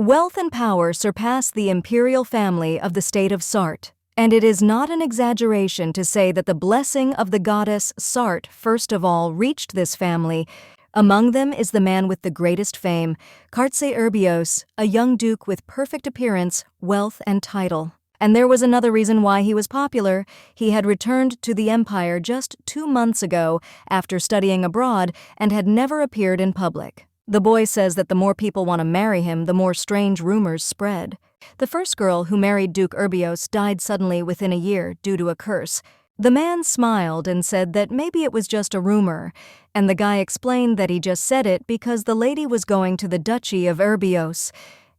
Wealth and power surpass the imperial family of the state of Sarthe, and it is not an exaggeration to say that the blessing of the goddess Sarthe first of all reached this family. Among them is the man with the greatest fame, Cartse Urbios, a young duke with perfect appearance, wealth, and title. And there was another reason why he was popular. He had returned to the empire just 2 months ago after studying abroad and had never appeared in public. The boy says that the more people want to marry him, the more strange rumors spread. The first girl who married Duke Urbios died suddenly within a year due to a curse. The man smiled and said that maybe it was just a rumor, and the guy explained that he just said it because the lady was going to the Duchy of Urbios,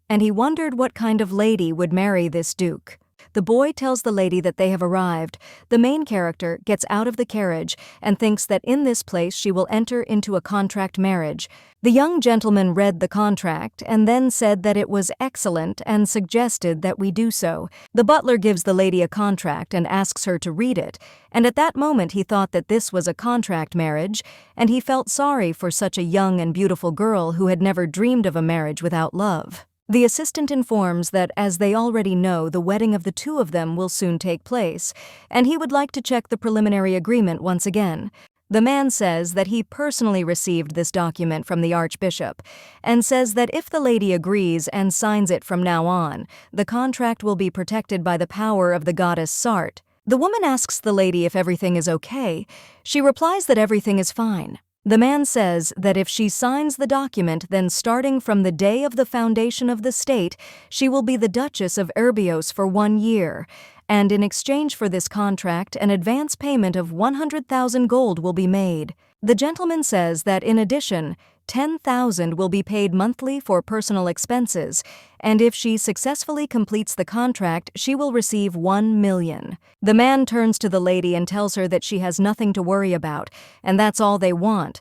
and he wondered what kind of lady would marry this duke. The boy tells the lady that they have arrived. The main character gets out of the carriage and thinks that in this place she will enter into a contract marriage. The young gentleman read the contract and then said that it was excellent and suggested that we do so. The butler gives the lady a contract and asks her to read it, and at that moment he thought that this was a contract marriage, and he felt sorry for such a young and beautiful girl who had never dreamed of a marriage without love. The assistant informs that as they already know, the wedding of the two of them will soon take place, and he would like to check the preliminary agreement once again. The man says that he personally received this document from the archbishop, and says that if the lady agrees and signs it from now on, the contract will be protected by the power of the goddess Sarthe. The woman asks the lady if everything is okay. She replies that everything is fine. The man says that if she signs the document, then starting from the day of the foundation of the state, she will be the Duchess of Urbios for 1 year, and in exchange for this contract, an advance payment of 100,000 gold will be made. The gentleman says that in addition, 10,000 will be paid monthly for personal expenses, and if she successfully completes the contract, she will receive 1 million. The man turns to the lady and tells her that she has nothing to worry about, and that's all they want.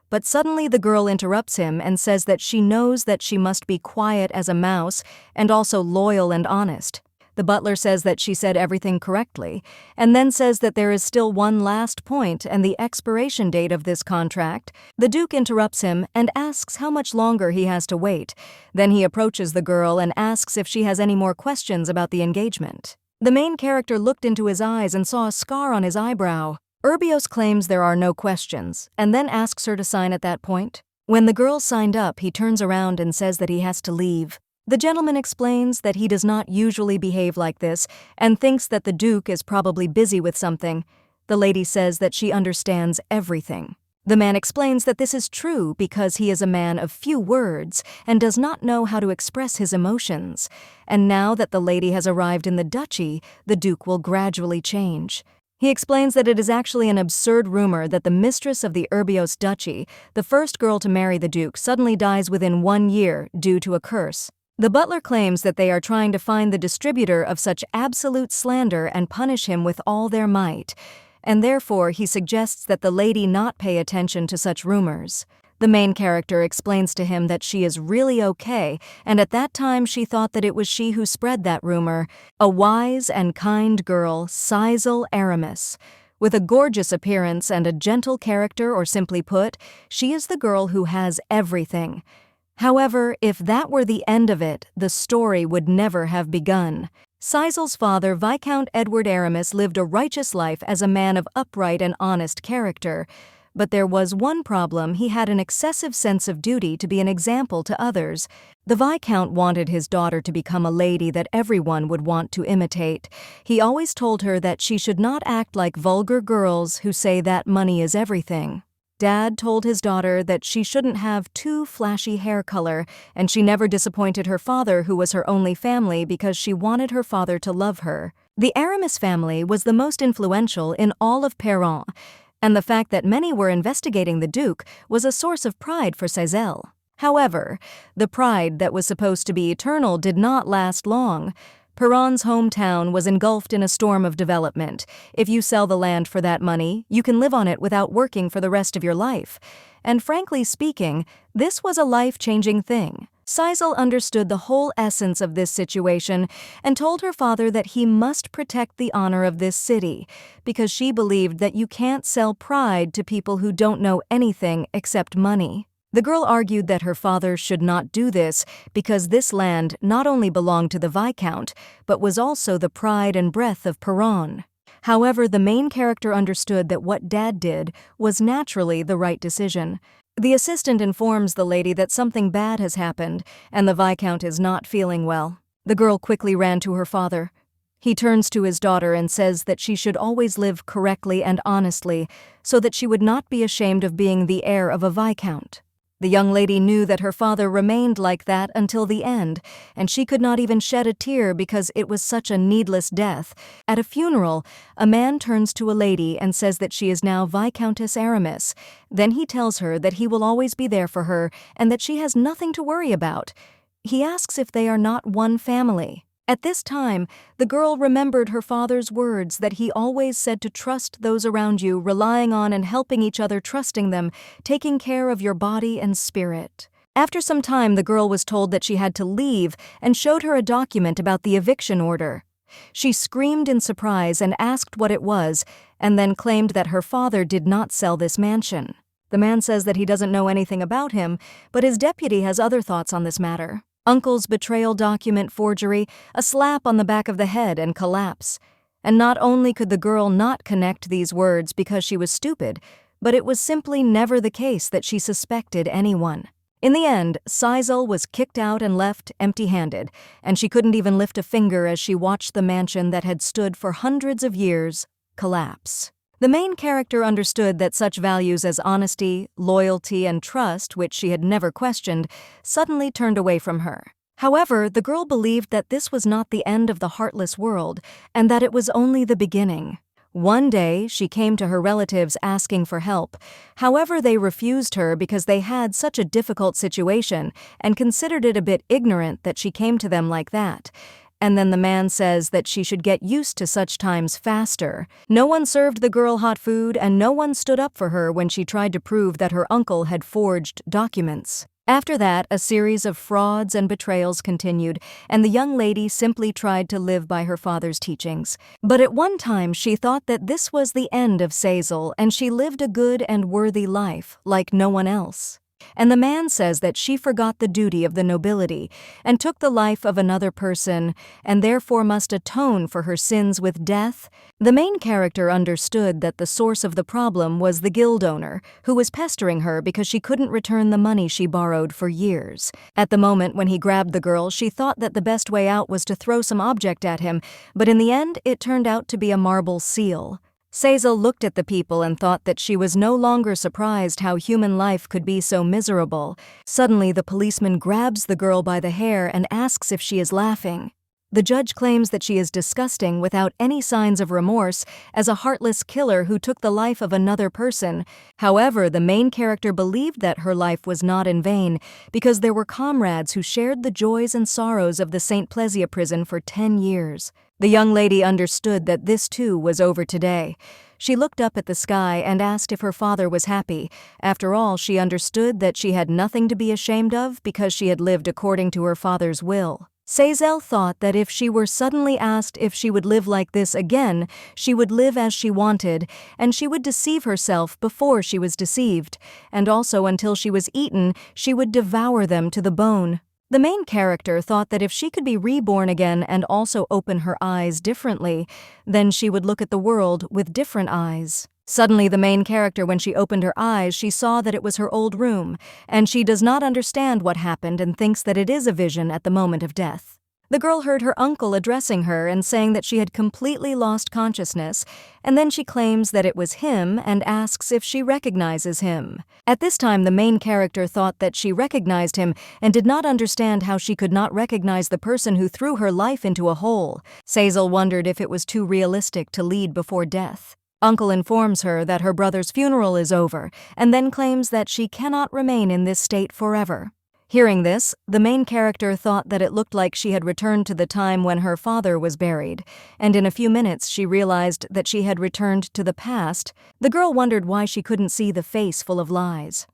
But suddenly the girl interrupts him and says that she knows that she must be quiet as a mouse and also loyal and honest. The butler says that she said everything correctly, and then says that there is still one last point and the expiration date of this contract. The Duke interrupts him and asks how much longer he has to wait. Then he approaches the girl and asks if she has any more questions about the engagement. The main character looked into his eyes and saw a scar on his eyebrow. Urbios claims there are no questions, and then asks her to sign at that point. When the girl signed up, he turns around and says that he has to leave. The gentleman explains that he does not usually behave like this and thinks that the Duke is probably busy with something. The lady says that she understands everything. The man explains that this is true because he is a man of few words and does not know how to express his emotions. And now that the lady has arrived in the duchy, the Duke will gradually change. He explains that it is actually an absurd rumor that the mistress of the Urbios duchy, the first girl to marry the Duke, suddenly dies within 1 year due to a curse. The butler claims that they are trying to find the distributor of such absolute slander and punish him with all their might, and therefore he suggests that the lady not pay attention to such rumors. The main character explains to him that she is really okay, and at that time she thought that it was she who spread that rumor. A wise and kind girl, Sisal Aramis. With a gorgeous appearance and a gentle character, or simply put, she is the girl who has everything. However, if that were the end of it, the story would never have begun. Sisal's father, Viscount Edward Aramis, lived a righteous life as a man of upright and honest character. But there was one problem: he had an excessive sense of duty to be an example to others. The Viscount wanted his daughter to become a lady that everyone would want to imitate. He always told her that she should not act like vulgar girls who say that money is everything. Dad told his daughter that she shouldn't have too flashy hair color, and she never disappointed her father, who was her only family, because she wanted her father to love her. The Aramis family was the most influential in all of Perron, and the fact that many were investigating the Duke was a source of pride for Sisal. However, the pride that was supposed to be eternal did not last long. Perron's hometown was engulfed in a storm of development. If you sell the land for that money, you can live on it without working for the rest of your life. And frankly speaking, this was a life-changing thing. Sisal understood the whole essence of this situation and told her father that he must protect the honor of this city, because she believed that you can't sell pride to people who don't know anything except money. The girl argued that her father should not do this because this land not only belonged to the Viscount, but was also the pride and breath of Perron. However, the main character understood that what Dad did was naturally the right decision. The assistant informs the lady that something bad has happened and the Viscount is not feeling well. The girl quickly ran to her father. He turns to his daughter and says that she should always live correctly and honestly so that she would not be ashamed of being the heir of a Viscount. The young lady knew that her father remained like that until the end, and she could not even shed a tear because it was such a needless death. At a funeral, a man turns to a lady and says that she is now Viscountess Aramis. Then he tells her that he will always be there for her and that she has nothing to worry about. He asks if they are not one family. At this time, the girl remembered her father's words that he always said to trust those around you, relying on and helping each other, trusting them, taking care of your body and spirit. After some time, the girl was told that she had to leave and showed her a document about the eviction order. She screamed in surprise and asked what it was, and then claimed that her father did not sell this mansion. The man says that he doesn't know anything about him, but his deputy has other thoughts on this matter. Uncle's betrayal document forgery, a slap on the back of the head and collapse. And not only could the girl not connect these words because she was stupid, but it was simply never the case that she suspected anyone. In the end, Sizel was kicked out and left empty-handed, and she couldn't even lift a finger as she watched the mansion that had stood for hundreds of years collapse. The main character understood that such values as honesty, loyalty, and trust, which she had never questioned, suddenly turned away from her. However, the girl believed that this was not the end of the heartless world, and that it was only the beginning. One day, she came to her relatives asking for help. However, they refused her because they had such a difficult situation and considered it a bit ignorant that she came to them like that. And then the man says that she should get used to such times faster. No one served the girl hot food, and no one stood up for her when she tried to prove that her uncle had forged documents. After that, a series of frauds and betrayals continued, and the young lady simply tried to live by her father's teachings. But at one time, she thought that this was the end of Sizel, and she lived a good and worthy life, like no one else. And the man says that she forgot the duty of the nobility and took the life of another person and therefore must atone for her sins with death. The main character understood that the source of the problem was the guild owner, who was pestering her because she couldn't return the money she borrowed for years. At the moment when he grabbed the girl, she thought that the best way out was to throw some object at him, but in the end it turned out to be a marble seal. Sizel looked at the people and thought that she was no longer surprised how human life could be so miserable. Suddenly, the policeman grabs the girl by the hair and asks if she is laughing. The judge claims that she is disgusting without any signs of remorse as a heartless killer who took the life of another person. However, the main character believed that her life was not in vain because there were comrades who shared the joys and sorrows of the St. Plesia prison for 10 years. The young lady understood that this too was over today. She looked up at the sky and asked if her father was happy. After all, she understood that she had nothing to be ashamed of because she had lived according to her father's will. Sizel thought that if she were suddenly asked if she would live like this again, she would live as she wanted, and she would deceive herself before she was deceived, and also until she was eaten, she would devour them to the bone. The main character thought that if she could be reborn again and also open her eyes differently, then she would look at the world with different eyes. Suddenly, the main character, when she opened her eyes, she saw that it was her old room, and she does not understand what happened and thinks that it is a vision at the moment of death. The girl heard her uncle addressing her and saying that she had completely lost consciousness, and then she claims that it was him and asks if she recognizes him. At this time, the main character thought that she recognized him and did not understand how she could not recognize the person who threw her life into a hole. Sizel wondered if it was too realistic to lead before death. Uncle informs her that her brother's funeral is over, and then claims that she cannot remain in this state forever. Hearing this, the main character thought that it looked like she had returned to the time when her father was buried, and in a few minutes she realized that she had returned to the past. The girl wondered why she couldn't see the face full of lies.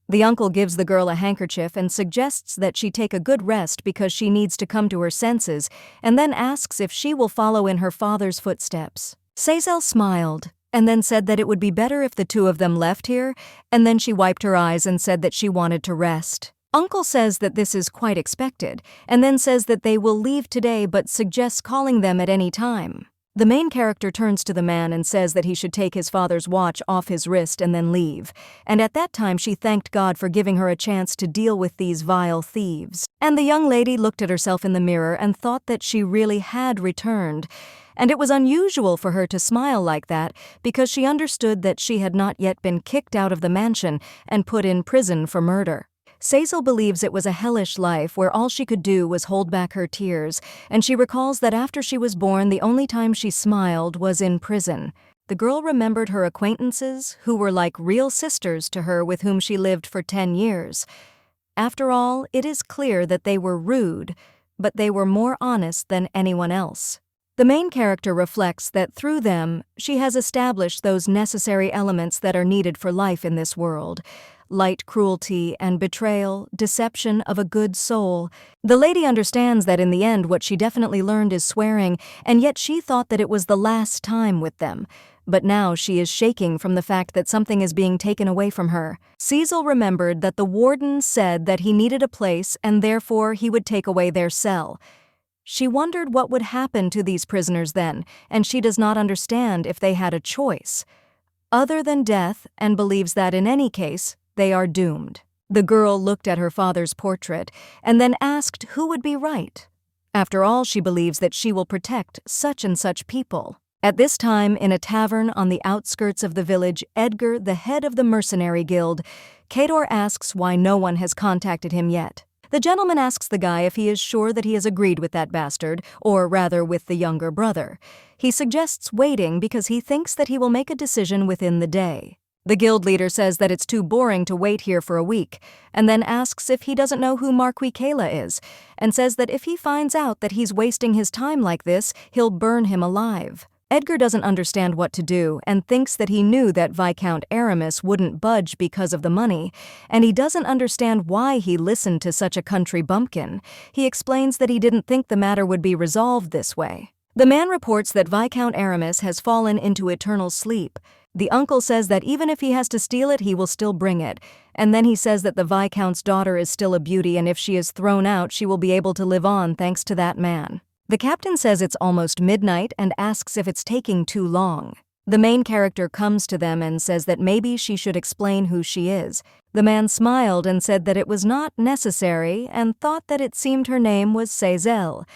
The uncle gives the girl a handkerchief and suggests that she take a good rest because she needs to come to her senses, and then asks if she will follow in her father's footsteps. Sizel smiled. and then said that it would be better if the two of them left here, and then she wiped her eyes and said that she wanted to rest. Uncle says that this is quite expected, and then says that they will leave today but suggests calling them at any time. The main character turns to the man and says that he should take his father's watch off his wrist and then leave, and at that time she thanked God for giving her a chance to deal with these vile thieves. And the young lady looked at herself in the mirror and thought that she really had returned, and it was unusual for her to smile like that because she understood that she had not yet been kicked out of the mansion and put in prison for murder. Cecil believes it was a hellish life where all she could do was hold back her tears, and she recalls that after she was born, the only time she smiled was in prison. The girl remembered her acquaintances, who were like real sisters to her with whom she lived for 10 years. After all, it is clear that they were rude, but they were more honest than anyone else. The main character reflects that through them, she has established those necessary elements that are needed for life in this world: light cruelty and betrayal, deception of a good soul. The lady understands that in the end what she definitely learned is swearing, and yet she thought that it was the last time with them. But now she is shaking from the fact that something is being taken away from her. Cecil remembered that the warden said that he needed a place and therefore he would take away their cell. She wondered what would happen to these prisoners then, and she does not understand if they had a choice other than death, and believes that in any case, they are doomed. The girl looked at her father's portrait and then asked who would be right. After all, she believes that she will protect such and such people. At this time, in a tavern on the outskirts of the village, Edgar, the head of the mercenary guild, Cador asks why no one has contacted him yet. The gentleman asks the guy if he is sure that he has agreed with that bastard, or rather with the younger brother. He suggests waiting because he thinks that he will make a decision within the day. The guild leader says that it's too boring to wait here for a week, and then asks if he doesn't know who Marquis Kayla is, and says that if he finds out that he's wasting his time like this, he'll burn him alive. Edgar doesn't understand what to do and thinks that he knew that Viscount Aramis wouldn't budge because of the money, and he doesn't understand why he listened to such a country bumpkin. He explains that he didn't think the matter would be resolved this way. The man reports that Viscount Aramis has fallen into eternal sleep. The uncle says that even if he has to steal it, he will still bring it, and then he says that the Viscount's daughter is still a beauty, and if she is thrown out, she will be able to live on thanks to that man. The captain says it's almost midnight and asks if it's taking too long. The main character comes to them and says that maybe she should explain who she is. The man smiled and said that it was not necessary and thought that it seemed her name was Cecil,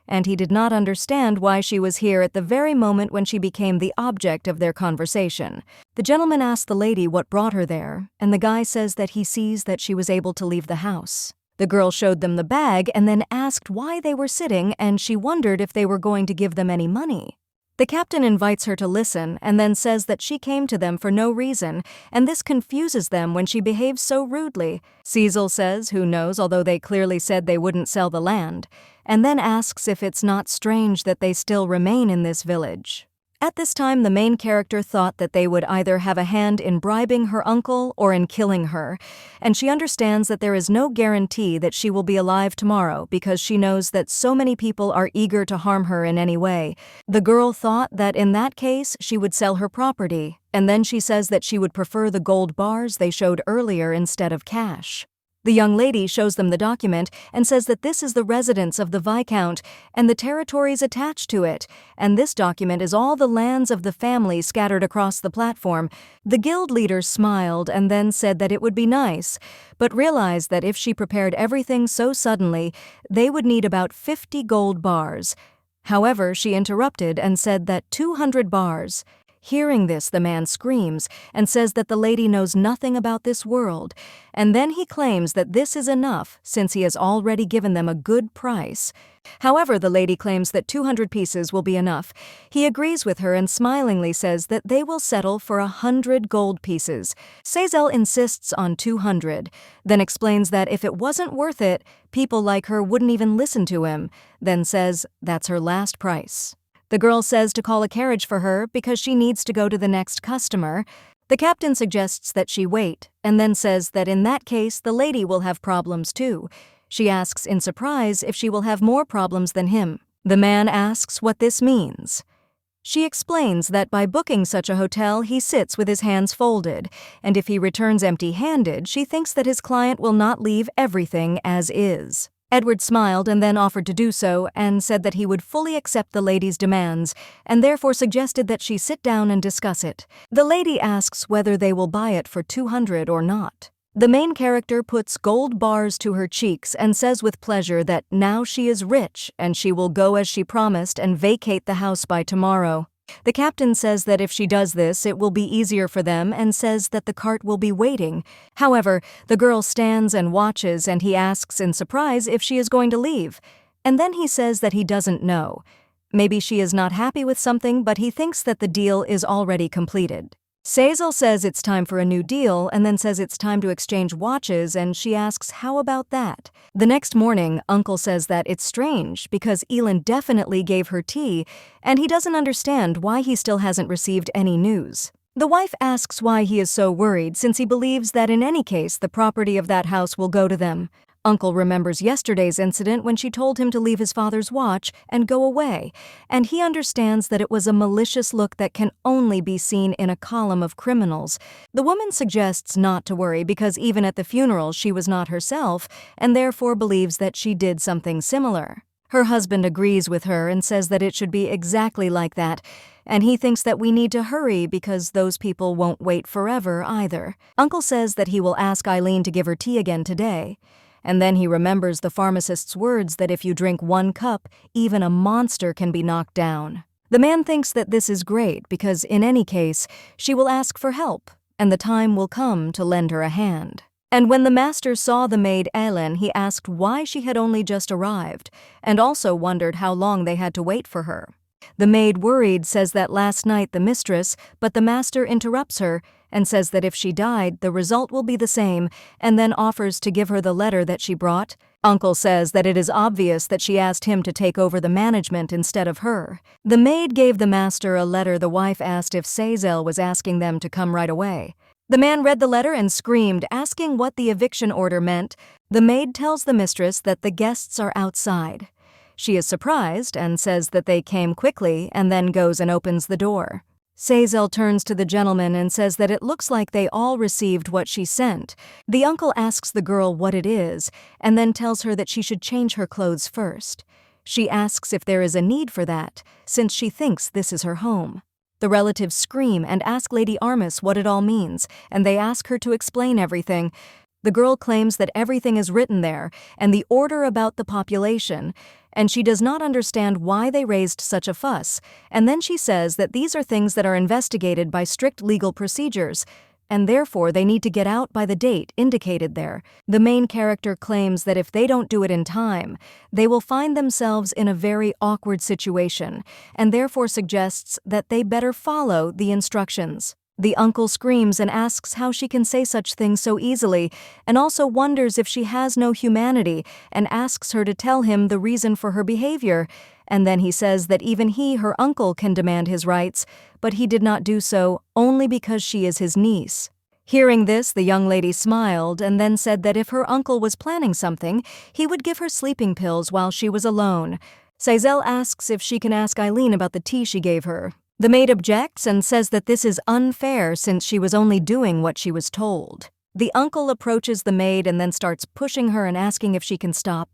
and he did not understand why she was here at the very moment when she became the object of their conversation. The gentleman asked the lady what brought her there, and the guy says that he sees that she was able to leave the house. The girl showed them the bag and then asked why they were sitting, and she wondered if they were going to give them any money. The captain invites her to listen and then says that she came to them for no reason, and this confuses them when she behaves so rudely. Cecil says, who knows, although they clearly said they wouldn't sell the land, and then asks if it's not strange that they still remain in this village. At this time, the main character thought that they would either have a hand in bribing her uncle or in killing her, and she understands that there is no guarantee that she will be alive tomorrow because she knows that so many people are eager to harm her in any way. The girl thought that in that case she would sell her property, and then she says that she would prefer the gold bars they showed earlier instead of cash. The young lady shows them the document and says that this is the residence of the Viscount and the territories attached to it, and this document is all the lands of the family scattered across the platform. The guild leader smiled and then said that it would be nice, but realized that if she prepared everything so suddenly, they would need about 50 gold bars. However, she interrupted and said that 200 bars. Hearing this, the man screams and says that the lady knows nothing about this world, and then he claims that this is enough since he has already given them a good price. However, the lady claims that 200 pieces will be enough. He agrees with her and smilingly says that they will settle for 100 gold pieces. Cecil insists on 200, then explains that if it wasn't worth it, people like her wouldn't even listen to him, then says that's her last price. The girl says to call a carriage for her because she needs to go to the next customer. The captain suggests that she wait, and then says that in that case the lady will have problems too. She asks in surprise if she will have more problems than him. The man asks what this means. She explains that by booking such a hotel, he sits with his hands folded, and if he returns empty-handed, she thinks that his client will not leave everything as is. Edward smiled and then offered to do so and said that he would fully accept the lady's demands and therefore suggested that she sit down and discuss it. The lady asks whether they will buy it for $200 or not. The main character puts gold bars to her cheeks and says with pleasure that now she is rich and she will go as she promised and vacate the house by tomorrow. The captain says that if she does this, it will be easier for them and says that the cart will be waiting. However, the girl stands and watches and he asks in surprise if she is going to leave. And then he says that he doesn't know. Maybe she is not happy with something, but he thinks that the deal is already completed. Sazal says it's time for a new deal and then says it's time to exchange watches, and she asks how about that. The next morning, Uncle says that it's strange because Elin definitely gave her tea and he doesn't understand why he still hasn't received any news. The wife asks why he is so worried since he believes that in any case the property of that house will go to them. Uncle remembers yesterday's incident when she told him to leave his father's watch and go away, and he understands that it was a malicious look that can only be seen in a column of criminals. The woman suggests not to worry because even at the funeral she was not herself and therefore believes that she did something similar. Her husband agrees with her and says that it should be exactly like that, and he thinks that we need to hurry because those people won't wait forever either. Uncle says that he will ask Eileen to give her tea again today. And then he remembers the pharmacist's words that if you drink 1 cup, even a monster can be knocked down. The man thinks that this is great because in any case, she will ask for help, and the time will come to lend her a hand. And when the master saw the maid Ellen, he asked why she had only just arrived, and also wondered how long they had to wait for her. The maid, worried, says that last night the mistress, but the master interrupts her and says that if she died, the result will be the same, and then offers to give her the letter that she brought. Uncle says that it is obvious that she asked him to take over the management instead of her. The maid gave the master a letter. The wife asked if Sazal was asking them to come right away. The man read the letter and screamed, asking what the eviction order meant. The maid tells the mistress that the guests are outside. She is surprised and says that they came quickly and then goes and opens the door. Sazal turns to the gentleman and says that it looks like they all received what she sent. The uncle asks the girl what it is and then tells her that she should change her clothes first. She asks if there is a need for that, since she thinks this is her home. The relatives scream and ask Lady Armis what it all means, and they ask her to explain everything. The girl claims that everything is written there, and the order about the population, and she does not understand why they raised such a fuss, and then she says that these are things that are investigated by strict legal procedures, and therefore they need to get out by the date indicated there. The main character claims that if they don't do it in time, they will find themselves in a very awkward situation, and therefore suggests that they better follow the instructions. The uncle screams and asks how she can say such things so easily, and also wonders if she has no humanity, and asks her to tell him the reason for her behavior. And then he says that even he, her uncle, can demand his rights, but he did not do so only because she is his niece. Hearing this, the young lady smiled and then said that if her uncle was planning something, he would give her sleeping pills while she was alone. Sazal asks if she can ask Eileen about the tea she gave her. The maid objects and says that this is unfair since she was only doing what she was told. The uncle approaches the maid and then starts pushing her and asking if she can stop.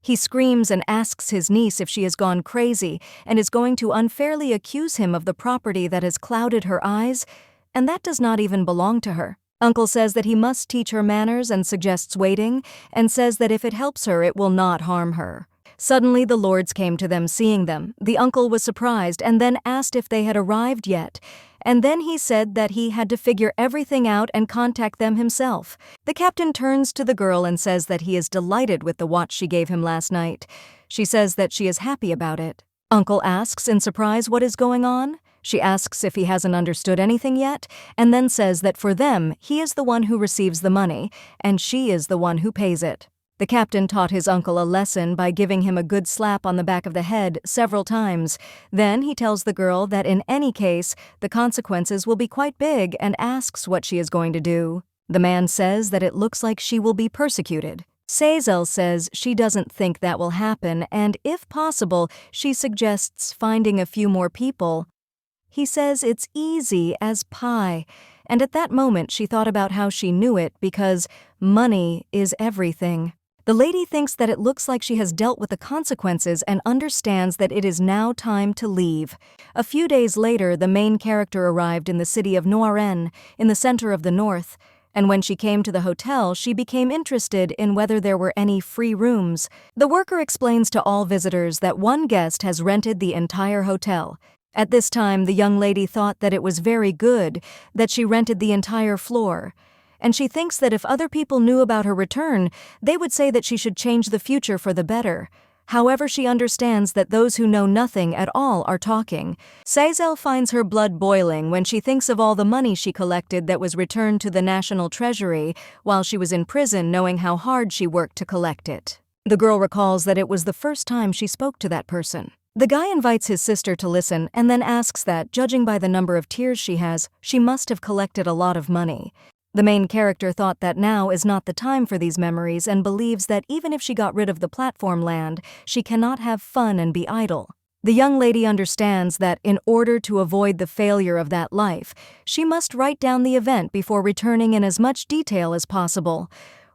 He screams and asks his niece if she has gone crazy and is going to unfairly accuse him of the property that has clouded her eyes, and that does not even belong to her. Uncle says that he must teach her manners and suggests waiting, and says that if it helps her, it will not harm her. Suddenly the lords came to them, seeing them. The uncle was surprised and then asked if they had arrived yet. And then he said that he had to figure everything out and contact them himself. The captain turns to the girl and says that he is delighted with the watch she gave him last night. She says that she is happy about it. Uncle asks in surprise what is going on. She asks if he hasn't understood anything yet, and then says that for them, he is the one who receives the money, and she is the one who pays it. The captain taught his uncle a lesson by giving him a good slap on the back of the head several times. Then he tells the girl that in any case, the consequences will be quite big and asks what she is going to do. The man says that it looks like she will be persecuted. Sazal says she doesn't think that will happen, and if possible, she suggests finding a few more people He says it's easy as pie, and at that moment she thought about how she knew it because money is everything. The lady thinks that it looks like she has dealt with the consequences and understands that it is now time to leave. A few days later, the main character arrived in the city of Noirén, in the center of the north, and when she came to the hotel, she became interested in whether there were any free rooms. The worker explains to all visitors that one guest has rented the entire hotel. At this time, the young lady thought that it was very good that she rented the entire floor, and she thinks that if other people knew about her return, they would say that she should change the future for the better. However, she understands that those who know nothing at all are talking. Seyssel finds her blood boiling when she thinks of all the money she collected that was returned to the National Treasury while she was in prison, knowing how hard she worked to collect it. The girl recalls that it was the first time she spoke to that person. The guy invites his sister to listen and then asks that, judging by the number of tears she has, she must have collected a lot of money. The main character thought that now is not the time for these memories and believes that even if she got rid of the platform land, she cannot have fun and be idle. The young lady understands that in order to avoid the failure of that life, she must write down the event before returning in as much detail as possible.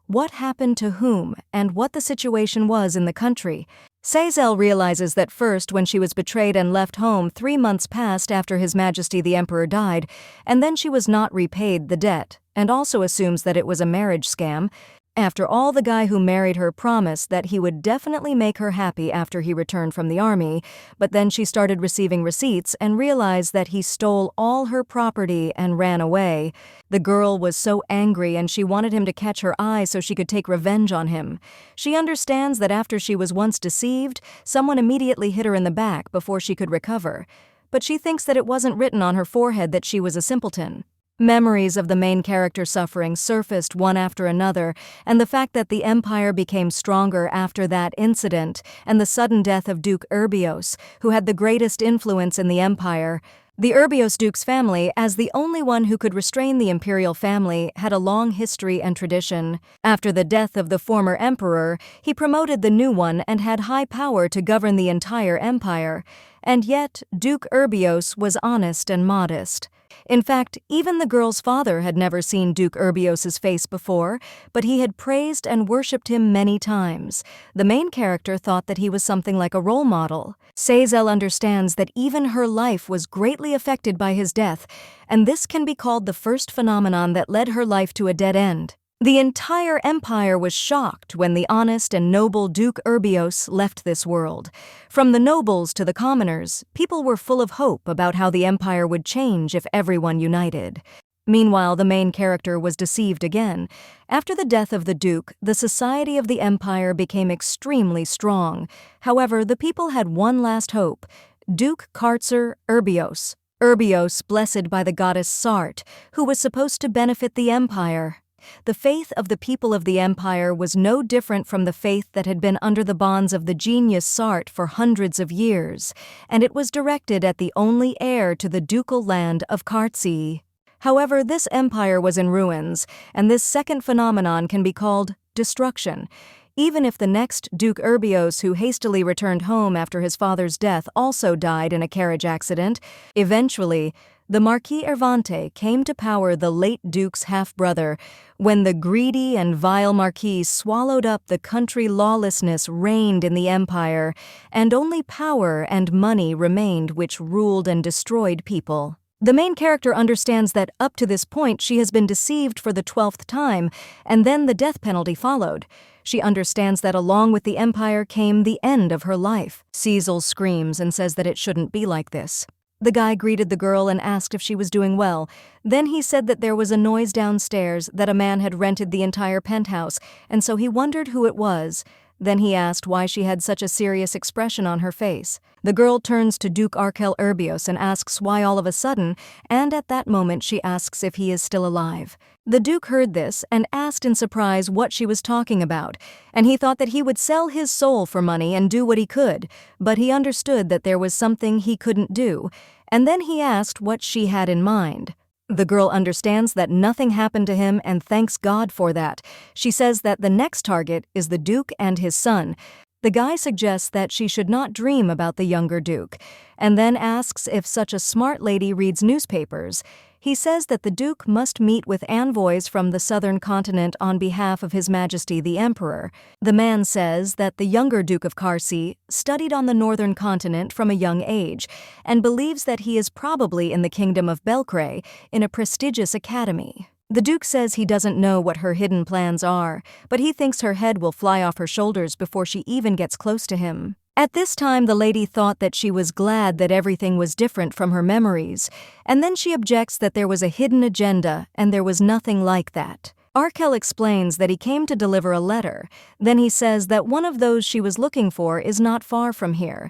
What happened to whom and what the situation was in the country. Seyssel realizes that first when she was betrayed and left home 3 months passed after His Majesty the Emperor died, and then she was not repaid the debt, and also assumes that it was a marriage scam. After all, the guy who married her promised that he would definitely make her happy after he returned from the army, but then she started receiving receipts and realized that he stole all her property and ran away. The girl was so angry and she wanted him to catch her eye so she could take revenge on him. She understands that after she was once deceived, someone immediately hit her in the back before she could recover. But she thinks that it wasn't written on her forehead that she was a simpleton. Memories of the main character's suffering surfaced one after another, and the fact that the empire became stronger after that incident, and the sudden death of Duke Urbios, who had the greatest influence in the empire. The Urbios Duke's family, as the only one who could restrain the imperial family, had a long history and tradition. After the death of the former emperor, he promoted the new one and had high power to govern the entire empire. And yet, Duke Urbios was honest and modest. In fact, even the girl's father had never seen Duke Urbios's face before, but he had praised and worshipped him many times. The main character thought that he was something like a role model. Seyssel understands that even her life was greatly affected by his death, and this can be called the first phenomenon that led her life to a dead end. The entire empire was shocked when the honest and noble Duke Urbios left this world. From the nobles to the commoners, people were full of hope about how the empire would change if everyone united. Meanwhile, the main character was deceived again. After the death of the Duke, the society of the empire became extremely strong. However, the people had one last hope: Duke Kartzer Urbios. Urbios, blessed by the goddess Sart, who was supposed to benefit the empire. The faith of the people of the empire was no different from the faith that had been under the bonds of the genius Sart for hundreds of years, and it was directed at the only heir to the ducal land of Kartzi. However, this empire was in ruins, and this second phenomenon can be called destruction. Even if the next Duke Urbios, who hastily returned home after his father's death, also died in a carriage accident, eventually, the Marquis Ervante came to power, the late Duke's half-brother. When the greedy and vile Marquis swallowed up the country, lawlessness reigned in the empire, and only power and money remained, which ruled and destroyed people. The main character understands that up to this point she has been deceived for the 12th time, and then the death penalty followed. She understands that along with the empire came the end of her life. Seyssel screams and says that it shouldn't be like this. The guy greeted the girl and asked if she was doing well. Then he said that there was a noise downstairs, that a man had rented the entire penthouse, and so he wondered who it was. Then he asked why she had such a serious expression on her face. The girl turns to Duke Arkel Urbios and asks why all of a sudden, and at that moment she asks if he is still alive. The Duke heard this and asked in surprise what she was talking about, and he thought that he would sell his soul for money and do what he could, but he understood that there was something he couldn't do, and then he asked what she had in mind. The girl understands that nothing happened to him and thanks God for that. She says that the next target is the Duke and his son. The guy suggests that she should not dream about the younger Duke, and then asks if such a smart lady reads newspapers. He says that the Duke must meet with envoys from the southern continent on behalf of His Majesty the Emperor. The man says that the younger Duke of Carcy studied on the northern continent from a young age and believes that he is probably in the kingdom of Belcray in a prestigious academy. The Duke says he doesn't know what her hidden plans are, but he thinks her head will fly off her shoulders before she even gets close to him. At this time, the lady thought that she was glad that everything was different from her memories, and then she objects that there was a hidden agenda and there was nothing like that. Arkell explains that he came to deliver a letter. Then he says that one of those she was looking for is not far from here.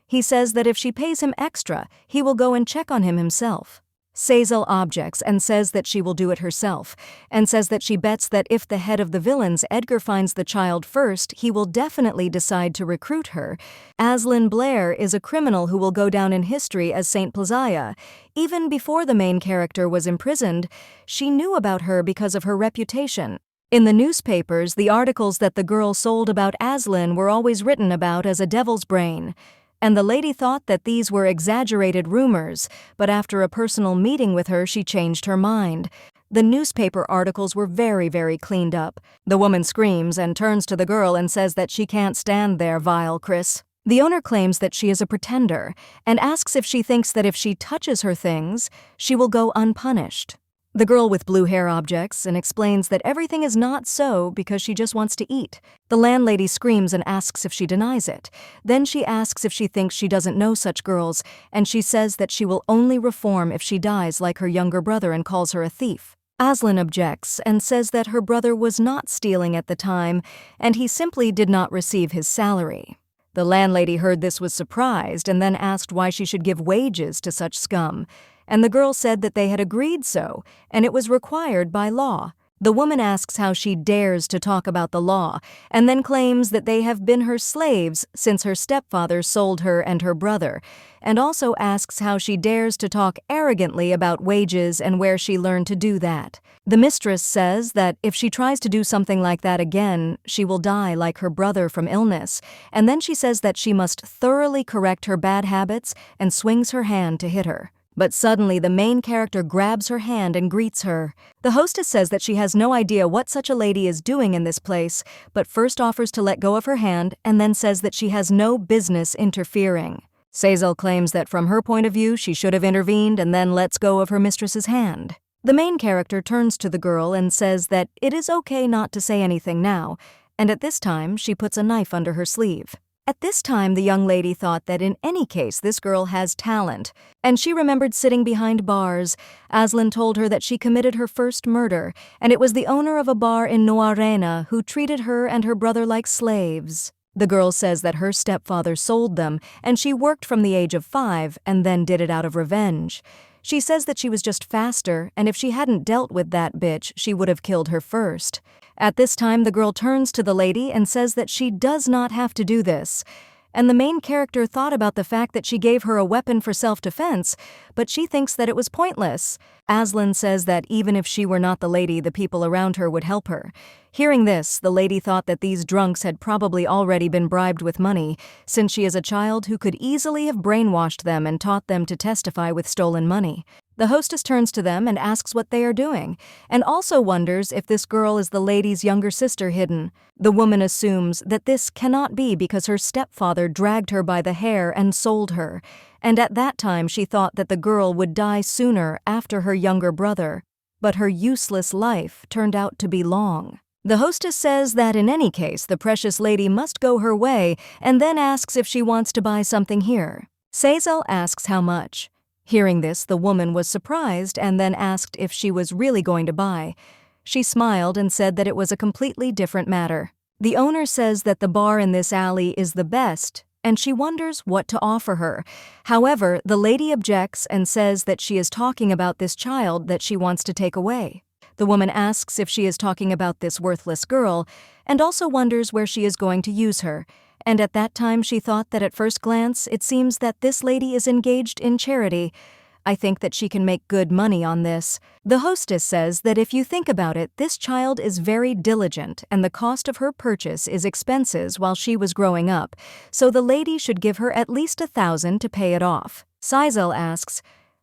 He says that if she pays him extra, he will go and check on him himself. Sazelle objects and says that she will do it herself, and says that she bets that if the head of the villains, Edgar, finds the child first, he will definitely decide to recruit her. Aslin Blair is a criminal who will go down in history as Saint Plaisir. Even before the main character was imprisoned, she knew about her because of her reputation. In the newspapers, the articles that the girl sold about Aslin were always written about as a devil's brain. And the lady thought that these were exaggerated rumors, but after a personal meeting with her, she changed her mind. The newspaper articles were very cleaned up. The woman screams and turns to the girl and says that she can't stand there, vile Chris. The owner claims that she is a pretender and asks if she thinks that if she touches her things, she will go unpunished. The girl with blue hair objects and explains that everything is not so because she just wants to eat. The landlady screams and asks if she denies it. Then she asks if she thinks she doesn't know such girls, and she says that she will only reform if she dies like her younger brother and calls her a thief. Aslin objects and says that her brother was not stealing at the time, and he simply did not receive his salary. The landlady heard this was surprised and then asked why she should give wages to such scum. And the girl said that they had agreed so, and it was required by law. The woman asks how she dares to talk about the law, and then claims that they have been her slaves since her stepfather sold her and her brother, and also asks how she dares to talk arrogantly about wages and where she learned to do that. The mistress says that if she tries to do something like that again, she will die like her brother from illness, and then she says that she must thoroughly correct her bad habits and swings her hand to hit her. But suddenly the main character grabs her hand and greets her. The hostess says that she has no idea what such a lady is doing in this place, but first offers to let go of her hand and then says that she has no business interfering. Sazelle claims that from her point of view she should have intervened and then lets go of her mistress's hand. The main character turns to the girl and says that it is okay not to say anything now, and at this time she puts a knife under her sleeve. At this time, the young lady thought that in any case this girl has talent, and she remembered sitting behind bars. Aslin told her that she committed her first murder, and it was the owner of a bar in Noirena who treated her and her brother like slaves. The girl says that her stepfather sold them, and she worked from the age of 5 and then did it out of revenge. She says that she was just faster, and if she hadn't dealt with that bitch, she would have killed her first. At this time, the girl turns to the lady and says that she does not have to do this. And the main character thought about the fact that she gave her a weapon for self-defense, but she thinks that it was pointless. Aslin says that even if she were not the lady, the people around her would help her. Hearing this, the lady thought that these drunks had probably already been bribed with money, since she is a child who could easily have brainwashed them and taught them to testify with stolen money. The hostess turns to them and asks what they are doing, and also wonders if this girl is the lady's younger sister hidden. The woman assumes that this cannot be because her stepfather dragged her by the hair and sold her, and at that time she thought that the girl would die sooner after her younger brother, but her useless life turned out to be long. The hostess says that in any case the precious lady must go her way and then asks if she wants to buy something here. Sazelle asks how much. Hearing this, the woman was surprised and then asked if she was really going to buy. She smiled and said that it was a completely different matter. The owner says that the bar in this alley is the best, and she wonders what to offer her. However, the lady objects and says that she is talking about this child that she wants to take away. The woman asks if she is talking about this worthless girl, and also wonders where she is going to use her. And at that time she thought that at first glance it seems that this lady is engaged in charity. I think that she can make good money on this. The hostess says that if you think about it, this child is very diligent and the cost of her purchase is expenses while she was growing up, so the lady should give her at least 1,000 to pay it off. Sisal asks,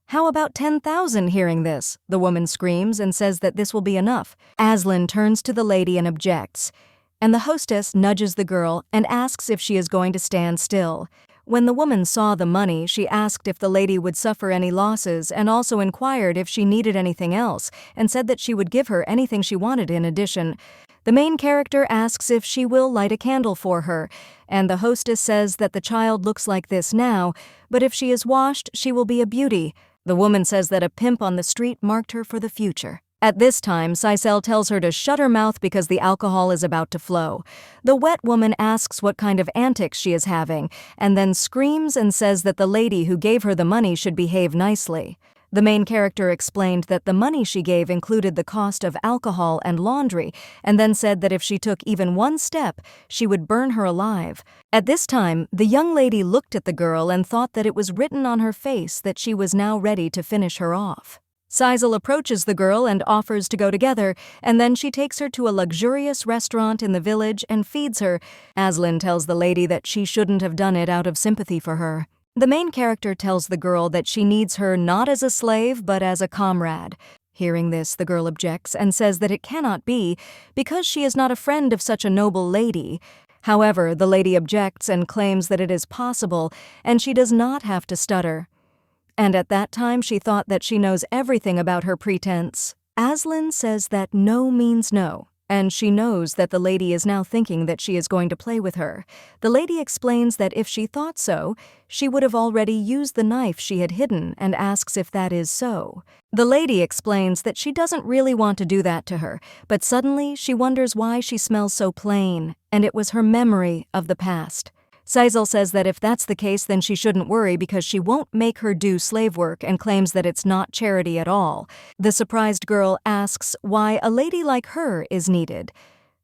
"How about 10,000?" Hearing this, the woman screams and says that this will be enough. Aslan turns to the lady and objects, and the hostess nudges the girl and asks if she is going to stand still. When the woman saw the money, she asked if the lady would suffer any losses and also inquired if she needed anything else and said that she would give her anything she wanted in addition. The main character asks if she will light a candle for her, and the hostess says that the child looks like this now, but if she is washed, she will be a beauty. The woman says that a pimp on the street marked her for the future. At this time, Sisal tells her to shut her mouth because the alcohol is about to flow. The wet woman asks what kind of antics she is having, and then screams and says that the lady who gave her the money should behave nicely. The main character explained that the money she gave included the cost of alcohol and laundry, and then said that if she took even one step, she would burn her alive. At this time, the young lady looked at the girl and thought that it was written on her face that she was now ready to finish her off. Sisal approaches the girl and offers to go together, and then she takes her to a luxurious restaurant in the village and feeds her. Aslan tells the lady that she shouldn't have done it out of sympathy for her. The main character tells the girl that she needs her not as a slave but as a comrade. Hearing this, the girl objects and says that it cannot be because she is not a friend of such a noble lady. However, the lady objects and claims that it is possible and she does not have to stutter. And at that time she thought that she knows everything about her pretense. Aslan says that no means no, and she knows that the lady is now thinking that she is going to play with her. The lady explains that if she thought so, she would have already used the knife she had hidden and asks if that is so. The lady explains that she doesn't really want to do that to her, but suddenly she wonders why she smells so plain, and it was her memory of the past. Sisal says that if that's the case, then she shouldn't worry because she won't make her do slave work and claims that it's not charity at all. The surprised girl asks why a lady like her is needed.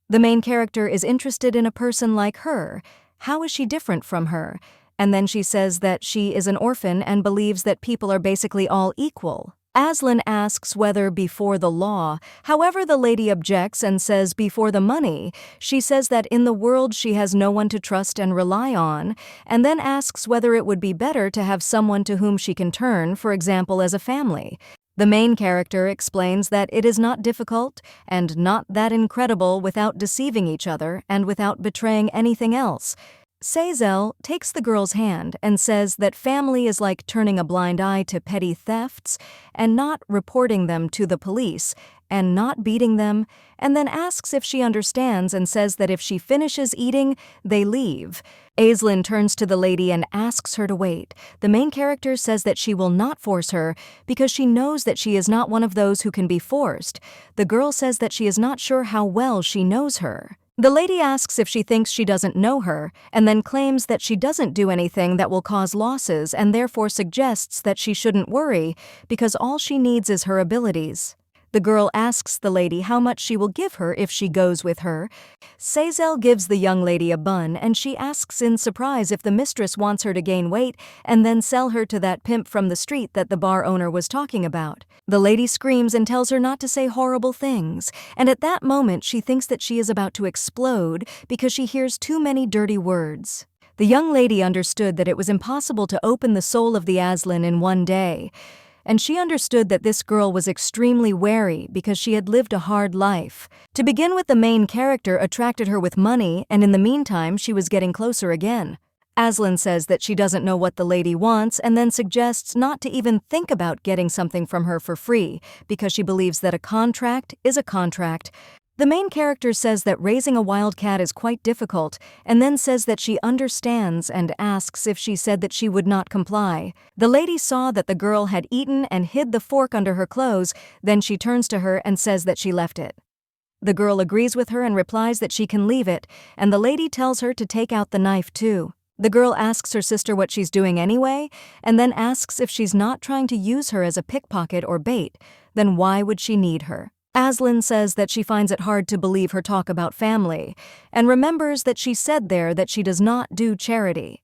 The main character is interested in a person like her. How is she different from her? And then she says that she is an orphan and believes that people are basically all equal. Aslan asks whether before the law. However, the lady objects and says before the money. She says that in the world she has no one to trust and rely on, and then asks whether it would be better to have someone to whom she can turn, for example, as a family. The main character explains that it is not difficult and not that incredible without deceiving each other and without betraying anything else. Sisal takes the girl's hand and says that family is like turning a blind eye to petty thefts and not reporting them to the police and not beating them, and then asks if she understands and says that if she finishes eating, they leave. Aslan turns to the lady and asks her to wait. The main character says that she will not force her because she knows that she is not one of those who can be forced. The girl says that she is not sure how well she knows her. The lady asks if she thinks she doesn't know her, and then claims that she doesn't do anything that will cause losses and therefore suggests that she shouldn't worry because all she needs is her abilities. The girl asks the lady how much she will give her if she goes with her. Sisal gives the young lady a bun, and she asks in surprise if the mistress wants her to gain weight and then sell her to that pimp from the street that the bar owner was talking about. The lady screams and tells her not to say horrible things, and at that moment she thinks that she is about to explode because she hears too many dirty words. The young lady understood that it was impossible to open the soul of the Aslan in one day, and she understood that this girl was extremely wary because she had lived a hard life. To begin with, the main character attracted her with money, and in the meantime she was getting closer again. Aslan says that she doesn't know what the lady wants and then suggests not to even think about getting something from her for free because she believes that a contract is a contract. The main character says that raising a wild cat is quite difficult, and then says that she understands and asks if she said that she would not comply. The lady saw that the girl had eaten and hid the fork under her clothes, then she turns to her and says that she left it. The girl agrees with her and replies that she can leave it, and the lady tells her to take out the knife too. The girl asks her sister what she's doing anyway, and then asks if she's not trying to use her as a pickpocket or bait, then why would she need her? Aslan says that she finds it hard to believe her talk about family, and remembers that she said there that she does not do charity.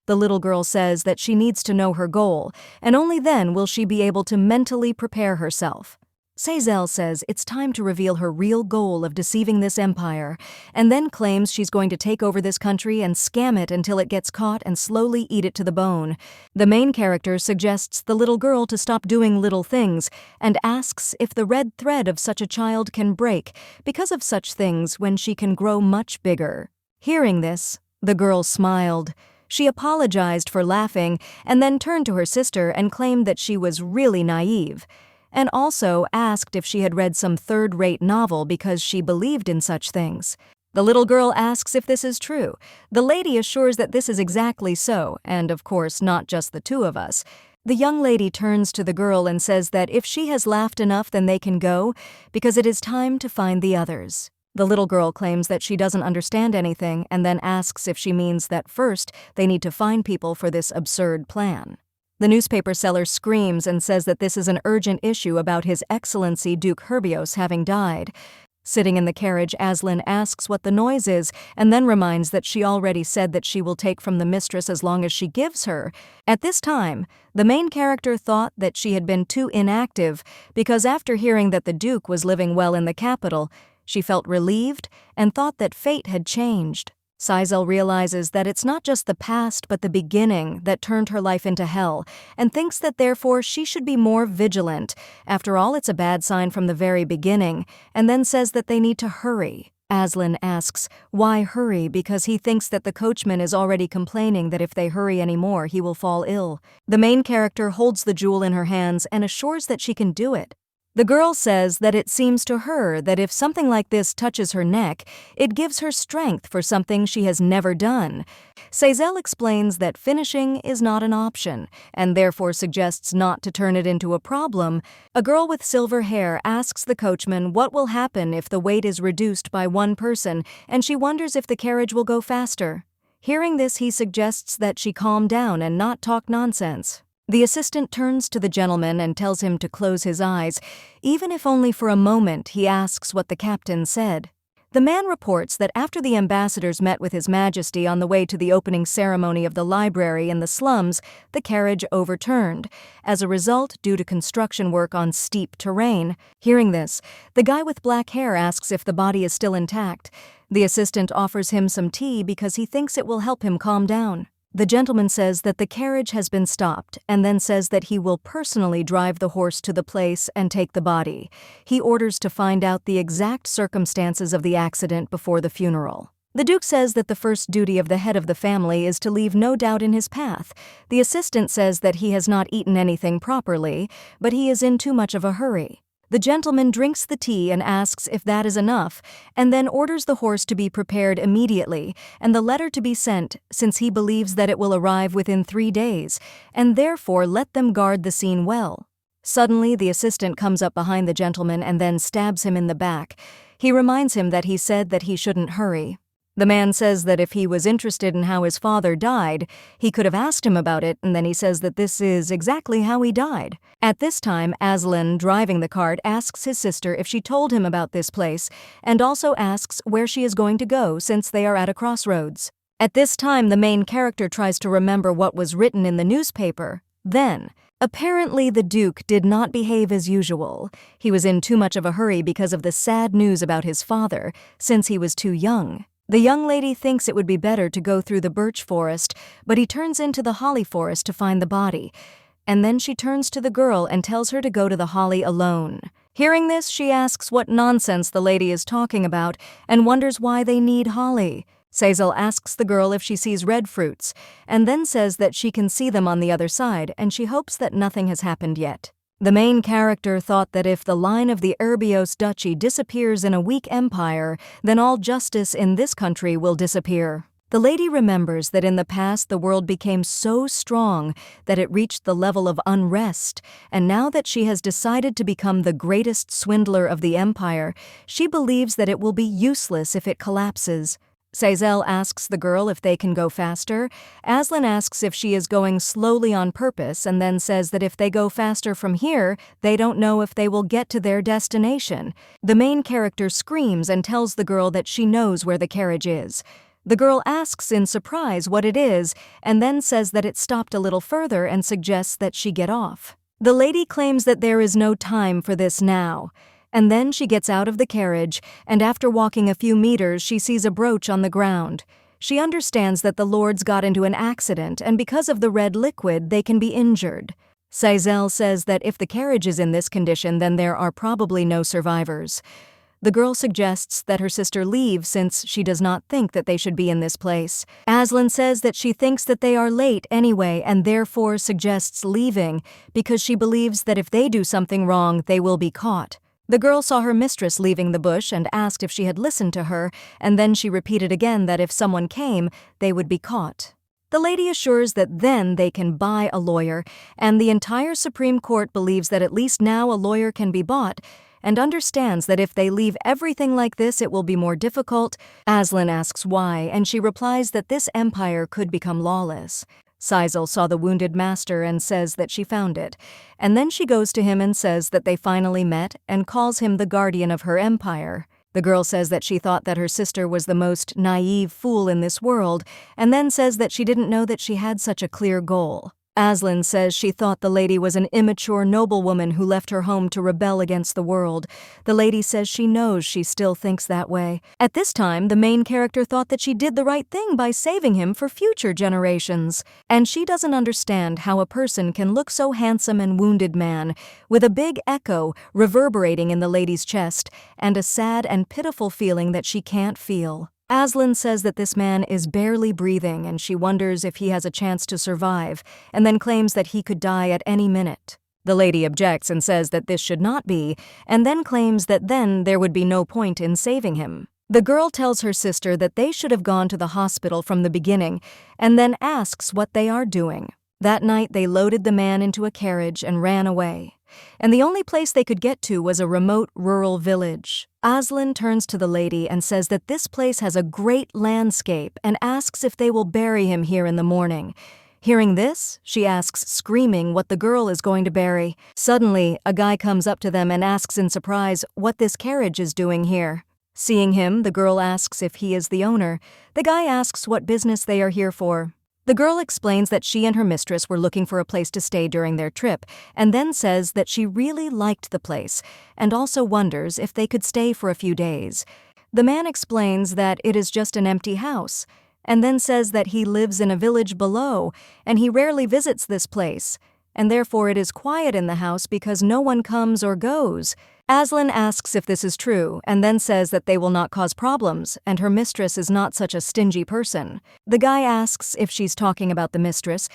The little girl says that she needs to know her goal, and only then will she be able to mentally prepare herself. Sazelle says it's time to reveal her real goal of deceiving this empire, and then claims she's going to take over this country and scam it until it gets caught and slowly eat it to the bone. The main character suggests the little girl to stop doing little things and asks if the red thread of such a child can break because of such things when she can grow much bigger. Hearing this, the girl smiled. She apologized for laughing and then turned to her sister and claimed that she was really naive, and also asked if she had read some third-rate novel because she believed in such things. The little girl asks if this is true. The lady assures that this is exactly so, and of course not just the two of us. The young lady turns to the girl and says that if she has laughed enough then they can go, because it is time to find the others. The little girl claims that she doesn't understand anything and then asks if she means that first they need to find people for this absurd plan. The newspaper seller screams and says that this is an urgent issue about His Excellency Duke Herbios having died. Sitting in the carriage, Aslan asks what the noise is and then reminds that she already said that she will take from the mistress as long as she gives her. At this time, the main character thought that she had been too inactive because after hearing that the Duke was living well in the capital, she felt relieved and thought that fate had changed. Sazelle realizes that it's not just the past but the beginning that turned her life into hell, and thinks that therefore she should be more vigilant. After all, it's a bad sign from the very beginning, and then says that they need to hurry. Aslan asks, why hurry, because he thinks that the coachman is already complaining that if they hurry anymore he will fall ill. The main character holds the jewel in her hands and assures that she can do it. The girl says that it seems to her that if something like this touches her neck, it gives her strength for something she has never done. Sazelle explains that finishing is not an option, and therefore suggests not to turn it into a problem. A girl with silver hair asks the coachman what will happen if the weight is reduced by one person, and she wonders if the carriage will go faster. Hearing this, he suggests that she calm down and not talk nonsense. The assistant turns to the gentleman and tells him to close his eyes. Even if only for a moment, he asks what the captain said. The man reports that after the ambassadors met with His Majesty on the way to the opening ceremony of the library in the slums, the carriage overturned, as a result due to construction work on steep terrain. Hearing this, the guy with black hair asks if the body is still intact. The assistant offers him some tea because he thinks it will help him calm down. The gentleman says that the carriage has been stopped and then says that he will personally drive the horse to the place and take the body. He orders to find out the exact circumstances of the accident before the funeral. The Duke says that the first duty of the head of the family is to leave no doubt in his path. The assistant says that he has not eaten anything properly, but he is in too much of a hurry. The gentleman drinks the tea and asks if that is enough, and then orders the horse to be prepared immediately and the letter to be sent, since he believes that it will arrive within 3 days, and therefore let them guard the scene well. Suddenly, the assistant comes up behind the gentleman and then stabs him in the back. He reminds him that he said that he shouldn't hurry. The man says that if he was interested in how his father died, he could have asked him about it, and then he says that this is exactly how he died. At this time, Aslan, driving the cart, asks his sister if she told him about this place, and also asks where she is going to go since they are at a crossroads. At this time, the main character tries to remember what was written in the newspaper. Then, apparently the Duke did not behave as usual. He was in too much of a hurry because of the sad news about his father, since he was too young. The young lady thinks it would be better to go through the birch forest, but he turns into the holly forest to find the body. And then she turns to the girl and tells her to go to the holly alone. Hearing this, she asks what nonsense the lady is talking about and wonders why they need holly. Sazelle asks the girl if she sees red fruits, and then says that she can see them on the other side, and she hopes that nothing has happened yet. The main character thought that if the line of the Herbios Duchy disappears in a weak empire, then all justice in this country will disappear. The lady remembers that in the past the world became so strong that it reached the level of unrest, and now that she has decided to become the greatest swindler of the empire, she believes that it will be useless if it collapses. Sazelle asks the girl if they can go faster. Aslan asks if she is going slowly on purpose and then says that if they go faster from here, they don't know if they will get to their destination. The main character screams and tells the girl that she knows where the carriage is. The girl asks in surprise what it is and then says that it stopped a little further and suggests that she get off. The lady claims that there is no time for this now, and then she gets out of the carriage, and after walking a few meters she sees a brooch on the ground. She understands that the lords got into an accident, and because of the red liquid they can be injured. Sisel says that if the carriage is in this condition, then there are probably no survivors. The girl suggests that her sister leave since she does not think that they should be in this place. Aslan says that she thinks that they are late anyway and therefore suggests leaving because she believes that if they do something wrong, they will be caught. The girl saw her mistress leaving the bush and asked if she had listened to her, and then she repeated again that if someone came, they would be caught. The lady assures that then they can buy a lawyer, and the entire Supreme Court believes that at least now a lawyer can be bought, and understands that if they leave everything like this it will be more difficult. Aslan asks why, and she replies that this empire could become lawless. Sisel saw the wounded master and says that she found it, and then she goes to him and says that they finally met and calls him the guardian of her empire. The girl says that she thought that her sister was the most naive fool in this world, and then says that she didn't know that she had such a clear goal. Aslan says she thought the lady was an immature noblewoman who left her home to rebel against the world. The lady says she knows she still thinks that way. At this time, the main character thought that she did the right thing by saving him for future generations. And she doesn't understand how a person can look so handsome and wounded man, with a big echo reverberating in the lady's chest, and a sad and pitiful feeling that she can't feel. Aslan says that this man is barely breathing and she wonders if he has a chance to survive, and then claims that he could die at any minute. The lady objects and says that this should not be, and then claims that then there would be no point in saving him. The girl tells her sister that they should have gone to the hospital from the beginning, and then asks what they are doing. That night they loaded the man into a carriage and ran away, and the only place they could get to was a remote rural village. Aslan turns to the lady and says that this place has a great landscape and asks if they will bury him here in the morning. Hearing this, she asks, screaming, what the girl is going to bury. Suddenly, a guy comes up to them and asks in surprise what this carriage is doing here. Seeing him, the girl asks if he is the owner. The guy asks what business they are here for. The girl explains that she and her mistress were looking for a place to stay during their trip, and then says that she really liked the place, and also wonders if they could stay for a few days. The man explains that it is just an empty house, and then says that he lives in a village below, and he rarely visits this place, and therefore it is quiet in the house because no one comes or goes. Aslan asks if this is true, and then says that they will not cause problems, and her mistress is not such a stingy person. The guy asks if she's talking about the mistress.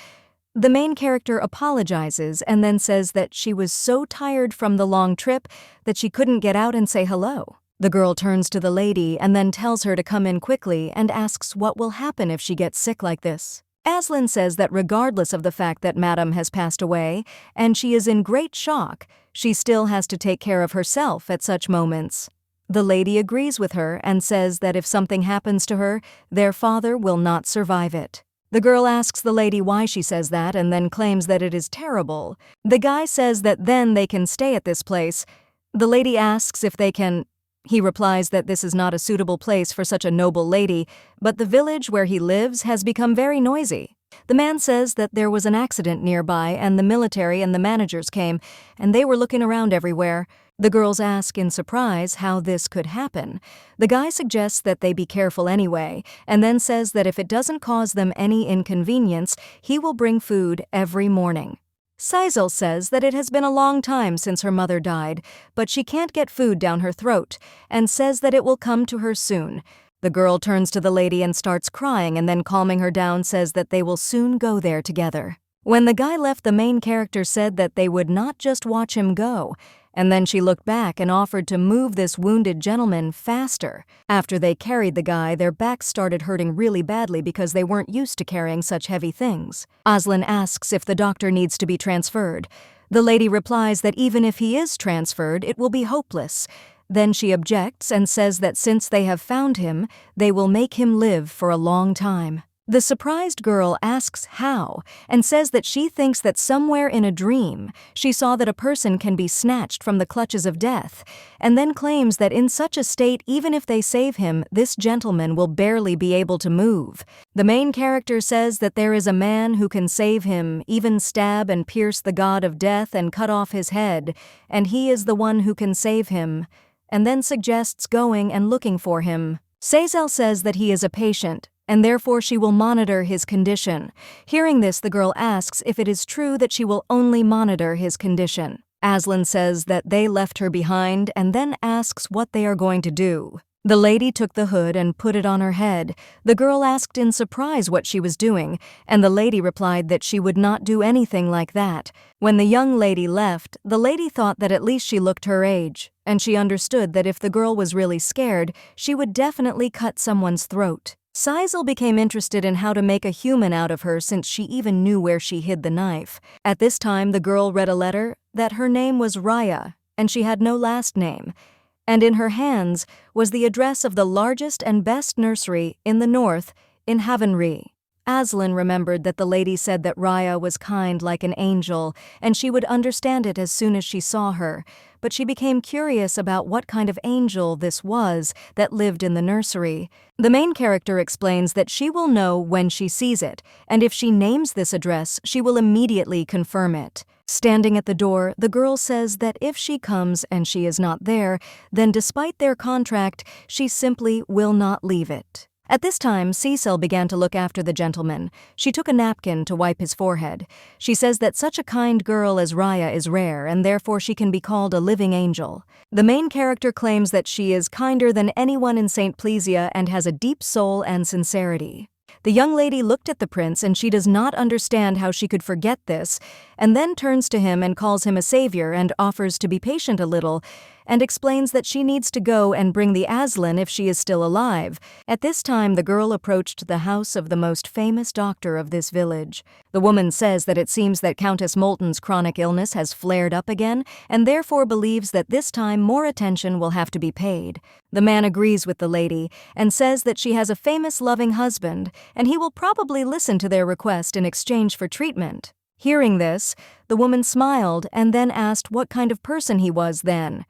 The main character apologizes and then says that she was so tired from the long trip that she couldn't get out and say hello. The girl turns to the lady and then tells her to come in quickly and asks what will happen if she gets sick like this. Aslan says that regardless of the fact that Madame has passed away, and she is in great shock, she still has to take care of herself at such moments. The lady agrees with her and says that if something happens to her, their father will not survive it. The girl asks the lady why she says that and then claims that it is terrible. The guy says that then they can stay at this place. The lady asks if they can. He replies that this is not a suitable place for such a noble lady, but the village where he lives has become very noisy. The man says that there was an accident nearby and the military and the managers came, and they were looking around everywhere. The girls ask in surprise how this could happen. The guy suggests that they be careful anyway, and then says that if it doesn't cause them any inconvenience, he will bring food every morning. Sisel says that it has been a long time since her mother died, but she can't get food down her throat, and says that it will come to her soon. The girl turns to the lady and starts crying, and then calming her down says that they will soon go there together. When the guy left, the main character said that they would not just watch him go, and then she looked back and offered to move this wounded gentleman faster. After they carried the guy, their backs started hurting really badly because they weren't used to carrying such heavy things. Aslan asks if the doctor needs to be transferred. The lady replies that even if he is transferred, it will be hopeless. Then she objects and says that since they have found him, they will make him live for a long time. The surprised girl asks how, and says that she thinks that somewhere in a dream she saw that a person can be snatched from the clutches of death, and then claims that in such a state, even if they save him, this gentleman will barely be able to move. The main character says that there is a man who can save him, even stab and pierce the god of death and cut off his head, and he is the one who can save him, and then suggests going and looking for him. Sazelle says that he is a patient, and therefore she will monitor his condition. Hearing this, the girl asks if it is true that she will only monitor his condition. Aslan says that they left her behind and then asks what they are going to do. The lady took the hood and put it on her head. The girl asked in surprise what she was doing, and the lady replied that she would not do anything like that. When the young lady left, the lady thought that at least she looked her age, and she understood that if the girl was really scared, she would definitely cut someone's throat. Sazelle became interested in how to make a human out of her since she even knew where she hid the knife. At this time, the girl read a letter that her name was Raya, and she had no last name. And in her hands was the address of the largest and best nursery in the north, in Havenry. Aslan remembered that the lady said that Raya was kind like an angel, and she would understand it as soon as she saw her, but she became curious about what kind of angel this was that lived in the nursery. The main character explains that she will know when she sees it, and if she names this address, she will immediately confirm it. Standing at the door, the girl says that if she comes and she is not there, then despite their contract, she simply will not leave it. At this time, Cecil began to look after the gentleman. She took a napkin to wipe his forehead. She says that such a kind girl as Raya is rare, and therefore she can be called a living angel. The main character claims that she is kinder than anyone in St. Plesia and has a deep soul and sincerity. The young lady looked at the prince, and she does not understand how she could forget this, and then turns to him and calls him a savior and offers to be patient a little, and explains that she needs to go and bring the Aslan if she is still alive. At this time, the girl approached the house of the most famous doctor of this village. The woman says that it seems that Countess Moulton's chronic illness has flared up again, and therefore believes that this time more attention will have to be paid. The man agrees with the lady and says that she has a famous loving husband, and he will probably listen to their request in exchange for treatment. Hearing this, the woman smiled and then asked what kind of person he was then.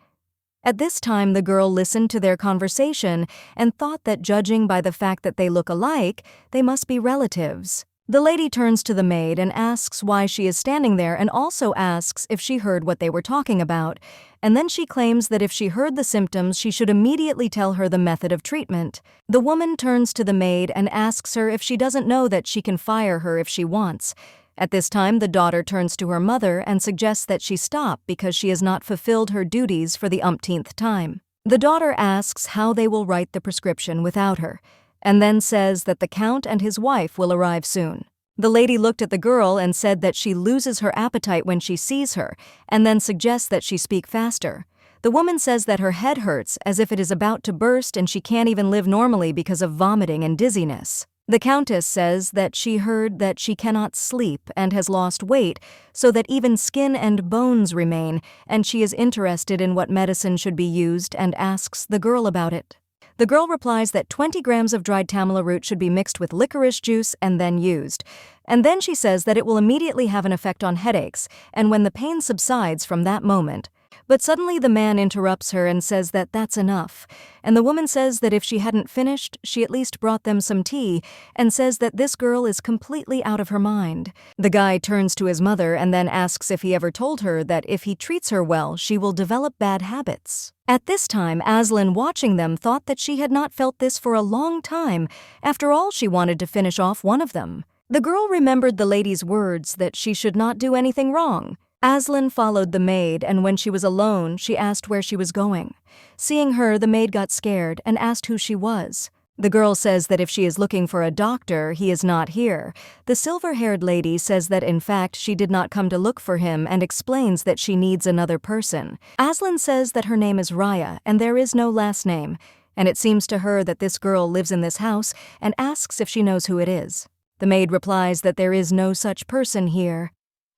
At this time, the girl listened to their conversation and thought that judging by the fact that they look alike, they must be relatives. The lady turns to the maid and asks why she is standing there, and also asks if she heard what they were talking about, and then she claims that if she heard the symptoms, she should immediately tell her the method of treatment. The woman turns to the maid and asks her if she doesn't know that she can fire her if she wants. At this time, the daughter turns to her mother and suggests that she stop because she has not fulfilled her duties for the umpteenth time. The daughter asks how they will write the prescription without her, and then says that the count and his wife will arrive soon. The lady looked at the girl and said that she loses her appetite when she sees her, and then suggests that she speak faster. The woman says that her head hurts as if it is about to burst, and she can't even live normally because of vomiting and dizziness. The countess says that she heard that she cannot sleep and has lost weight, so that even skin and bones remain, and she is interested in what medicine should be used and asks the girl about it. The girl replies that 20 grams of dried tamala root should be mixed with licorice juice and then used. And then she says that it will immediately have an effect on headaches, and when the pain subsides from that moment. But suddenly the man interrupts her and says that that's enough, and the woman says that if she hadn't finished, she at least brought them some tea, and says that this girl is completely out of her mind. The guy turns to his mother and then asks if he ever told her that if he treats her well, she will develop bad habits. At this time, Aslan, watching them, thought that she had not felt this for a long time. After all, she wanted to finish off one of them. The girl remembered the lady's words that she should not do anything wrong. Aslan followed the maid, and when she was alone, she asked where she was going. Seeing her, the maid got scared and asked who she was. The girl says that if she is looking for a doctor, he is not here. The silver-haired lady says that in fact she did not come to look for him and explains that she needs another person. Aslan says that her name is Raya and there is no last name, and it seems to her that this girl lives in this house and asks if she knows who it is. The maid replies that there is no such person here.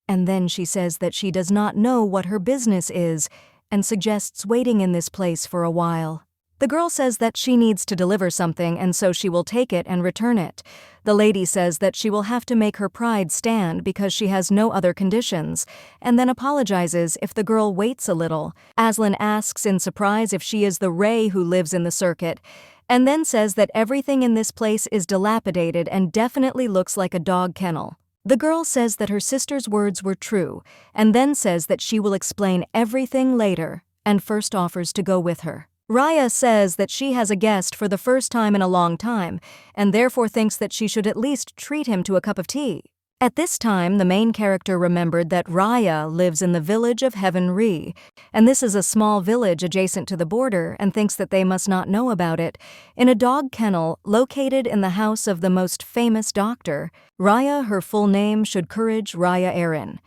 And then she says that she does not know what her business is and suggests waiting in this place for a while. The girl says that she needs to deliver something and so she will take it and return it. The lady says that she will have to make her pride stand because she has no other conditions, and then apologizes if the girl waits a little. Aslan asks in surprise if she is the Ray who lives in the circuit, and then says that everything in this place is dilapidated and definitely looks like a dog kennel. The girl says that her sister's words were true, and then says that she will explain everything later, and first offers to go with her. Raya says that she has a guest for the first time in a long time, and therefore thinks that she should at least treat him to a cup of tea. At this time, the main character remembered that Raya lives in the village of Heaven Re, and this is a small village adjacent to the border, and thinks that they must not know about it, in a dog kennel located in the house of the most famous doctor. Raya, her full name, should Courage Raya Erin,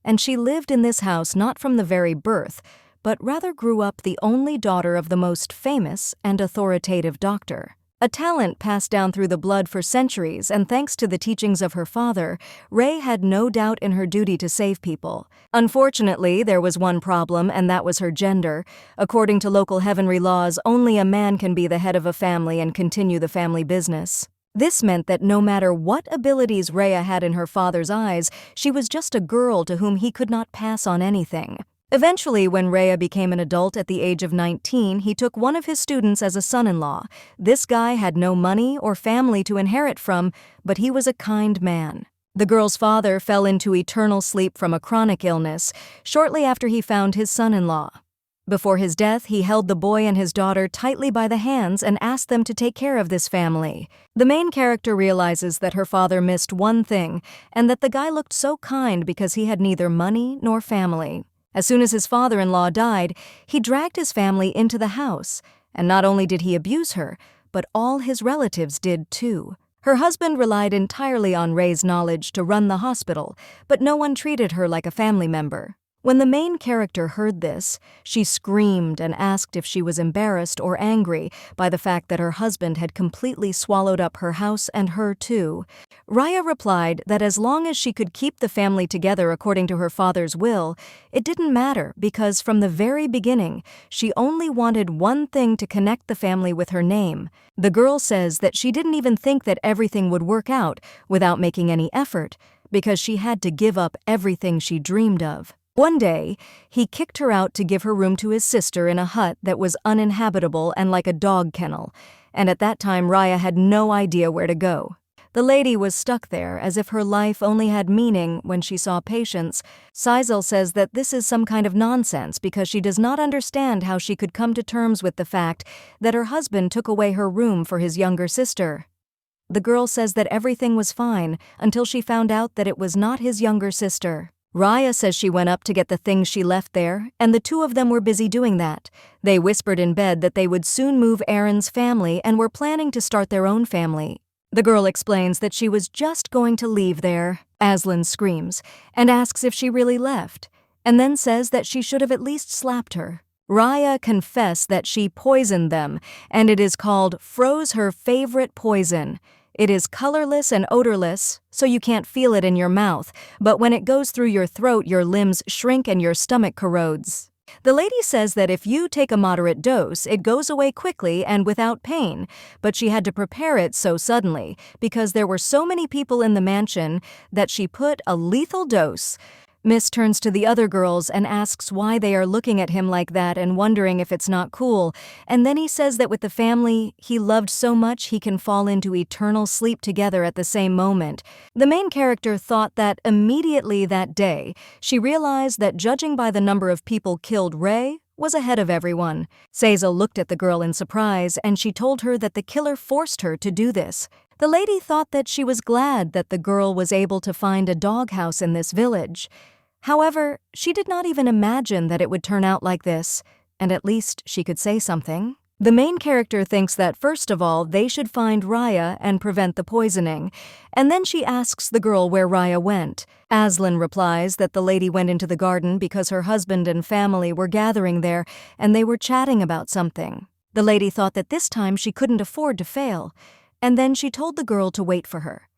and she lived in this house not from the very birth, but rather grew up the only daughter of the most famous and authoritative doctor. A talent passed down through the blood for centuries, and thanks to the teachings of her father, Ray had no doubt in her duty to save people. Unfortunately, there was one problem, and that was her gender. According to local Heavenry laws, only a man can be the head of a family and continue the family business. This meant that no matter what abilities Raya had in her father's eyes, she was just a girl to whom he could not pass on anything. Eventually, when Raya became an adult at the age of 19, he took one of his students as a son-in-law. This guy had no money or family to inherit from, but he was a kind man. The girl's father fell into eternal sleep from a chronic illness shortly after he found his son-in-law. Before his death, he held the boy and his daughter tightly by the hands and asked them to take care of this family. The main character realizes that her father missed one thing, and that the guy looked so kind because he had neither money nor family. As soon as his father-in-law died, he dragged his family into the house, and not only did he abuse her, but all his relatives did too. Her husband relied entirely on Ray's knowledge to run the hospital, but no one treated her like a family member. When the main character heard this, she screamed and asked if she was embarrassed or angry by the fact that her husband had completely swallowed up her house and her too. Raya replied that as long as she could keep the family together according to her father's will, it didn't matter because from the very beginning, she only wanted one thing to connect the family with her name. The girl says that she didn't even think that everything would work out without making any effort because she had to give up everything she dreamed of. One day, he kicked her out to give her room to his sister in a hut that was uninhabitable and like a dog kennel, and at that time Raya had no idea where to go. The lady was stuck there as if her life only had meaning when she saw patients. Sizel says that this is some kind of nonsense because she does not understand how she could come to terms with the fact that her husband took away her room for his younger sister. The girl says that everything was fine until she found out that it was not his younger sister. Raya says she went up to get the things she left there, and the two of them were busy doing that. They whispered in bed that they would soon move Erin's family and were planning to start their own family. The girl explains that she was just going to leave there. Aslan screams and asks if she really left, and then says that she should have at least slapped her. Raya confessed that she poisoned them, and it is called froze her favorite poison. It is colorless and odorless, so you can't feel it in your mouth, but when it goes through your throat, your limbs shrink and your stomach corrodes. The lady says that if you take a moderate dose, it goes away quickly and without pain, but she had to prepare it so suddenly because there were so many people in the mansion that she put a lethal dose. Miss turns to the other girls and asks why they are looking at him like that and wondering if it's not cool, and then he says that with the family he loved so much he can fall into eternal sleep together at the same moment. The main character thought that immediately that day she realized that judging by the number of people killed, Ray was ahead of everyone. Sizel looked at the girl in surprise and she told her that the killer forced her to do this. The lady thought that she was glad that the girl was able to find a doghouse in this village. However, she did not even imagine that it would turn out like this, and at least she could say something. The main character thinks that first of all they should find Raya and prevent the poisoning, and then she asks the girl where Raya went. Aslan replies that the lady went into the garden because her husband and family were gathering there and they were chatting about something. The lady thought that this time she couldn't afford to fail, and then she told the girl to wait for her.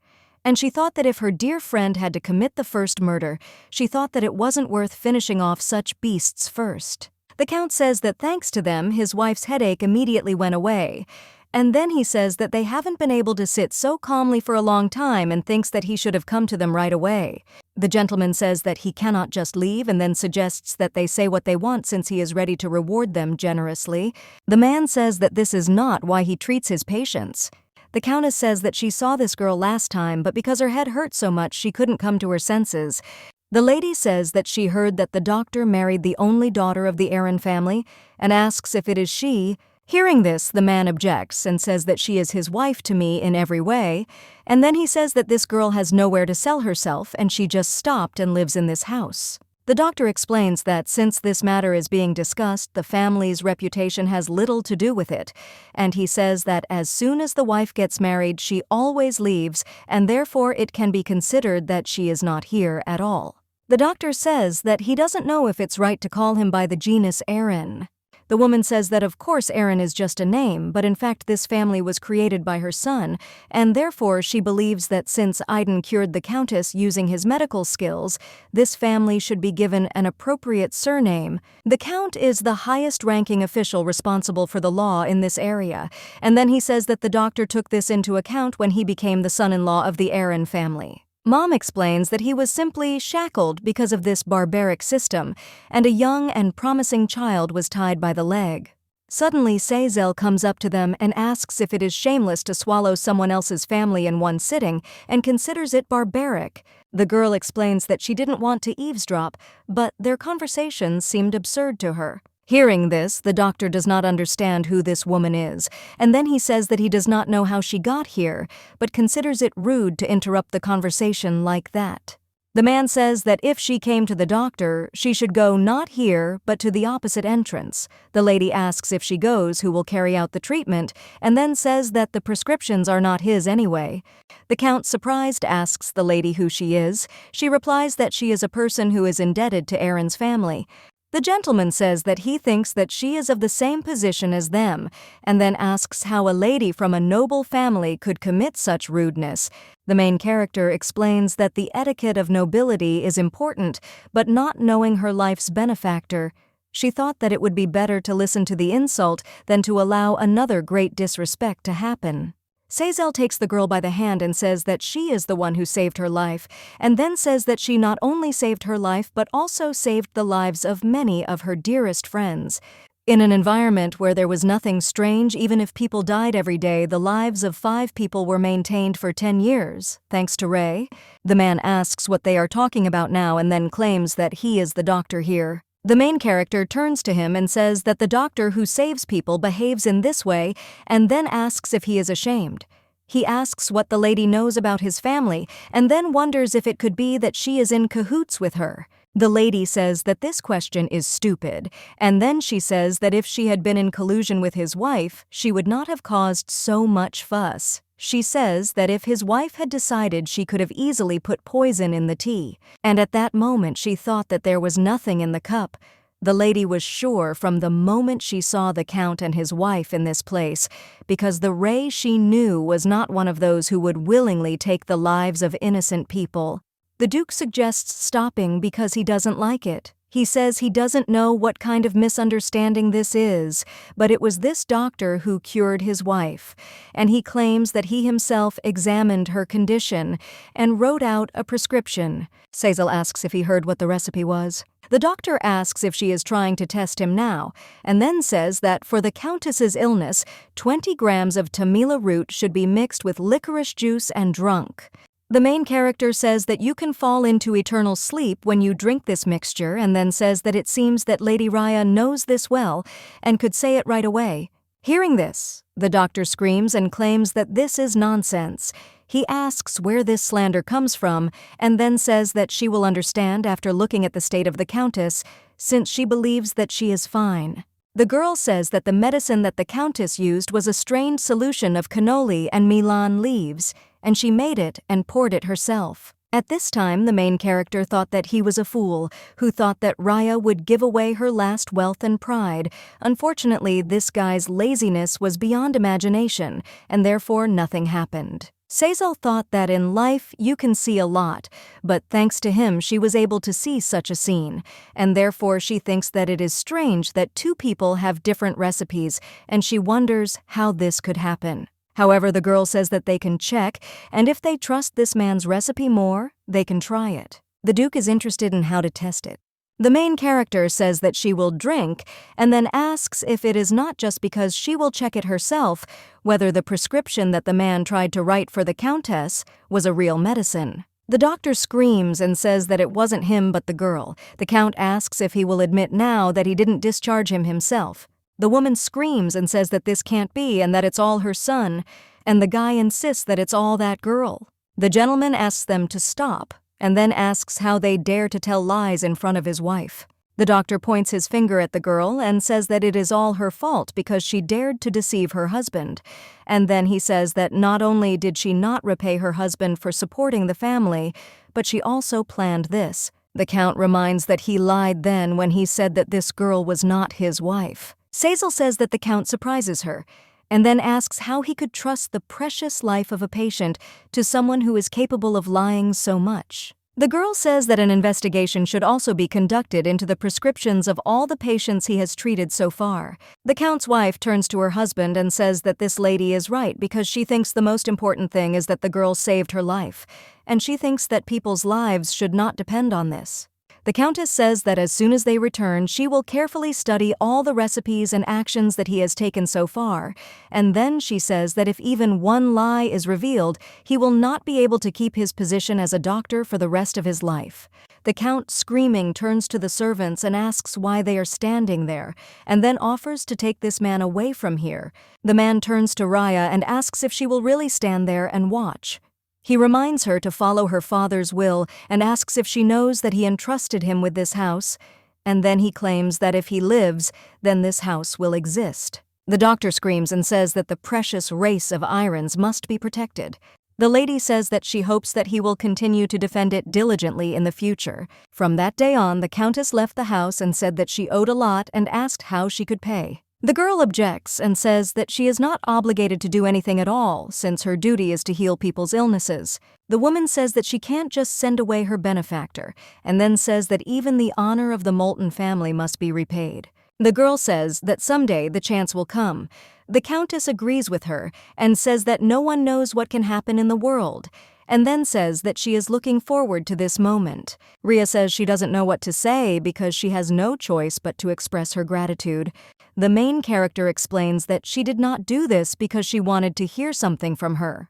And she thought that if her dear friend had to commit the first murder, she thought that it wasn't worth finishing off such beasts first. The Count says that thanks to them, his wife's headache immediately went away. And then he says that they haven't been able to sit so calmly for a long time and thinks that he should have come to them right away. The gentleman says that he cannot just leave and then suggests that they say what they want since he is ready to reward them generously. The man says that this is not why he treats his patients. The Countess says that she saw this girl last time, but because her head hurt so much she couldn't come to her senses. The lady says that she heard that the doctor married the only daughter of the Aaron family and asks if it is she. Hearing this, the man objects and says that she is his wife to me in every way, and then he says that this girl has nowhere to sell herself and she just stopped and lives in this house. The doctor explains that since this matter is being discussed, the family's reputation has little to do with it, and he says that as soon as the wife gets married, she always leaves, and therefore it can be considered that she is not here at all. The doctor says that he doesn't know if it's right to call him by the genus Aaron. The woman says that of course Aaron is just a name, but in fact this family was created by her son, and therefore she believes that since Aiden cured the Countess using his medical skills, this family should be given an appropriate surname. The Count is the highest-ranking official responsible for the law in this area, and then he says that the doctor took this into account when he became the son-in-law of the Aaron family. Mom explains that he was simply shackled because of this barbaric system, and a young and promising child was tied by the leg. Suddenly, Sazel comes up to them and asks if it is shameless to swallow someone else's family in one sitting and considers it barbaric. The girl explains that she didn't want to eavesdrop, but their conversation seemed absurd to her. Hearing this, the doctor does not understand who this woman is, and then he says that he does not know how she got here, but considers it rude to interrupt the conversation like that. The man says that if she came to the doctor, she should go not here, but to the opposite entrance. The lady asks if she goes, who will carry out the treatment, and then says that the prescriptions are not his anyway. The Count, surprised, asks the lady who she is. She replies that she is a person who is indebted to Aaron's family. The gentleman says that he thinks that she is of the same position as them, and then asks how a lady from a noble family could commit such rudeness. The main character explains that the etiquette of nobility is important, but not knowing her life's benefactor, she thought that it would be better to listen to the insult than to allow another great disrespect to happen. Sazel takes the girl by the hand and says that she is the one who saved her life, and then says that she not only saved her life but also saved the lives of many of her dearest friends. In an environment where there was nothing strange, even if people died every day, the lives of 5 people were maintained for 10 years, thanks to Ray. The man asks what they are talking about now and then claims that he is the doctor here. The main character turns to him and says that the doctor who saves people behaves in this way and then asks if he is ashamed. He asks what the lady knows about his family and then wonders if it could be that she is in cahoots with her. The lady says that this question is stupid, and then she says that if she had been in collusion with his wife, she would not have caused so much fuss. She says that if his wife had decided, she could have easily put poison in the tea, and at that moment she thought that there was nothing in the cup. The lady was sure from the moment she saw the Count and his wife in this place, because the Ray she knew was not one of those who would willingly take the lives of innocent people. The Duke suggests stopping because he doesn't like it. He says he doesn't know what kind of misunderstanding this is, but it was this doctor who cured his wife, and he claims that he himself examined her condition and wrote out a prescription. Sazel asks if he heard what the recipe was. The doctor asks if she is trying to test him now, and then says that for the Countess's illness, 20 grams of Tamila root should be mixed with licorice juice and drunk. The main character says that you can fall into eternal sleep when you drink this mixture, and then says that it seems that Lady Raya knows this well and could say it right away. Hearing this, the doctor screams and claims that this is nonsense. He asks where this slander comes from and then says that she will understand after looking at the state of the Countess, since she believes that she is fine. The girl says that the medicine that the Countess used was a strained solution of cannoli and Milan leaves, and she made it and poured it herself. At this time, the main character thought that he was a fool, who thought that Raya would give away her last wealth and pride. Unfortunately, this guy's laziness was beyond imagination, and therefore nothing happened. Sazal thought that in life you can see a lot, but thanks to him she was able to see such a scene, and therefore she thinks that it is strange that two people have different recipes, and she wonders how this could happen. However, the girl says that they can check, and if they trust this man's recipe more, they can try it. The Duke is interested in how to test it. The main character says that she will drink, and then asks if it is not just because she will check it herself, whether the prescription that the man tried to write for the Countess was a real medicine. The doctor screams and says that it wasn't him but the girl. The Count asks if he will admit now that he didn't discharge him himself. The woman screams and says that this can't be and that it's all her son, and the guy insists that it's all that girl. The gentleman asks them to stop, and then asks how they dare to tell lies in front of his wife. The doctor points his finger at the girl and says that it is all her fault because she dared to deceive her husband. And then he says that not only did she not repay her husband for supporting the family, but she also planned this. The Count reminds that he lied then when he said that this girl was not his wife. Sazal says that the Count surprises her, and then asks how he could trust the precious life of a patient to someone who is capable of lying so much. The girl says that an investigation should also be conducted into the prescriptions of all the patients he has treated so far. The Count's wife turns to her husband and says that this lady is right because she thinks the most important thing is that the girl saved her life, and she thinks that people's lives should not depend on this. The Countess says that as soon as they return, she will carefully study all the recipes and actions that he has taken so far, and then she says that if even one lie is revealed, he will not be able to keep his position as a doctor for the rest of his life. The Count, screaming, turns to the servants and asks why they are standing there, and then offers to take this man away from here. The man turns to Raya and asks if she will really stand there and watch. He reminds her to follow her father's will and asks if she knows that he entrusted him with this house, and then he claims that if he lives, then this house will exist. The doctor screams and says that the precious race of Irons must be protected. The lady says that she hopes that he will continue to defend it diligently in the future. From that day on, the Countess left the house and said that she owed a lot and asked how she could pay. The girl objects and says that she is not obligated to do anything at all, since her duty is to heal people's illnesses. The woman says that she can't just send away her benefactor, and then says that even the honor of the Moulton family must be repaid. The girl says that someday the chance will come. The Countess agrees with her and says that no one knows what can happen in the world, and then says that she is looking forward to this moment. Rhea says she doesn't know what to say because she has no choice but to express her gratitude. The main character explains that she did not do this because she wanted to hear something from her.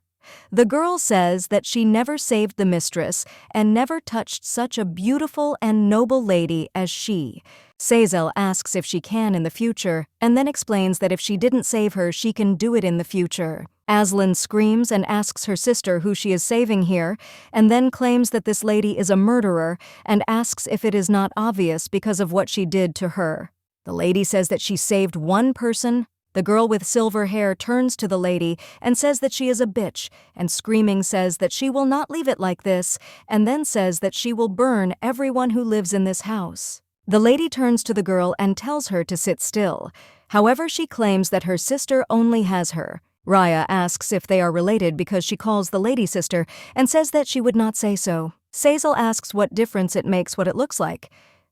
The girl says that she never saved the mistress and never touched such a beautiful and noble lady as she. Sazal asks if she can in the future, and then explains that if she didn't save her, she can do it in the future. Aslan screams and asks her sister who she is saving here, and then claims that this lady is a murderer and asks if it is not obvious because of what she did to her. The lady says that she saved one person. The girl with silver hair turns to the lady and says that she is a bitch, and screaming says that she will not leave it like this, and then says that she will burn everyone who lives in this house. The lady turns to the girl and tells her to sit still. However, she claims that her sister only has her. Raya asks if they are related because she calls the lady sister and says that she would not say so. Sazal asks what difference it makes what it looks like.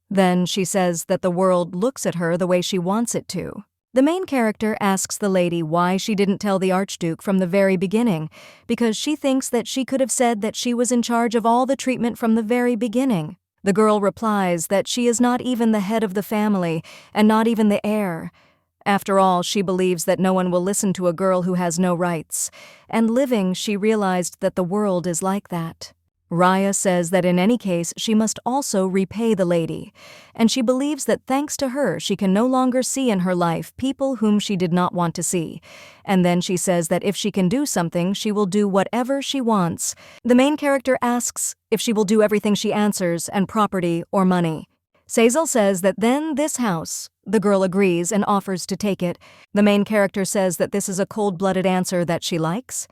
Then she says that the world looks at her the way she wants it to. The main character asks the lady why she didn't tell the Archduke from the very beginning, because she thinks that she could have said that she was in charge of all the treatment from the very beginning. The girl replies that she is not even the head of the family and not even the heir. After all, she believes that no one will listen to a girl who has no rights, and living, she realized that the world is like that. Raya says that in any case she must also repay the lady, and she believes that thanks to her she can no longer see in her life people whom she did not want to see, and then she says that if she can do something she will do whatever she wants. The main character asks if she will do everything she answers, and property or money. Sazal says that then this house. The girl agrees and offers to take it. The main character says that this is a cold-blooded answer that she likes.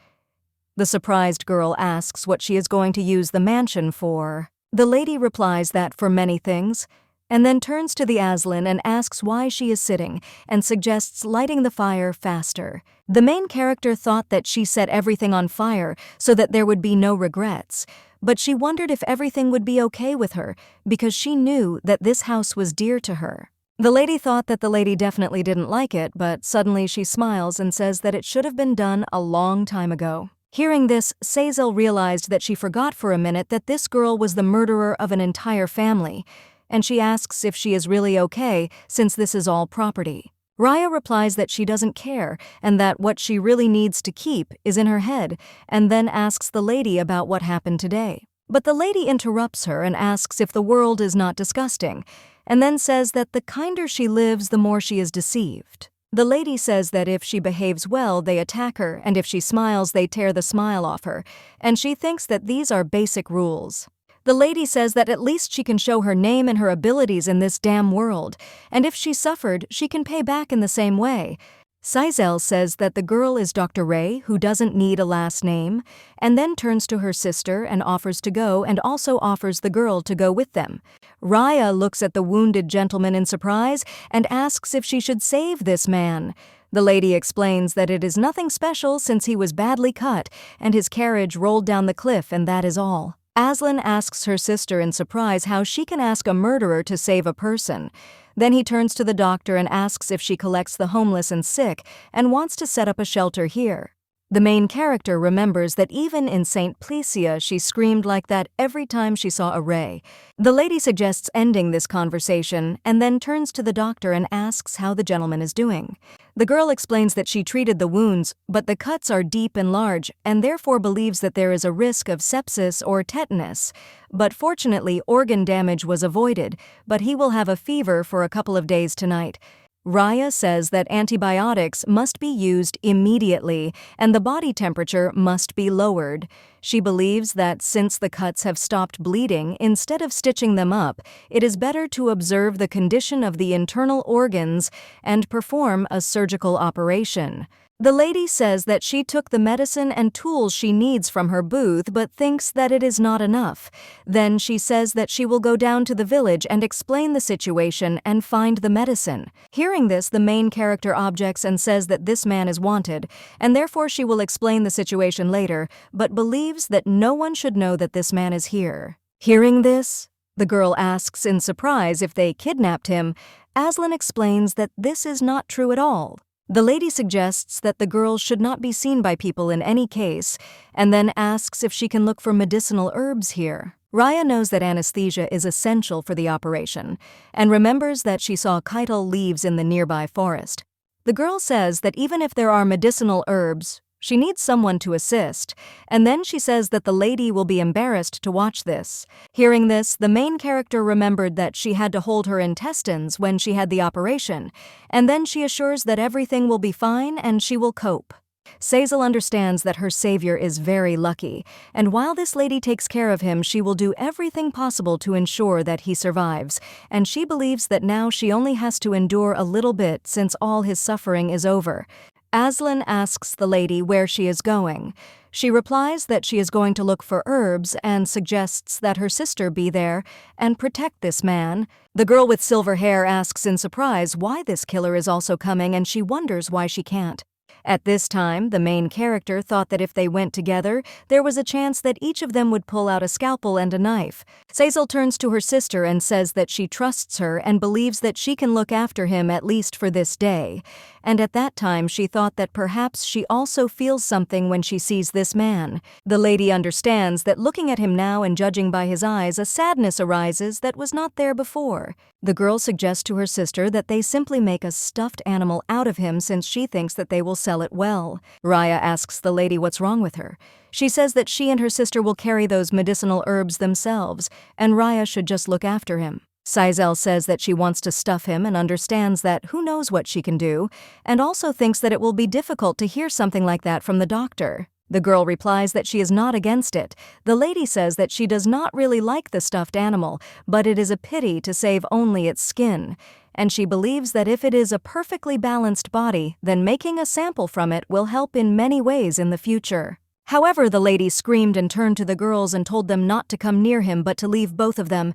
The surprised girl asks what she is going to use the mansion for. The lady replies that for many things, and then turns to the Aslan and asks why she is sitting and suggests lighting the fire faster. The main character thought that she set everything on fire so that there would be no regrets, but she wondered if everything would be okay with her because she knew that this house was dear to her. The lady thought that the lady definitely didn't like it, but suddenly she smiles and says that it should have been done a long time ago. Hearing this, Sazil realized that she forgot for a minute that this girl was the murderer of an entire family, and she asks if she is really okay since this is all property. Raya replies that she doesn't care and that what she really needs to keep is in her head, and then asks the lady about what happened today. But the lady interrupts her and asks if the world is not disgusting, and then says that the kinder she lives, the more she is deceived. The lady says that if she behaves well, they attack her, and if she smiles, they tear the smile off her, and she thinks that these are basic rules. The lady says that at least she can show her name and her abilities in this damn world, and if she suffered, she can pay back in the same way. Sazil says that the girl is Dr. Ray, who doesn't need a last name, and then turns to her sister and offers to go and also offers the girl to go with them. Raya looks at the wounded gentleman in surprise and asks if she should save this man. The lady explains that it is nothing special since he was badly cut and his carriage rolled down the cliff, and that is all. Aslan asks her sister in surprise how she can ask a murderer to save a person. Then he turns to the doctor and asks if she collects the homeless and sick and wants to set up a shelter here. The main character remembers that even in St. Plecia she screamed like that every time she saw a ray. The lady suggests ending this conversation and then turns to the doctor and asks how the gentleman is doing. The girl explains that she treated the wounds, but the cuts are deep and large and therefore believes that there is a risk of sepsis or tetanus. But fortunately, organ damage was avoided, but he will have a fever for a couple of days tonight. Raya says that antibiotics must be used immediately and the body temperature must be lowered. She believes that since the cuts have stopped bleeding, instead of stitching them up, it is better to observe the condition of the internal organs and perform a surgical operation. The lady says that she took the medicine and tools she needs from her booth but thinks that it is not enough. Then she says that she will go down to the village and explain the situation and find the medicine. Hearing this, the main character objects and says that this man is wanted, and therefore she will explain the situation later, but believes that no one should know that this man is here. Hearing this, the girl asks in surprise if they kidnapped him. Aslan explains that this is not true at all. The lady suggests that the girl should not be seen by people in any case, and then asks if she can look for medicinal herbs here. Raya knows that anesthesia is essential for the operation, and remembers that she saw Keitel leaves in the nearby forest. The girl says that even if there are medicinal herbs, she needs someone to assist, and then she says that the lady will be embarrassed to watch this. Hearing this, the main character remembered that she had to hold her intestines when she had the operation, and then she assures that everything will be fine and she will cope. Sazil understands that her savior is very lucky, and while this lady takes care of him, she will do everything possible to ensure that he survives, and she believes that now she only has to endure a little bit since all his suffering is over. Aslan asks the lady where she is going. She replies that she is going to look for herbs and suggests that her sister be there and protect this man. The girl with silver hair asks in surprise why this killer is also coming, and she wonders why she can't. At this time, the main character thought that if they went together, there was a chance that each of them would pull out a scalpel and a knife. Sazil turns to her sister and says that she trusts her and believes that she can look after him at least for this day. And at that time, she thought that perhaps she also feels something when she sees this man. The lady understands that looking at him now and judging by his eyes, a sadness arises that was not there before. The girl suggests to her sister that they simply make a stuffed animal out of him since she thinks that they will sell it well. Raya asks the lady what's wrong with her. She says that she and her sister will carry those medicinal herbs themselves, and Raya should just look after him. Sazil says that she wants to stuff him and understands that who knows what she can do, and also thinks that it will be difficult to hear something like that from the doctor. The girl replies that she is not against it. The lady says that she does not really like the stuffed animal, but it is a pity to save only its skin, and she believes that if it is a perfectly balanced body, then making a sample from it will help in many ways in the future. However, the lady screamed and turned to the girls and told them not to come near him but to leave both of them,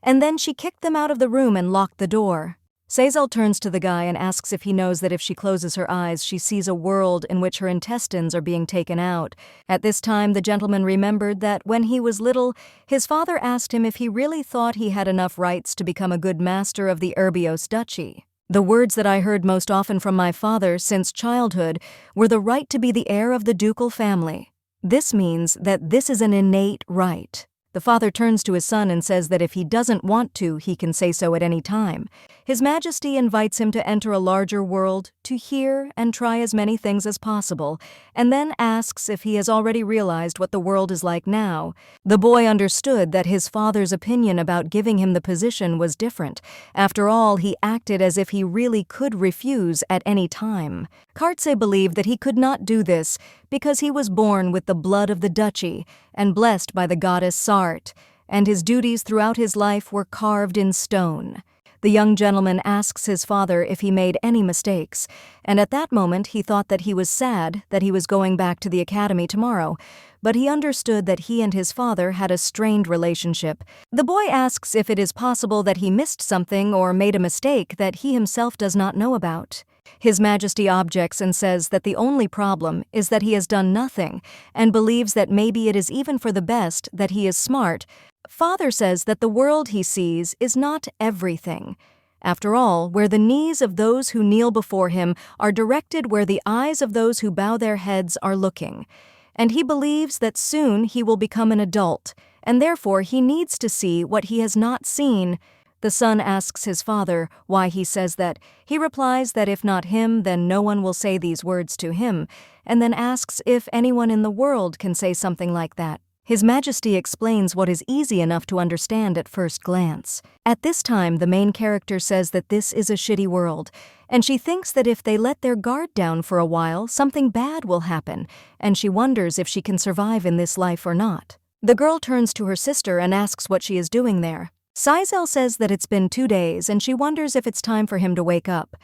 and then she kicked them out of the room and locked the door. Sazelle turns to the guy and asks if he knows that if she closes her eyes, she sees a world in which her intestines are being taken out. At this time, the gentleman remembered that when he was little, his father asked him if he really thought he had enough rights to become a good master of the Urbios Duchy. The words that I heard most often from my father since childhood were the right to be the heir of the ducal family. This means that this is an innate right. The father turns to his son and says that if he doesn't want to, he can say so at any time. His Majesty invites him to enter a larger world, to hear and try as many things as possible, and then asks if he has already realized what the world is like now. The boy understood that his father's opinion about giving him the position was different. After all, he acted as if he really could refuse at any time. Kartse believed that he could not do this because he was born with the blood of the duchy and blessed by the goddess Sart, and his duties throughout his life were carved in stone. The young gentleman asks his father if he made any mistakes, and at that moment he thought that he was sad that he was going back to the academy tomorrow, but he understood that he and his father had a strained relationship. The boy asks if it is possible that he missed something or made a mistake that he himself does not know about. His Majesty objects and says that the only problem is that he has done nothing, and believes that maybe it is even for the best that he is smart. Father says that the world he sees is not everything. After all, where the knees of those who kneel before him are directed where the eyes of those who bow their heads are looking. And he believes that soon he will become an adult, and therefore he needs to see what he has not seen. The son asks his father why he says that. He replies that if not him, then no one will say these words to him, and then asks if anyone in the world can say something like that. His Majesty explains what is easy enough to understand at first glance. At this time, the main character says that this is a shitty world, and she thinks that if they let their guard down for a while, something bad will happen, and she wonders if she can survive in this life or not. The girl turns to her sister and asks what she is doing there. Sazelle says that it's been 2 days, and she wonders if it's time for him to wake up.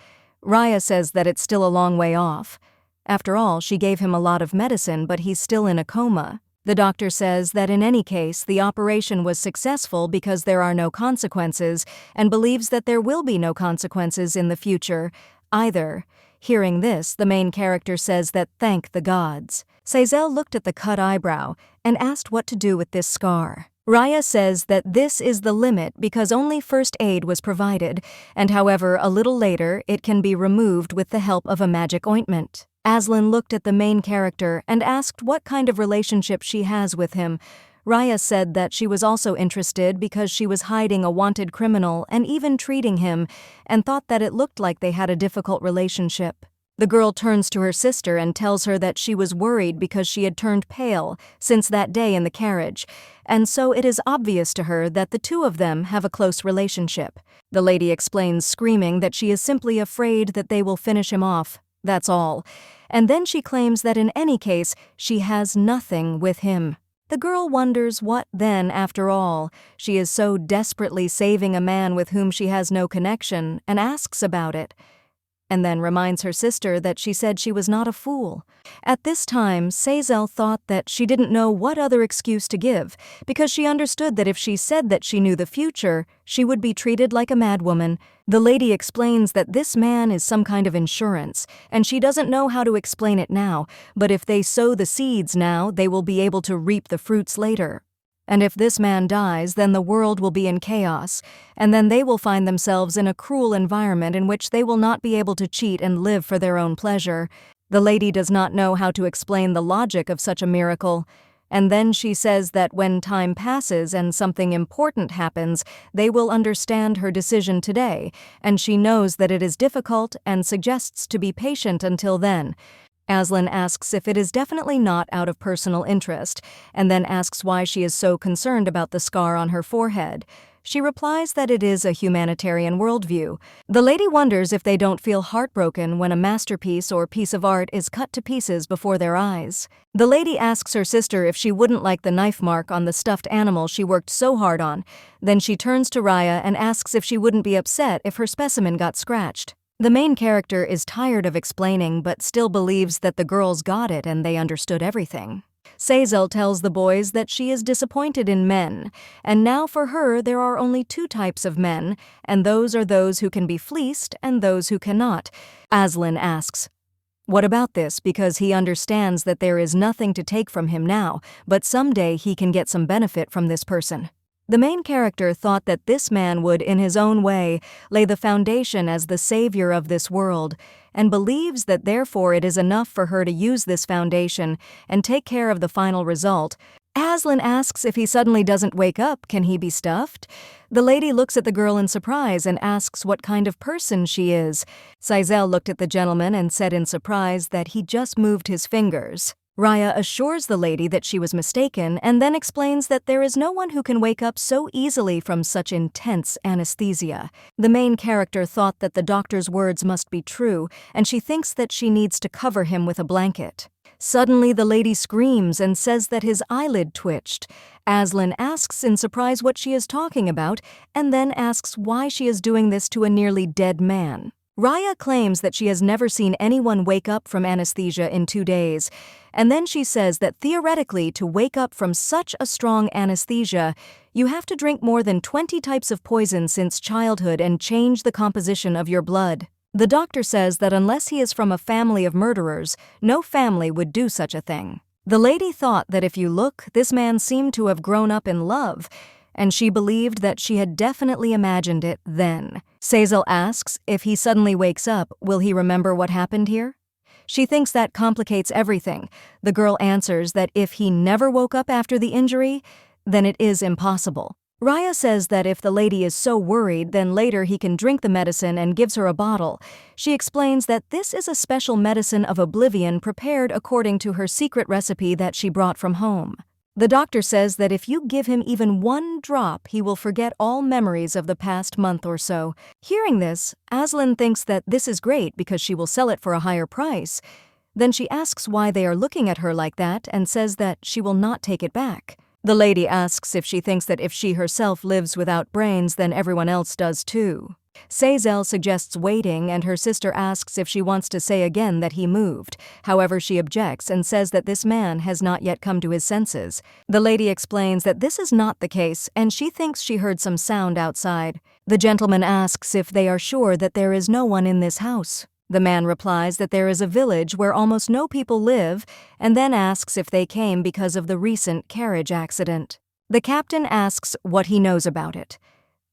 Raya says that it's still a long way off. After all, she gave him a lot of medicine, but he's still in a coma. The doctor says that in any case, the operation was successful because there are no consequences, and believes that there will be no consequences in the future, either. Hearing this, the main character says that thank the gods. Sazelle looked at the cut eyebrow and asked what to do with this scar. Raya says that this is the limit because only first aid was provided, and however, a little later, it can be removed with the help of a magic ointment. Aslan looked at the main character and asked what kind of relationship she has with him. Raya said that she was also interested because she was hiding a wanted criminal and even treating him, and thought that it looked like they had a difficult relationship. The girl turns to her sister and tells her that she was worried because she had turned pale since that day in the carriage, and so it is obvious to her that the two of them have a close relationship. The lady explains, screaming, that she is simply afraid that they will finish him off. That's all. And then she claims that in any case, she has nothing with him. The girl wonders what then, after all. She is so desperately saving a man with whom she has no connection, and asks about it. And then reminds her sister that she said she was not a fool. At this time, Sazelle thought that she didn't know what other excuse to give, because she understood that if she said that she knew the future, she would be treated like a madwoman. The lady explains that this man is some kind of insurance, and she doesn't know how to explain it now, but if they sow the seeds now, they will be able to reap the fruits later. And if this man dies, then the world will be in chaos, and then they will find themselves in a cruel environment in which they will not be able to cheat and live for their own pleasure. The lady does not know how to explain the logic of such a miracle, and then she says that when time passes and something important happens, they will understand her decision today, and she knows that it is difficult and suggests to be patient until then. Aslan asks if it is definitely not out of personal interest, and then asks why she is so concerned about the scar on her forehead. She replies that it is a humanitarian worldview. The lady wonders if they don't feel heartbroken when a masterpiece or piece of art is cut to pieces before their eyes. The lady asks her sister if she wouldn't like the knife mark on the stuffed animal she worked so hard on. Then she turns to Raya and asks if she wouldn't be upset if her specimen got scratched. The main character is tired of explaining but still believes that the girls got it and they understood everything. Seyzel tells the boys that she is disappointed in men, and now for her there are only two types of men, and those are those who can be fleeced and those who cannot. Aslan asks, "What about this?" because he understands that there is nothing to take from him now, but someday he can get some benefit from this person. The main character thought that this man would, in his own way, lay the foundation as the savior of this world, and believes that therefore it is enough for her to use this foundation and take care of the final result. Aslan asks if he suddenly doesn't wake up, can he be stuffed? The lady looks at the girl in surprise and asks what kind of person she is. Seyzel looked at the gentleman and said in surprise that he just moved his fingers. Raya assures the lady that she was mistaken and then explains that there is no one who can wake up so easily from such intense anesthesia. The main character thought that the doctor's words must be true, and she thinks that she needs to cover him with a blanket. Suddenly the lady screams and says that his eyelid twitched. Aslan asks in surprise what she is talking about and then asks why she is doing this to a nearly dead man. Raya claims that she has never seen anyone wake up from anesthesia in 2 days, and then she says that theoretically to wake up from such a strong anesthesia, you have to drink more than 20 types of poison since childhood and change the composition of your blood. The doctor says that unless he is from a family of murderers, no family would do such a thing. The lady thought that if you look, this man seemed to have grown up in love, and she believed that she had definitely imagined it then. Seyzel asks if he suddenly wakes up, will he remember what happened here? She thinks that complicates everything. The girl answers that if he never woke up after the injury, then it is impossible. Raya says that if the lady is so worried, then later he can drink the medicine and gives her a bottle. She explains that this is a special medicine of oblivion prepared according to her secret recipe that she brought from home. The doctor says that if you give him even 1 drop, he will forget all memories of the past month or so. Hearing this, Aslan thinks that this is great because she will sell it for a higher price. Then she asks why they are looking at her like that and says that she will not take it back. The lady asks if she thinks that if she herself lives without brains, then everyone else does too. Seyzel suggests waiting, and her sister asks if she wants to say again that he moved. However, she objects and says that this man has not yet come to his senses. The lady explains that this is not the case, and she thinks she heard some sound outside. The gentleman asks if they are sure that there is no one in this house. The man replies that there is a village where almost no people live, and then asks if they came because of the recent carriage accident. The captain asks what he knows about it.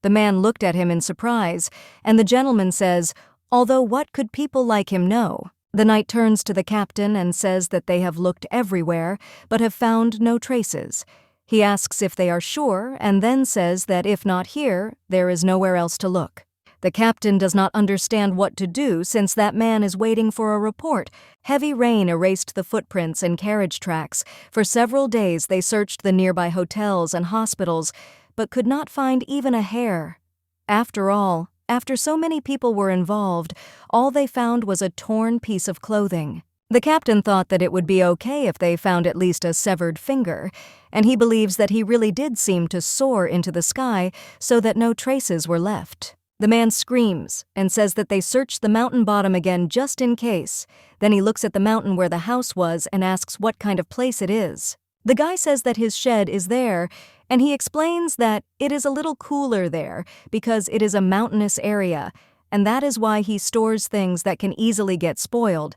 The man looked at him in surprise, and the gentleman says, although what could people like him know? The knight turns to the captain and says that they have looked everywhere, but have found no traces. He asks if they are sure, and then says that if not here, there is nowhere else to look. The captain does not understand what to do since that man is waiting for a report. Heavy rain erased the footprints and carriage tracks. For several days they searched the nearby hotels and hospitals, but could not find even a hair. After all, after so many people were involved, all they found was a torn piece of clothing. The captain thought that it would be okay if they found at least a severed finger, and he believes that he really did seem to soar into the sky so that no traces were left. The man screams and says that they searched the mountain bottom again just in case. Then he looks at the mountain where the house was and asks what kind of place it is. The guy says that his shed is there, and he explains that it is a little cooler there because it is a mountainous area, and that is why he stores things that can easily get spoiled.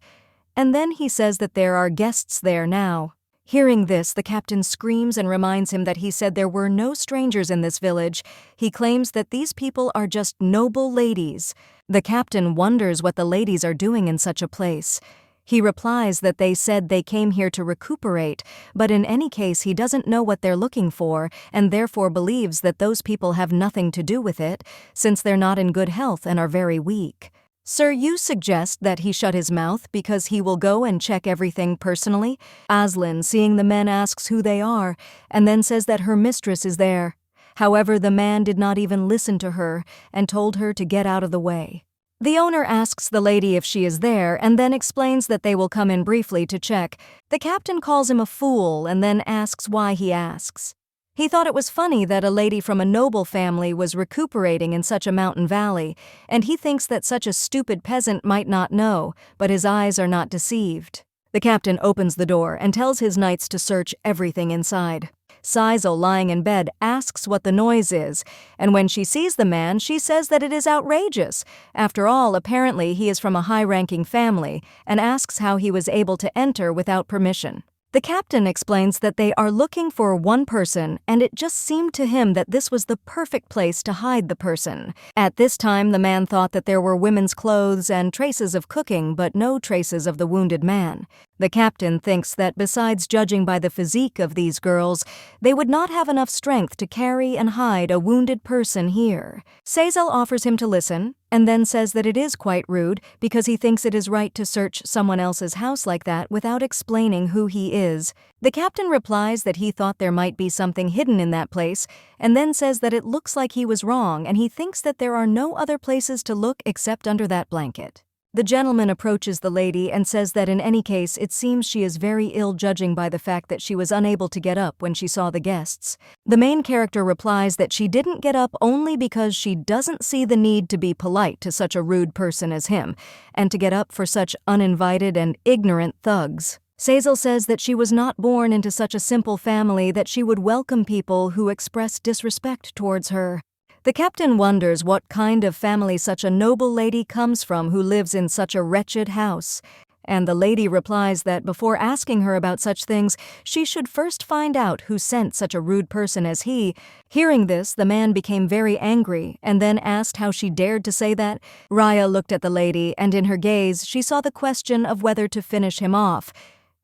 And then he says that there are guests there now. Hearing this, the captain screams and reminds him that he said there were no strangers in this village. He claims that these people are just noble ladies. The captain wonders what the ladies are doing in such a place. He replies that they said they came here to recuperate, but in any case he doesn't know what they're looking for and therefore believes that those people have nothing to do with it, since they're not in good health and are very weak. Sir, you suggest that he shut his mouth because he will go and check everything personally? Aslan, seeing the men, asks who they are, and then says that her mistress is there. However, the man did not even listen to her and told her to get out of the way. The owner asks the lady if she is there and then explains that they will come in briefly to check. The captain calls him a fool and then asks why he asks. He thought it was funny that a lady from a noble family was recuperating in such a mountain valley, and he thinks that such a stupid peasant might not know, but his eyes are not deceived. The captain opens the door and tells his knights to search everything inside. Sizel, lying in bed, asks what the noise is, and when she sees the man, she says that it is outrageous. After all, apparently he is from a high-ranking family, and asks how he was able to enter without permission. The captain explains that they are looking for one person, and it just seemed to him that this was the perfect place to hide the person. At this time, the man thought that there were women's clothes and traces of cooking, but no traces of the wounded man. The captain thinks that besides judging by the physique of these girls, they would not have enough strength to carry and hide a wounded person here. Sizel offers him to listen, and then says that it is quite rude because he thinks it is right to search someone else's house like that without explaining who he is. The captain replies that he thought there might be something hidden in that place, and then says that it looks like he was wrong and he thinks that there are no other places to look except under that blanket. The gentleman approaches the lady and says that in any case it seems she is very ill, judging by the fact that she was unable to get up when she saw the guests. The main character replies that she didn't get up only because she doesn't see the need to be polite to such a rude person as him, and to get up for such uninvited and ignorant thugs. Sizel says that she was not born into such a simple family that she would welcome people who express disrespect towards her. The captain wonders what kind of family such a noble lady comes from who lives in such a wretched house. And the lady replies that before asking her about such things, she should first find out who sent such a rude person as he. Hearing this, the man became very angry and then asked how she dared to say that. Raya looked at the lady, and in her gaze she saw the question of whether to finish him off.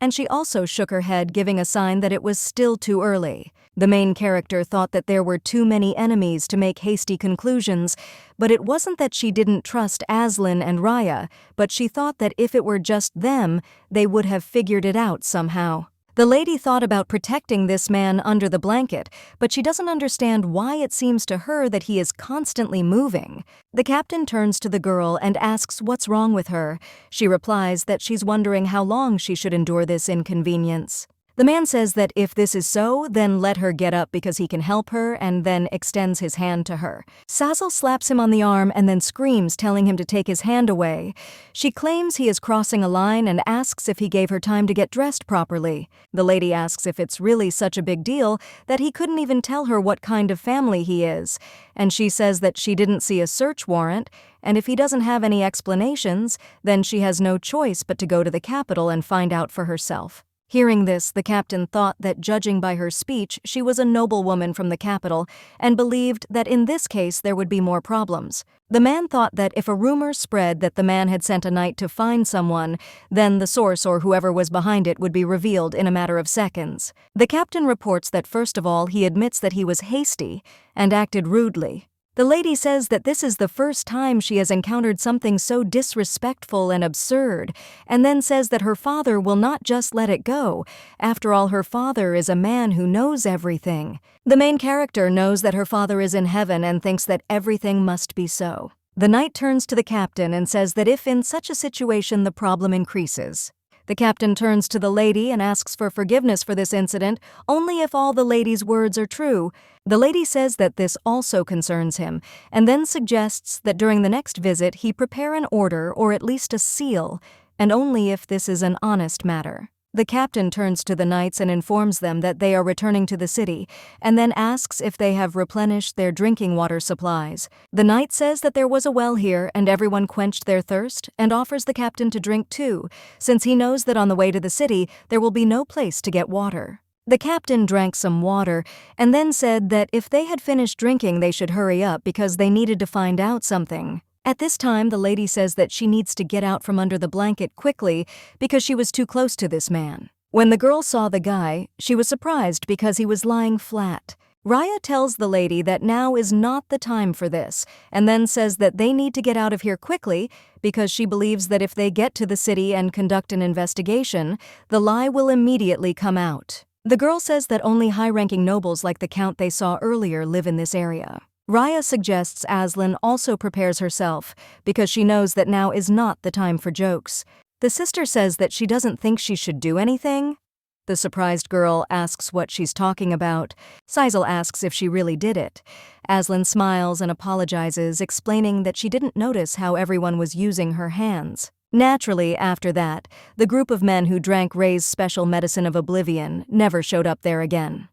And she also shook her head, giving a sign that it was still too early. The main character thought that there were too many enemies to make hasty conclusions, but it wasn't that she didn't trust Aslin and Raya, but she thought that if it were just them, they would have figured it out somehow. The lady thought about protecting this man under the blanket, but she doesn't understand why it seems to her that he is constantly moving. The captain turns to the girl and asks what's wrong with her. She replies that she's wondering how long she should endure this inconvenience. The man says that if this is so, then let her get up because he can help her, and then extends his hand to her. Sizel slaps him on the arm and then screams, telling him to take his hand away. She claims he is crossing a line and asks if he gave her time to get dressed properly. The lady asks if it's really such a big deal that he couldn't even tell her what kind of family he is, and she says that she didn't see a search warrant, and if he doesn't have any explanations, then she has no choice but to go to the capital and find out for herself. Hearing this, the captain thought that judging by her speech, she was a noblewoman from the capital, and believed that in this case there would be more problems. The man thought that if a rumor spread that the man had sent a knight to find someone, then the source or whoever was behind it would be revealed in a matter of seconds. The captain reports that first of all he admits that he was hasty and acted rudely. The lady says that this is the first time she has encountered something so disrespectful and absurd, and then says that her father will not just let it go. After all, her father is a man who knows everything. The main character knows that her father is in heaven and thinks that everything must be so. The knight turns to the captain and says that if in such a situation the problem increases. The captain turns to the lady and asks for forgiveness for this incident, only if all the lady's words are true. The lady says that this also concerns him, and then suggests that during the next visit he prepare an order or at least a seal, and only if this is an honest matter. The captain turns to the knights and informs them that they are returning to the city, and then asks if they have replenished their drinking water supplies. The knight says that there was a well here and everyone quenched their thirst, and offers the captain to drink too, since he knows that on the way to the city there will be no place to get water. The captain drank some water and then said that if they had finished drinking they should hurry up because they needed to find out something. At this time, the lady says that she needs to get out from under the blanket quickly because she was too close to this man. When the girl saw the guy, she was surprised because he was lying flat. Raya tells the lady that now is not the time for this, and then says that they need to get out of here quickly because she believes that if they get to the city and conduct an investigation, the lie will immediately come out. The girl says that only high-ranking nobles like the count they saw earlier live in this area. Raya suggests Aslin also prepares herself because she knows that now is not the time for jokes. The sister says that she doesn't think she should do anything. The surprised girl asks what she's talking about. Sizel asks if she really did it. Aslin smiles and apologizes, explaining that she didn't notice how everyone was using her hands. Naturally, after that, the group of men who drank Ray's special medicine of oblivion never showed up there again.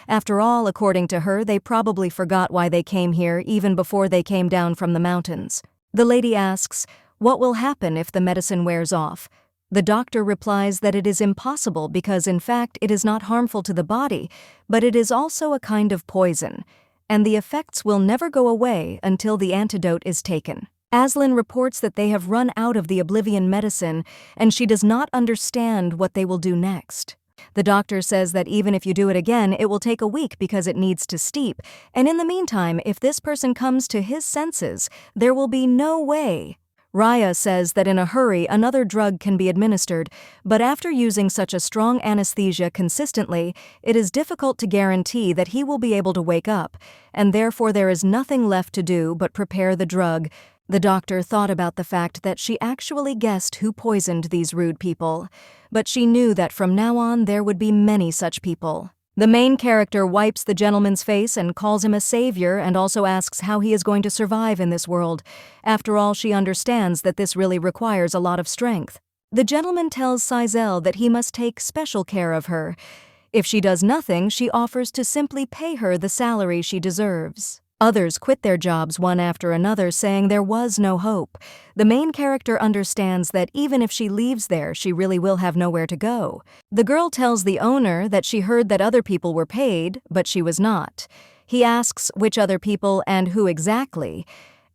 After all, according to her, they probably forgot why they came here even before they came down from the mountains. The lady asks, "What will happen if the medicine wears off?" The doctor replies that it is impossible because in fact it is not harmful to the body, but it is also a kind of poison, and the effects will never go away until the antidote is taken. Aslan reports that they have run out of the oblivion medicine and she does not understand what they will do next. The doctor says that even if you do it again, it will take a week because it needs to steep, and in the meantime, if this person comes to his senses, there will be no way. Raya says that in a hurry another drug can be administered, but after using such a strong anesthesia consistently, it is difficult to guarantee that he will be able to wake up, and therefore there is nothing left to do but prepare the drug. The doctor thought about the fact that she actually guessed who poisoned these rude people, but she knew that from now on there would be many such people. The main character wipes the gentleman's face and calls him a savior and also asks how he is going to survive in this world. After all, she understands that this really requires a lot of strength. The gentleman tells Sizel that he must take special care of her. If she does nothing, she offers to simply pay her the salary she deserves. Others quit their jobs one after another, saying there was no hope. The main character understands that even if she leaves there, she really will have nowhere to go. The girl tells the owner that she heard that other people were paid, but she was not. He asks which other people and who exactly,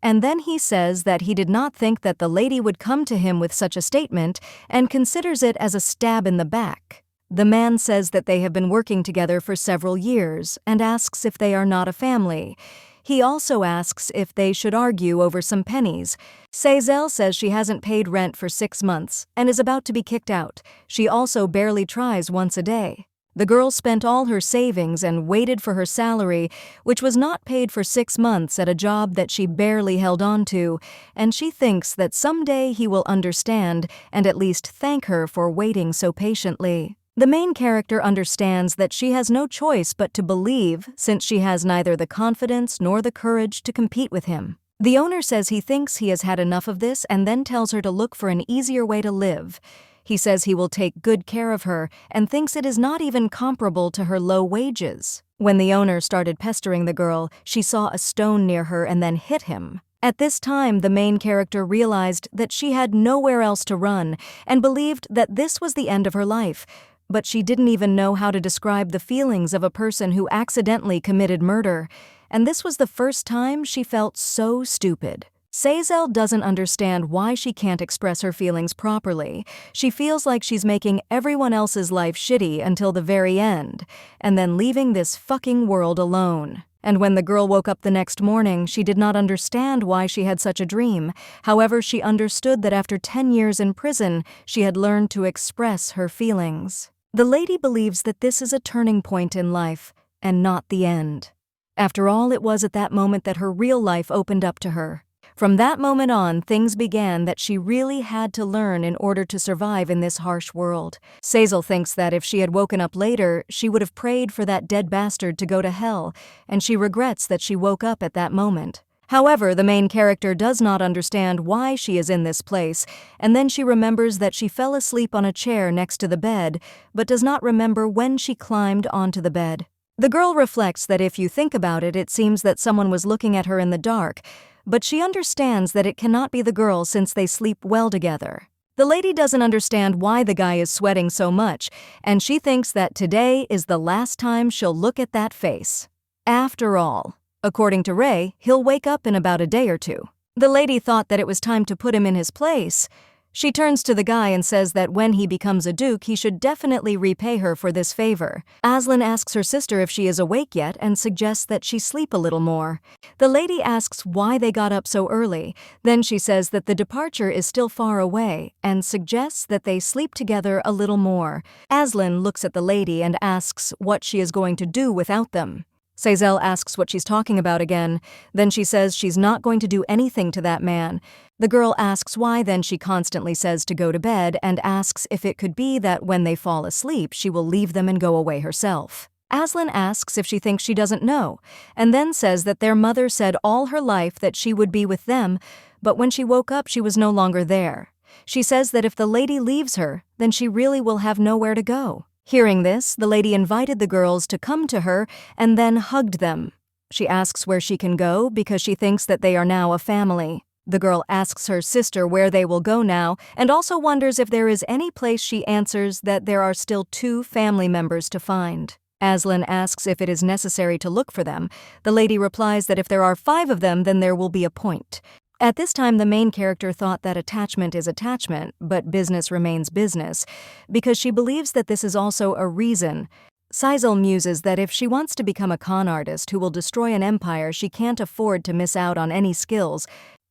and then he says that he did not think that the lady would come to him with such a statement and considers it as a stab in the back. The man says that they have been working together for several years and asks if they are not a family. He also asks if they should argue over some pennies. Sizel says she hasn't paid rent for 6 months and is about to be kicked out. She also barely tries once a day. The girl spent all her savings and waited for her salary, which was not paid for 6 months at a job that she barely held on to, and she thinks that someday he will understand and at least thank her for waiting so patiently. The main character understands that she has no choice but to believe, since she has neither the confidence nor the courage to compete with him. The owner says he thinks he has had enough of this and then tells her to look for an easier way to live. He says he will take good care of her and thinks it is not even comparable to her low wages. When the owner started pestering the girl, she saw a stone near her and then hit him. At this time, the main character realized that she had nowhere else to run and believed that this was the end of her life. But she didn't even know how to describe the feelings of a person who accidentally committed murder, and this was the first time she felt so stupid. Sizel doesn't understand why she can't express her feelings properly. She feels like she's making everyone else's life shitty until the very end, and then leaving this fucking world alone. And when the girl woke up the next morning, she did not understand why she had such a dream. However, she understood that after 10 years in prison, she had learned to express her feelings. The lady believes that this is a turning point in life, and not the end. After all, it was at that moment that her real life opened up to her. From that moment on, things began that she really had to learn in order to survive in this harsh world. Sizel thinks that if she had woken up later, she would have prayed for that dead bastard to go to hell, and she regrets that she woke up at that moment. However, the main character does not understand why she is in this place, and then she remembers that she fell asleep on a chair next to the bed, but does not remember when she climbed onto the bed. The girl reflects that if you think about it, it seems that someone was looking at her in the dark, but she understands that it cannot be the girl since they sleep well together. The lady doesn't understand why the guy is sweating so much, and she thinks that today is the last time she'll look at that face. After all, according to Ray, he'll wake up in about a day or two. The lady thought that it was time to put him in his place. She turns to the guy and says that when he becomes a duke, he should definitely repay her for this favor. Aslan asks her sister if she is awake yet and suggests that she sleep a little more. The lady asks why they got up so early. Then she says that the departure is still far away and suggests that they sleep together a little more. Aslan looks at the lady and asks what she is going to do without them. Sizel asks what she's talking about again. Then she says she's not going to do anything to that man. The girl asks why, then she constantly says to go to bed and asks if it could be that when they fall asleep, she will leave them and go away herself. Aslan asks if she thinks she doesn't know, and then says that their mother said all her life that she would be with them, but when she woke up she was no longer there. She says that if the lady leaves her, then she really will have nowhere to go. Hearing this, the lady invited the girls to come to her and then hugged them. She asks where she can go because she thinks that they are now a family. The girl asks her sister where they will go now and also wonders if there is any place. She answers that there are still 2 family members to find. Aslan asks if it is necessary to look for them. The lady replies that if there are 5 of them, then there will be a point. At this time, the main character thought that attachment is attachment, but business remains business, because she believes that this is also a reason. Sizel muses that if she wants to become a con artist who will destroy an empire, she can't afford to miss out on any skills.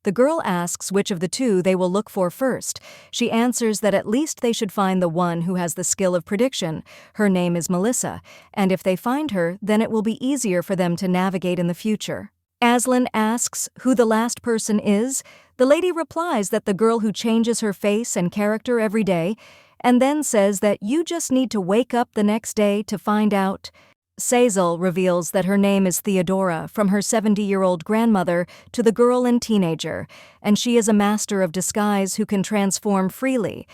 The girl asks which of the 2 they will look for first. She answers that at least they should find the one who has the skill of prediction. Her name is Melissa, and if they find her, then it will be easier for them to navigate in the future. Aslan asks who the last person is. The lady replies that the girl who changes her face and character every day, and then says that you just need to wake up the next day to find out. Sizel reveals that her name is Theodora, from her 70-year-old grandmother to the girl and teenager, and she is a master of disguise who can transform freely.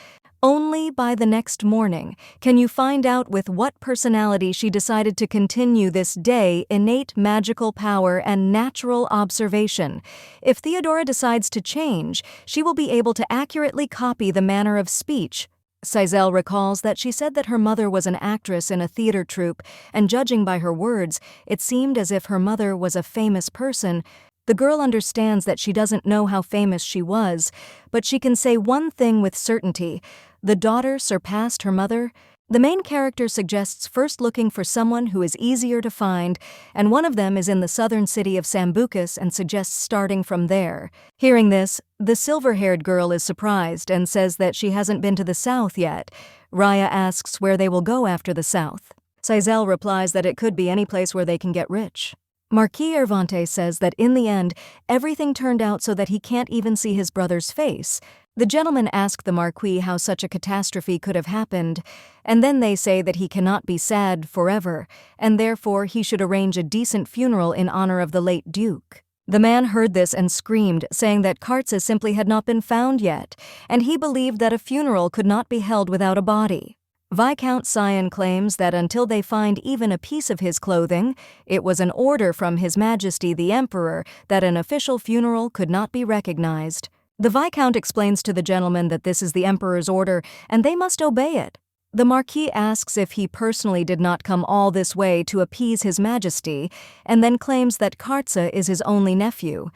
Only by the next morning can you find out with what personality she decided to continue this day, innate magical power and natural observation. If Theodora decides to change, she will be able to accurately copy the manner of speech. Sizel recalls that she said that her mother was an actress in a theater troupe, and judging by her words, it seemed as if her mother was a famous person. The girl understands that she doesn't know how famous she was, but she can say one thing with certainty: the daughter surpassed her mother. The main character suggests first looking for someone who is easier to find, and one of them is in the southern city of Sambucus and suggests starting from there. Hearing this, the silver-haired girl is surprised and says that she hasn't been to the south yet. Raya asks where they will go after the south. Sizel replies that it could be any place where they can get rich. Marquis Ervante says that in the end, everything turned out so that he can't even see his brother's face. The gentlemen ask the Marquis how such a catastrophe could have happened, and then they say that he cannot be sad forever, and therefore he should arrange a decent funeral in honor of the late Duke. The man heard this and screamed, saying that Kartza simply had not been found yet, and he believed that a funeral could not be held without a body. Viscount Sion claims that until they find even a piece of his clothing, it was an order from His Majesty the Emperor that an official funeral could not be recognized. The Viscount explains to the gentlemen that this is the Emperor's order and they must obey it. The Marquis asks if he personally did not come all this way to appease His Majesty, and then claims that Kartza is his only nephew.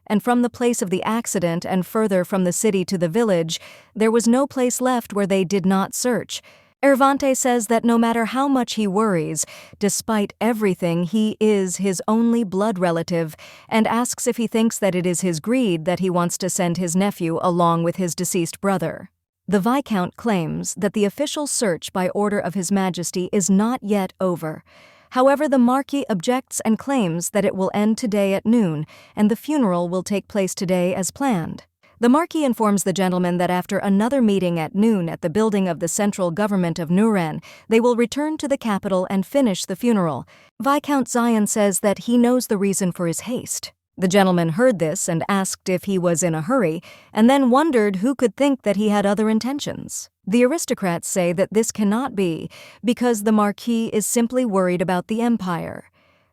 And from the place of the accident and further from the city to the village, there was no place left where they did not search. Ervante says that no matter how much he worries, despite everything, he is his only blood relative, and asks if he thinks that it is his greed that he wants to send his nephew along with his deceased brother. The Viscount claims that the official search by order of His Majesty is not yet over. However, the Marquis objects and claims that it will end today at noon, and the funeral will take place today as planned. The Marquis informs the gentlemen that after another meeting at noon at the building of the central government of Nuran, they will return to the capital and finish the funeral. Viscount Sion says that he knows the reason for his haste. The gentleman heard this and asked if he was in a hurry, and then wondered who could think that he had other intentions. The aristocrats say that this cannot be, because the Marquis is simply worried about the empire.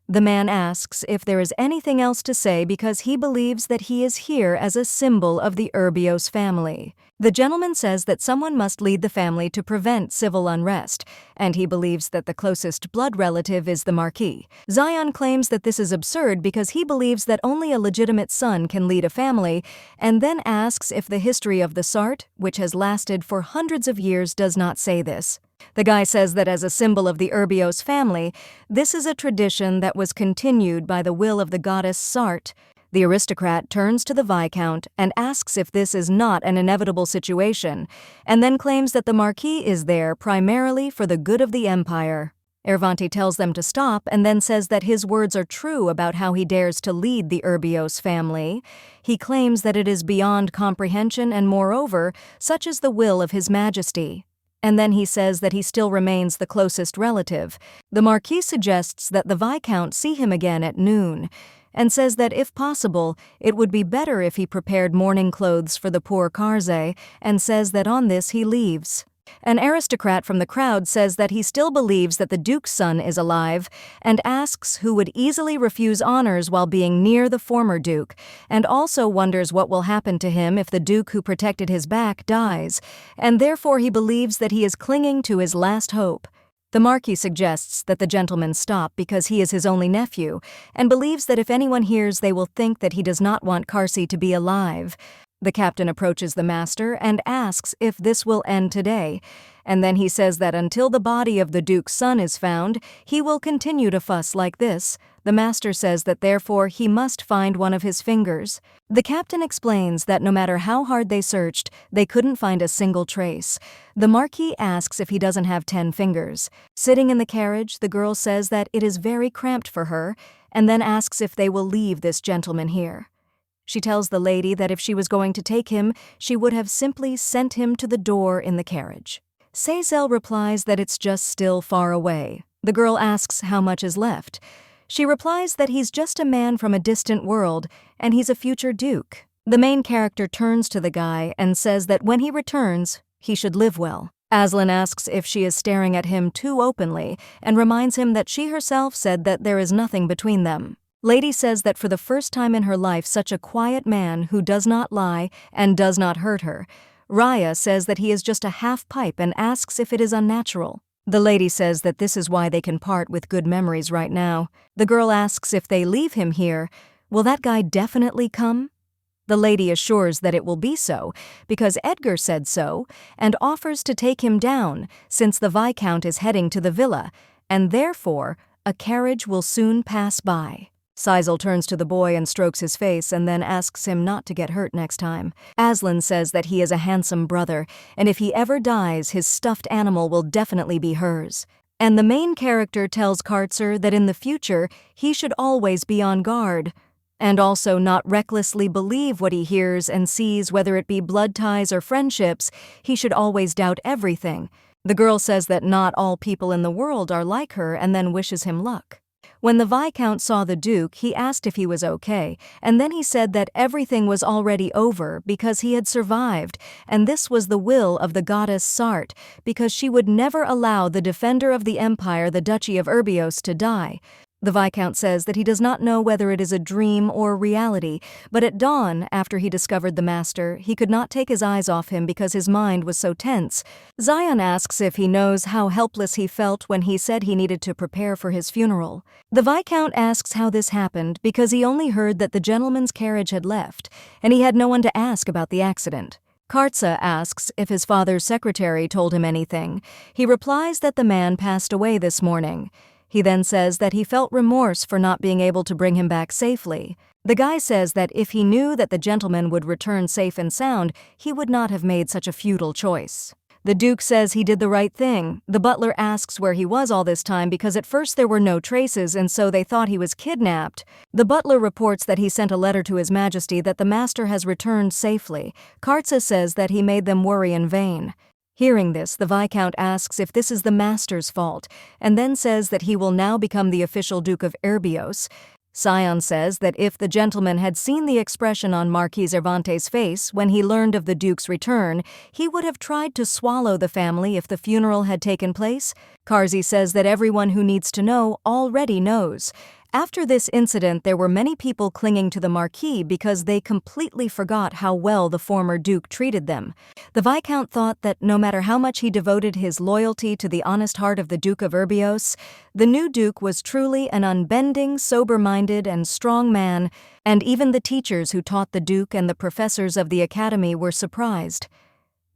The man asks if there is anything else to say because he believes that he is here as a symbol of the Urbios family. The gentleman says that someone must lead the family to prevent civil unrest, and he believes that the closest blood relative is the Marquis. Sion claims that this is absurd because he believes that only a legitimate son can lead a family, and then asks if the history of the Sarт, which has lasted for hundreds of years, does not say this. The guy says that as a symbol of the Urbios family, this is a tradition that was continued by the will of the goddess Sart. The aristocrat turns to the Viscount and asks if this is not an inevitable situation, and then claims that the Marquis is there primarily for the good of the empire. Ervante tells them to stop and then says that his words are true about how he dares to lead the Urbios family. He claims that it is beyond comprehension and, moreover, such is the will of His Majesty. And then he says that he still remains the closest relative. The Marquis suggests that the Viscount see him again at noon. and says that if possible, it would be better if he prepared mourning clothes for the poor Karzai, and says that on this he leaves. An aristocrat from the crowd says that he still believes that the Duke's son is alive, and asks who would easily refuse honors while being near the former Duke, and also wonders what will happen to him if the Duke who protected his back dies, and therefore he believes that he is clinging to his last hope. The Marquis suggests that the gentleman stop because he is his only nephew, and believes that if anyone hears they will think that he does not want Karsi to be alive. The captain approaches the master and asks if this will end today, and then he says that until the body of the Duke's son is found, he will continue to fuss like this. The master says that therefore he must find one of his fingers. The captain explains that no matter how hard they searched, they couldn't find a single trace. The Marquis asks if he doesn't have 10 fingers. Sitting in the carriage, the girl says that it is very cramped for her, and then asks if they will leave this gentleman here. She tells the lady that if she was going to take him, she would have simply sent him to the door in the carriage. Seyssel replies that it's just still far away. The girl asks how much is left. She replies that he's just a man from a distant world, and he's a future duke. The main character turns to the guy and says that when he returns, he should live well. Aslan asks if she is staring at him too openly, and reminds him that she herself said that there is nothing between them. Lady says that for the first time in her life, such a quiet man who does not lie and does not hurt her. Raya says that he is just a half pipe and asks if it is unnatural. The lady says that this is why they can part with good memories right now. The girl asks if they leave him here, will that guy definitely come? The lady assures that it will be so, because Edgar said so, and offers to take him down, since the Viscount is heading to the villa, and therefore a carriage will soon pass by. Seyssel turns to the boy and strokes his face and then asks him not to get hurt next time. Aslan says that he is a handsome brother, and if he ever dies, his stuffed animal will definitely be hers. And the main character tells Karzer that in the future, he should always be on guard, and also not recklessly believe what he hears and sees, whether it be blood ties or friendships. He should always doubt everything. The girl says that not all people in the world are like her and then wishes him luck. When the Viscount saw the Duke, he asked if he was okay, and then he said that everything was already over because he had survived, and this was the will of the goddess Sart, because she would never allow the defender of the empire, the Duchy of Urbios, to die. The Viscount says that he does not know whether it is a dream or reality, but at dawn, after he discovered the master, he could not take his eyes off him because his mind was so tense. Zion asks if he knows how helpless he felt when he said he needed to prepare for his funeral. The Viscount asks how this happened because he only heard that the gentleman's carriage had left, and he had no one to ask about the accident. Karza asks if his father's secretary told him anything. He replies that the man passed away this morning. He then says that he felt remorse for not being able to bring him back safely. The guy says that if he knew that the gentleman would return safe and sound, he would not have made such a futile choice. The Duke says he did the right thing. The butler asks where he was all this time because at first there were no traces and so they thought he was kidnapped. The butler reports that he sent a letter to His Majesty that the master has returned safely. Karza says that he made them worry in vain. Hearing this, the Viscount asks if this is the master's fault, and then says that he will now become the official Duke of Urbios. Sion says that if the gentleman had seen the expression on Marquis Cervantes' face when he learned of the Duke's return, he would have tried to swallow the family if the funeral had taken place. Karzi says that everyone who needs to know already knows. After this incident, there were many people clinging to the Marquis because they completely forgot how well the former Duke treated them. The Viscount thought that no matter how much he devoted his loyalty to the honest heart of the Duke of Urbios, the new Duke was truly an unbending, sober-minded, and strong man, and even the teachers who taught the Duke and the professors of the academy were surprised.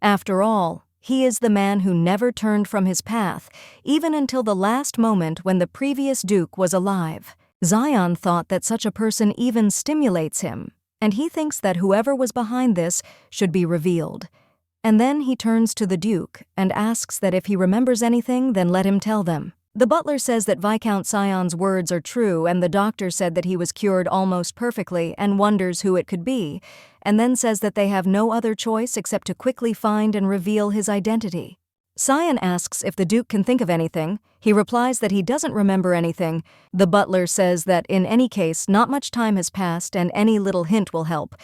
After all, he is the man who never turned from his path, even until the last moment when the previous Duke was alive. Zion thought that such a person even stimulates him, and he thinks that whoever was behind this should be revealed. And then he turns to the Duke and asks that if he remembers anything, then let him tell them. The butler says that Viscount Sion's words are true, and the doctor said that he was cured almost perfectly and wonders who it could be, and then says that they have no other choice except to quickly find and reveal his identity. Cyan asks if the Duke can think of anything. He replies that he doesn't remember anything. The butler says that in any case, not much time has passed and any little hint will help.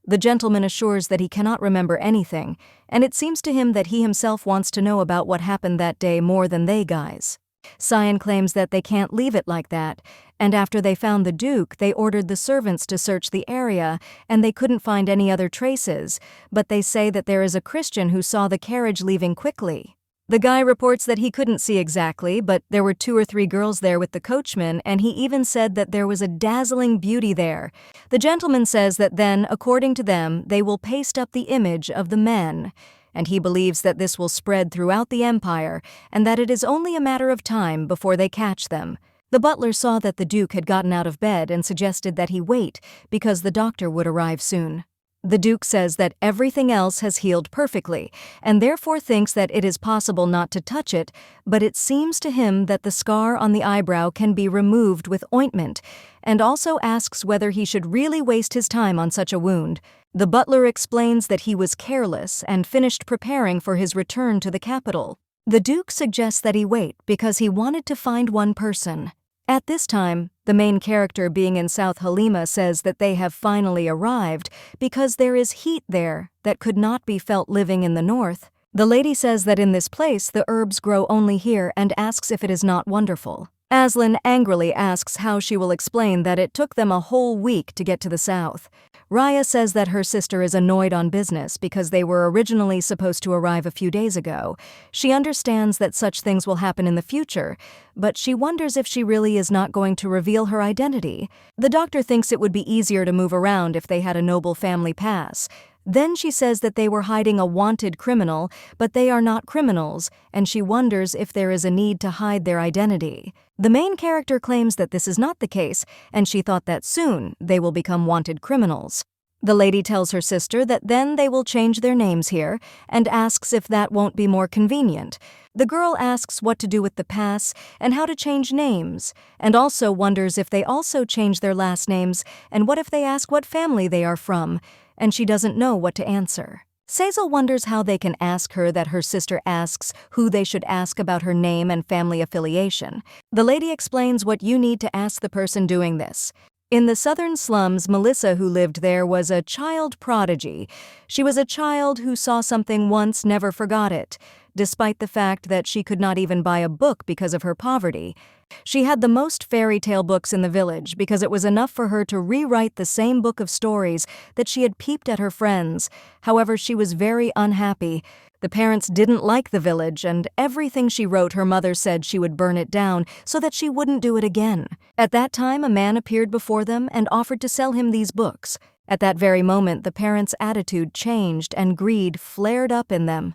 The gentleman assures that he cannot remember anything, and it seems to him that he himself wants to know about what happened that day more than they guys. Cyan claims that they can't leave it like that, and after they found the Duke, they ordered the servants to search the area, and they couldn't find any other traces, but they say that there is a Christian who saw the carriage leaving quickly. The guy reports that he couldn't see exactly, but there were 2 or 3 girls there with the coachman, and he even said that there was a dazzling beauty there. The gentleman says that then, according to them, they will paste up the image of the men, and he believes that this will spread throughout the empire, and that it is only a matter of time before they catch them. The butler saw that the Duke had gotten out of bed and suggested that he wait because the doctor would arrive soon. The Duke says that everything else has healed perfectly, and therefore thinks that it is possible not to touch it, but it seems to him that the scar on the eyebrow can be removed with ointment, and also asks whether he should really waste his time on such a wound. The butler explains that he was careless and finished preparing for his return to the capital. The Duke suggests that he wait because he wanted to find one person. At this time, the main character being in South Halima says that they have finally arrived because there is heat there that could not be felt living in the north. The lady says that in this place the herbs grow only here and asks if it is not wonderful. Aslan angrily asks how she will explain that it took them a whole week to get to the south. Raya says that her sister is annoyed on business because they were originally supposed to arrive a few days ago. She understands that such things will happen in the future, but she wonders if she really is not going to reveal her identity. The doctor thinks it would be easier to move around if they had a noble family pass. Then she says that they were hiding a wanted criminal, but they are not criminals, and she wonders if there is a need to hide their identity. The main character claims that this is not the case, and she thought that soon they will become wanted criminals. The lady tells her sister that then they will change their names here, and asks if that won't be more convenient. The girl asks what to do with the pass and how to change names, and also wonders if they also change their last names, and what if they ask what family they are from, and she doesn't know what to answer. Sazal wonders how they can ask her that her sister asks who they should ask about her name and family affiliation. The lady explains what you need to ask the person doing this. In the southern slums, Melissa, who lived there, was a child prodigy. She was a child who saw something once, never forgot it, despite the fact that she could not even buy a book because of her poverty. She had the most fairy tale books in the village because it was enough for her to rewrite the same book of stories that she had peeped at her friends. However, she was very unhappy. The parents didn't like the village, and everything she wrote her mother said she would burn it down so that she wouldn't do it again. At that time, a man appeared before them and offered to sell him these books. At that very moment, the parents' attitude changed and greed flared up in them.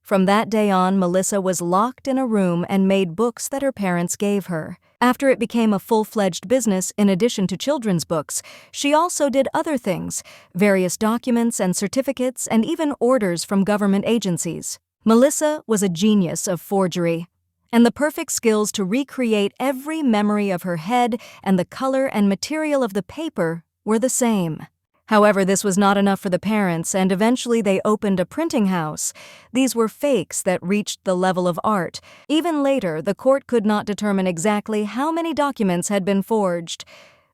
From that day on, Melissa was locked in a room and made books that her parents gave her. After it became a full-fledged business in addition to children's books, she also did other things, various documents and certificates and even orders from government agencies. Melissa was a genius of forgery, and the perfect skills to recreate every memory of her head and the color and material of the paper were the same. However, this was not enough for the parents, and eventually they opened a printing house. These were fakes that reached the level of art. Even later, the court could not determine exactly how many documents had been forged.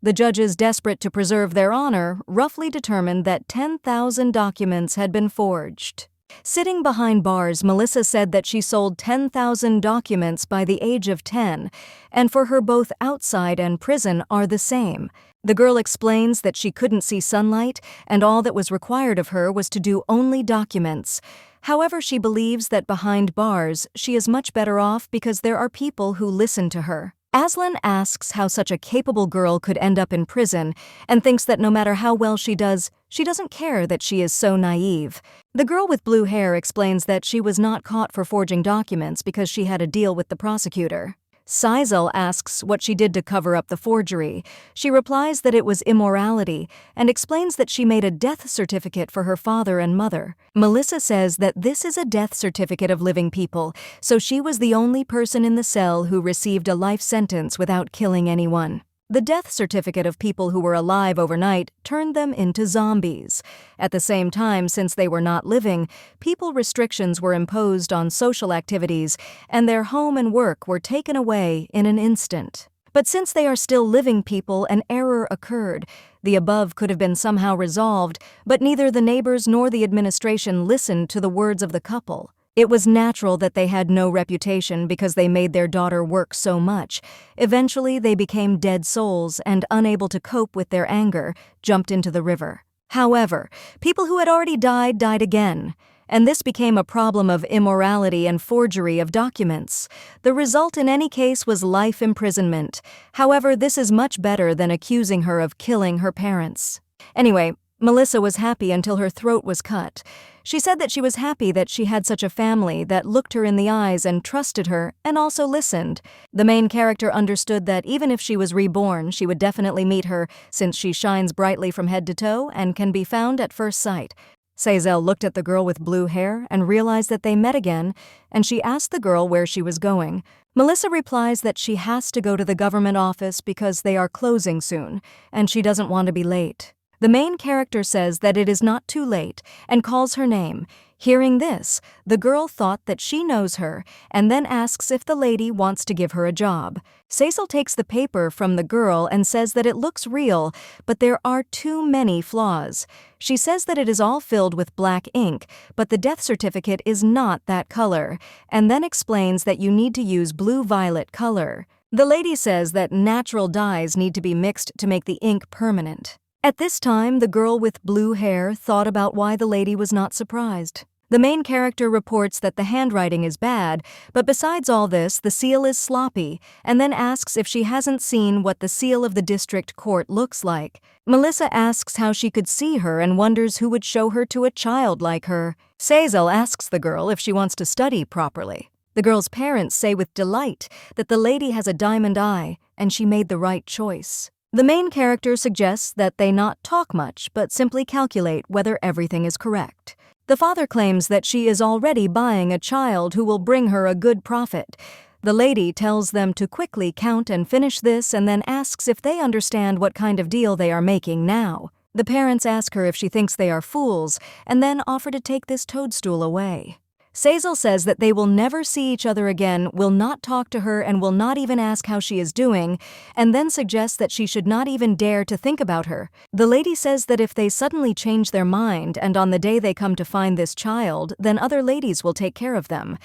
The judges, desperate to preserve their honor, roughly determined that 10,000 documents had been forged. Sitting behind bars, Melissa said that she sold 10,000 documents by the age of 10, and for her both outside and prison are the same. The girl explains that she couldn't see sunlight, and all that was required of her was to do only documents. However, she believes that behind bars, she is much better off because there are people who listen to her. Aslan asks how such a capable girl could end up in prison, and thinks that no matter how well she does, she doesn't care that she is so naive. The girl with blue hair explains that she was not caught for forging documents because she had a deal with the prosecutor. Sazal asks what she did to cover up the forgery. She replies that it was immorality, and explains that she made a death certificate for her father and mother. Melissa says that this is a death certificate of living people, so she was the only person in the cell who received a life sentence without killing anyone. The death certificate of people who were alive overnight turned them into zombies. At the same time, since they were not living, people restrictions were imposed on social activities, and their home and work were taken away in an instant. But since they are still living people, an error occurred. The above could have been somehow resolved, but neither the neighbors nor the administration listened to the words of the couple. It was natural that they had no reputation because they made their daughter work so much. Eventually, they became dead souls and, unable to cope with their anger, jumped into the river. However, people who had already died again, and this became a problem of immorality and forgery of documents. The result in any case was life imprisonment. However, this is much better than accusing her of killing her parents. Anyway, Melissa was happy until her throat was cut. She said that she was happy that she had such a family that looked her in the eyes and trusted her and also listened. The main character understood that even if she was reborn, she would definitely meet her since she shines brightly from head to toe and can be found at first sight. Sazelle looked at the girl with blue hair and realized that they met again, and she asked the girl where she was going. Melissa replies that she has to go to the government office because they are closing soon, and she doesn't want to be late. The main character says that it is not too late and calls her name. Hearing this, the girl thought that she knows her and then asks if the lady wants to give her a job. Cecil takes the paper from the girl and says that it looks real, but there are too many flaws. She says that it is all filled with black ink, but the death certificate is not that color, and then explains that you need to use blue-violet color. The lady says that natural dyes need to be mixed to make the ink permanent. At this time, the girl with blue hair thought about why the lady was not surprised. The main character reports that the handwriting is bad, but besides all this, the seal is sloppy, and then asks if she hasn't seen what the seal of the district court looks like. Melissa asks how she could see her and wonders who would show her to a child like her. Cecil asks the girl if she wants to study properly. The girl's parents say with delight that the lady has a diamond eye, and she made the right choice. The main character suggests that they not talk much, but simply calculate whether everything is correct. The father claims that she is already buying a child who will bring her a good profit. The lady tells them to quickly count and finish this and then asks if they understand what kind of deal they are making now. The parents ask her if she thinks they are fools and then offer to take this toadstool away. Cecil says that they will never see each other again, will not talk to her, and will not even ask how she is doing, and then suggests that she should not even dare to think about her. The lady says that if they suddenly change their mind and on the day they come to find this child, then other ladies will take care of them.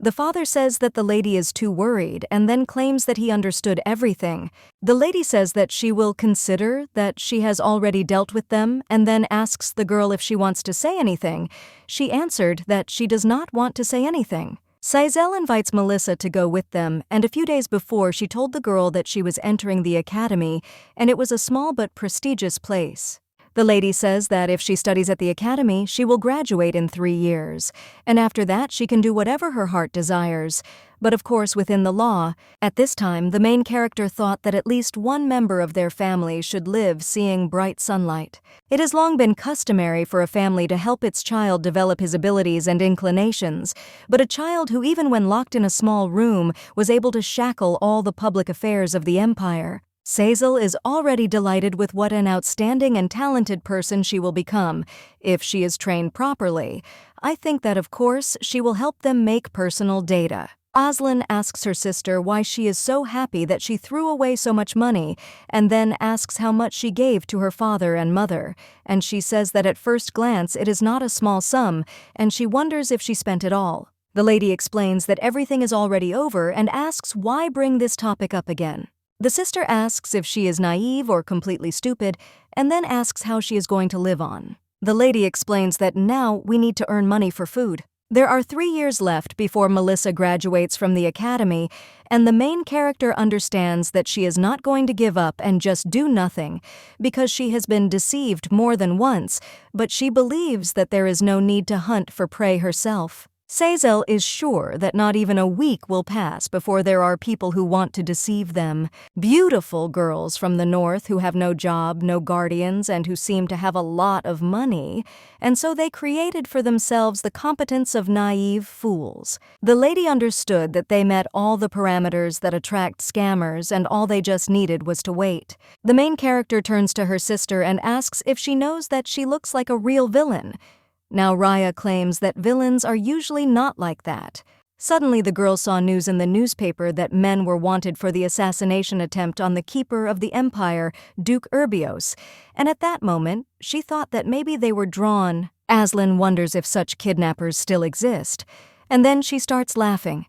The father says that the lady is too worried and then claims that he understood everything. The lady says that she will consider that she has already dealt with them and then asks the girl if she wants to say anything. She answered that she does not want to say anything. Cecil invites Melissa to go with them, and a few days before she told the girl that she was entering the academy and it was a small but prestigious place. The lady says that if she studies at the academy, she will graduate in 3 years, and after that she can do whatever her heart desires, but of course within the law. At this time, the main character thought that at least one member of their family should live seeing bright sunlight. It has long been customary for a family to help its child develop his abilities and inclinations, but a child who even when locked in a small room was able to shackle all the public affairs of the empire. Cecil is already delighted with what an outstanding and talented person she will become, if she is trained properly. I think that, of course, she will help them make personal data. Aslan asks her sister why she is so happy that she threw away so much money, and then asks how much she gave to her father and mother, and she says that at first glance it is not a small sum, and she wonders if she spent it all. The lady explains that everything is already over and asks why bring this topic up again. The sister asks if she is naive or completely stupid, and then asks how she is going to live on. The lady explains that now we need to earn money for food. There are 3 years left before Melissa graduates from the academy, and the main character understands that she is not going to give up and just do nothing, because she has been deceived more than once, but she believes that there is no need to hunt for prey herself. Sazelle is sure that not even a week will pass before there are people who want to deceive them. Beautiful girls from the north who have no job, no guardians, and who seem to have a lot of money, and so they created for themselves the competence of naive fools. The lady understood that they met all the parameters that attract scammers, and all they just needed was to wait. The main character turns to her sister and asks if she knows that she looks like a real villain. Now Raya claims that villains are usually not like that. Suddenly the girl saw news in the newspaper that men were wanted for the assassination attempt on the keeper of the empire, Duke Urbios, and at that moment she thought that maybe they were drawn. Aslan wonders if such kidnappers still exist, and then she starts laughing.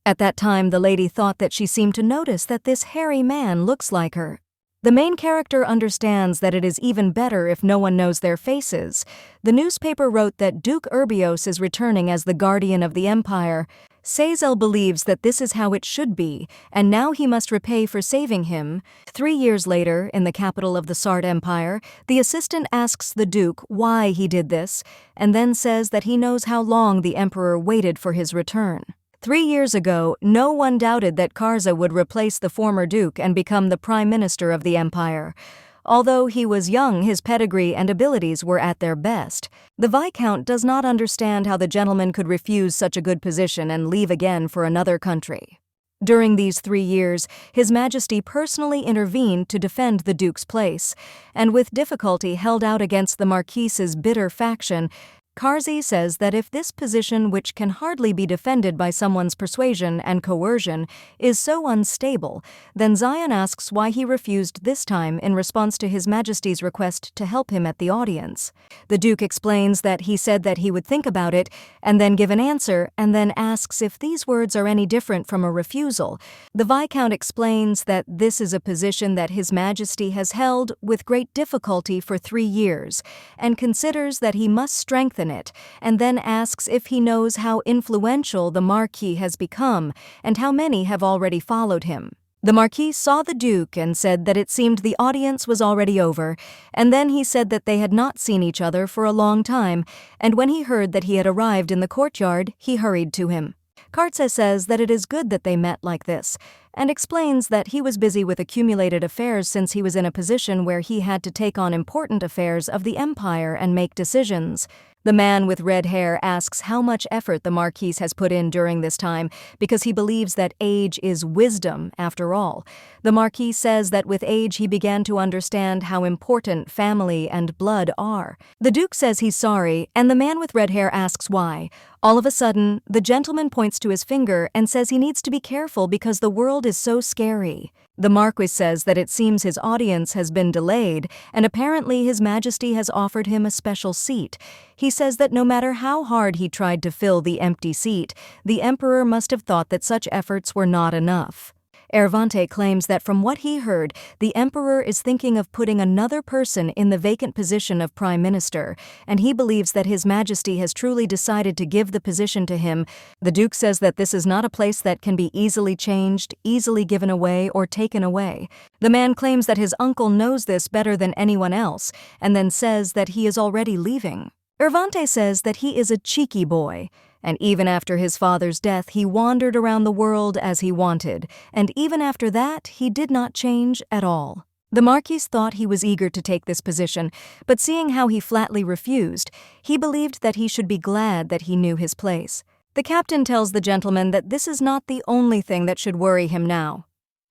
At that time the lady thought that she seemed to notice that this hairy man looks like her. The main character understands that it is even better if no one knows their faces. The newspaper wrote that Duke Urbios is returning as the guardian of the empire. Sazelle believes that this is how it should be, and now he must repay for saving him. 3 years later, in the capital of the Sarт Empire, the assistant asks the Duke why he did this, and then says that he knows how long the emperor waited for his return. 3 years ago, no one doubted that Karza would replace the former duke and become the prime minister of the empire. Although he was young, his pedigree and abilities were at their best. The Viscount does not understand how the gentleman could refuse such a good position and leave again for another country. During these 3 years, His Majesty personally intervened to defend the Duke's place, and with difficulty held out against the Marquise's bitter faction. Karza says that if this position, which can hardly be defended by someone's persuasion and coercion, is so unstable, then Zion asks why he refused this time in response to His Majesty's request to help him at the audience. The Duke explains that he said that he would think about it and then give an answer, and then asks if these words are any different from a refusal. The Viscount explains that this is a position that His Majesty has held with great difficulty for 3 years, and considers that he must strengthen it, and then asks if he knows how influential the Marquis has become and how many have already followed him. The Marquis saw the Duke and said that it seemed the audience was already over, and then he said that they had not seen each other for a long time, and when he heard that he had arrived in the courtyard, he hurried to him. Karza says that it is good that they met like this, and explains that he was busy with accumulated affairs since he was in a position where he had to take on important affairs of the empire and make decisions. The man with red hair asks how much effort the Marquis has put in during this time because he believes that age is wisdom, after all. The Marquis says that with age he began to understand how important family and blood are. The Duke says he's sorry, and the man with red hair asks why. All of a sudden, the gentleman points to his finger and says he needs to be careful because the world is so scary. The Marquis says that it seems his audience has been delayed, and apparently His Majesty has offered him a special seat. He says that no matter how hard he tried to fill the empty seat, the Emperor must have thought that such efforts were not enough. Ervante claims that from what he heard, the Emperor is thinking of putting another person in the vacant position of Prime Minister, and he believes that His Majesty has truly decided to give the position to him. The Duke says that this is not a place that can be easily changed, easily given away, or taken away. The man claims that his uncle knows this better than anyone else, and then says that he is already leaving. Ervante says that he is a cheeky boy, and even after his father's death he wandered around the world as he wanted, and even after that he did not change at all. The Marquis thought he was eager to take this position, but seeing how he flatly refused, he believed that he should be glad that he knew his place. The captain tells the gentleman that this is not the only thing that should worry him now.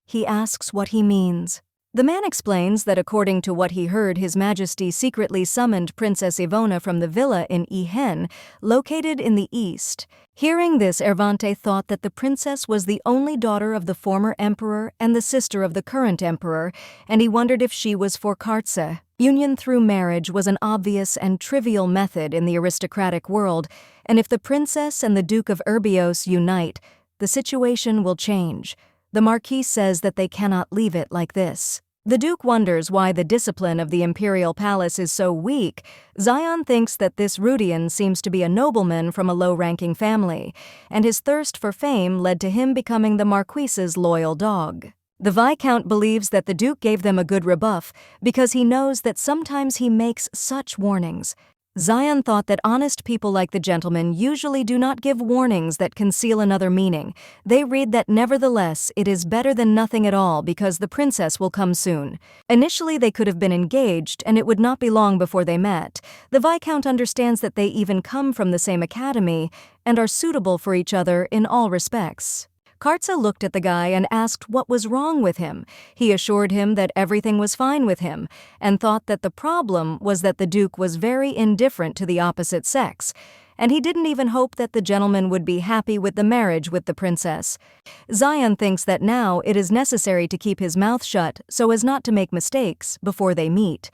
He asks what he means. The man explains that according to what he heard, His Majesty secretly summoned Princess Ivona from the villa in Ehen, located in the east. Hearing this, Ervante thought that the princess was the only daughter of the former emperor and the sister of the current emperor, and he wondered if she was for Karza. Union through marriage was an obvious and trivial method in the aristocratic world, and if the princess and the Duke of Urbios unite, the situation will change. The Marquis says that they cannot leave it like this. The Duke wonders why the discipline of the imperial palace is so weak. Zion thinks that this Rudian seems to be a nobleman from a low-ranking family, and his thirst for fame led to him becoming the Marquis's loyal dog. The Viscount believes that the Duke gave them a good rebuff because he knows that sometimes he makes such warnings. Zion thought that honest people like the gentleman usually do not give warnings that conceal another meaning. They read that nevertheless it is better than nothing at all because the princess will come soon. Initially they could have been engaged and it would not be long before they met. The Viscount understands that they even come from the same academy and are suitable for each other in all respects. Kartsa looked at the guy and asked what was wrong with him. He assured him that everything was fine with him, and thought that the problem was that the Duke was very indifferent to the opposite sex, and he didn't even hope that the gentleman would be happy with the marriage with the princess. Zion thinks that now it is necessary to keep his mouth shut so as not to make mistakes before they meet.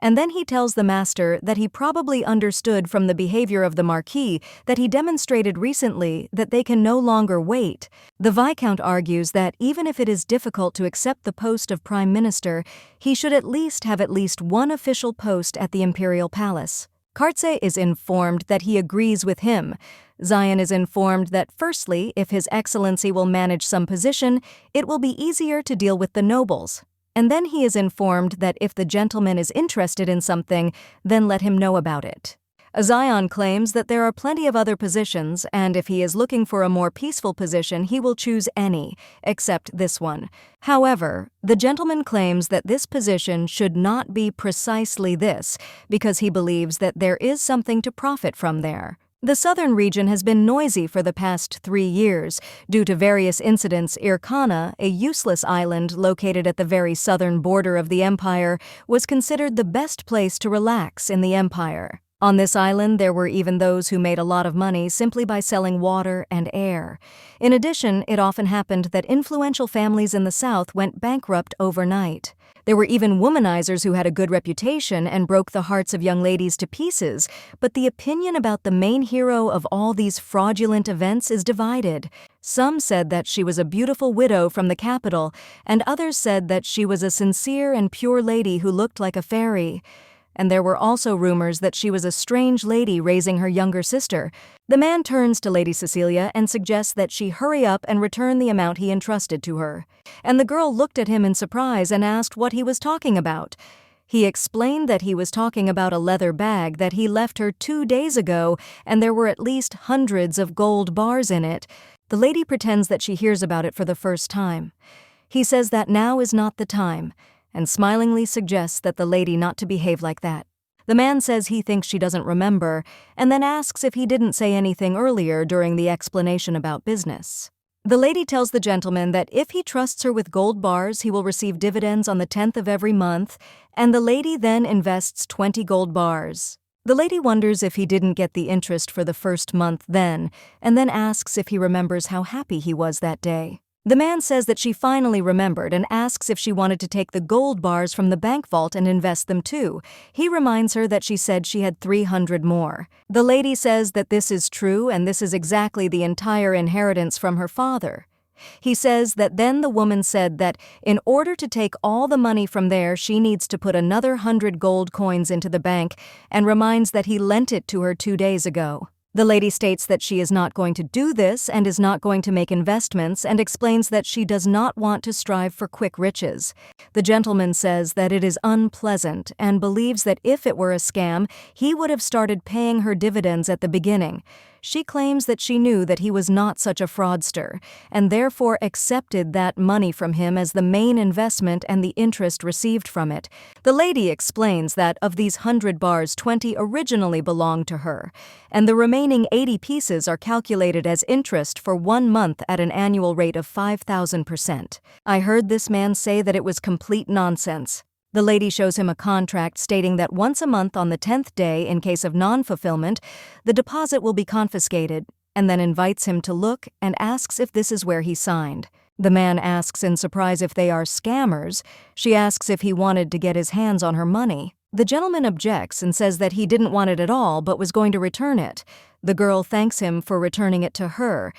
And then he tells the master that he probably understood from the behavior of the Marquis that he demonstrated recently that they can no longer wait. The Viscount argues that even if it is difficult to accept the post of Prime Minister, he should at least have one official post at the Imperial Palace. Kartse is informed that he agrees with him. Zion is informed that firstly, if His Excellency will manage some position, it will be easier to deal with the nobles. And then he is informed that if the gentleman is interested in something, then let him know about it. Zion claims that there are plenty of other positions, and if he is looking for a more peaceful position, he will choose any, except this one. However, the gentleman claims that this position should not be precisely this, because he believes that there is something to profit from there. The southern region has been noisy for the past 3 years. Due to various incidents, Irkana, a useless island located at the very southern border of the empire, was considered the best place to relax in the empire. On this island, there were even those who made a lot of money simply by selling water and air. In addition, it often happened that influential families in the south went bankrupt overnight. There were even womanizers who had a good reputation and broke the hearts of young ladies to pieces, but the opinion about the main hero of all these fraudulent events is divided. Some said that she was a beautiful widow from the capital, and others said that she was a sincere and pure lady who looked like a fairy. And there were also rumors that she was a strange lady raising her younger sister. The man turns to Lady Cecilia and suggests that she hurry up and return the amount he entrusted to her. And the girl looked at him in surprise and asked what he was talking about. He explained that he was talking about a leather bag that he left her 2 days ago, and there were at least hundreds of gold bars in it. The lady pretends that she hears about it for the first time. He says that now is not the time, and smilingly suggests that the lady not to behave like that. The man says he thinks she doesn't remember, and then asks if he didn't say anything earlier during the explanation about business. The lady tells the gentleman that if he trusts her with gold bars, he will receive dividends on the 10th of every month, and the lady then invests 20 gold bars. The lady wonders if he didn't get the interest for the first month then, and then asks if he remembers how happy he was that day. The man says that she finally remembered and asks if she wanted to take the gold bars from the bank vault and invest them too. He reminds her that she said she had 300 more. The lady says that this is true and this is exactly the entire inheritance from her father. He says that then the woman said that in order to take all the money from there, she needs to put another 100 gold coins into the bank, and reminds that he lent it to her 2 days ago. The lady states that she is not going to do this and is not going to make investments, and explains that she does not want to strive for quick riches. The gentleman says that it is unpleasant and believes that if it were a scam, he would have started paying her dividends at the beginning. She claims that she knew that he was not such a fraudster, and therefore accepted that money from him as the main investment and the interest received from it. The lady explains that of these 100 bars, 20 originally belonged to her, and the remaining 80 pieces are calculated as interest for 1 month at an annual rate of 5,000%. I heard this man say that it was complete nonsense. The lady shows him a contract stating that once a month on the 10th day, in case of non-fulfillment, the deposit will be confiscated, and then invites him to look and asks if this is where he signed. The man asks in surprise if they are scammers. She asks if he wanted to get his hands on her money. The gentleman objects and says that he didn't want it at all but was going to return it. The girl thanks him for returning it to her.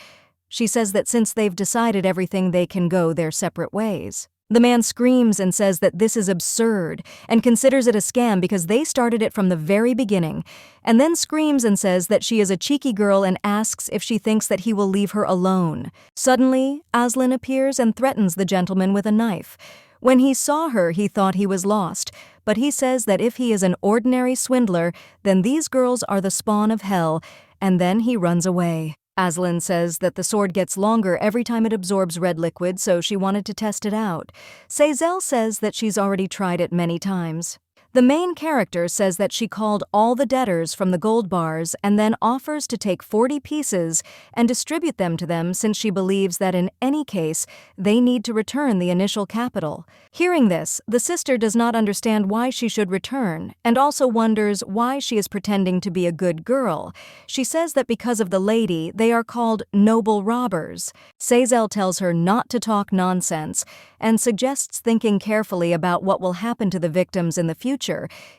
She says that since they've decided everything, they can go their separate ways. The man screams and says that this is absurd and considers it a scam because they started it from the very beginning, and then screams and says that she is a cheeky girl and asks if she thinks that he will leave her alone. Suddenly, Aslan appears and threatens the gentleman with a knife. When he saw her, he thought he was lost, but he says that if he is an ordinary swindler, then these girls are the spawn of hell, and then he runs away. Aslan says that the sword gets longer every time it absorbs red liquid, so she wanted to test it out. Seyzel says that she's already tried it many times. The main character says that she called all the debtors from the gold bars and then offers to take 40 pieces and distribute them to them since she believes that in any case, they need to return the initial capital. Hearing this, the sister does not understand why she should return and also wonders why she is pretending to be a good girl. She says that because of the lady, they are called noble robbers. Seyzel tells her not to talk nonsense and suggests thinking carefully about what will happen to the victims in the future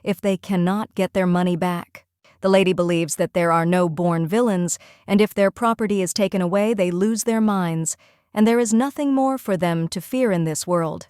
if they cannot get their money back. The lady believes that there are no born villains, and if their property is taken away, they lose their minds, and there is nothing more for them to fear in this world.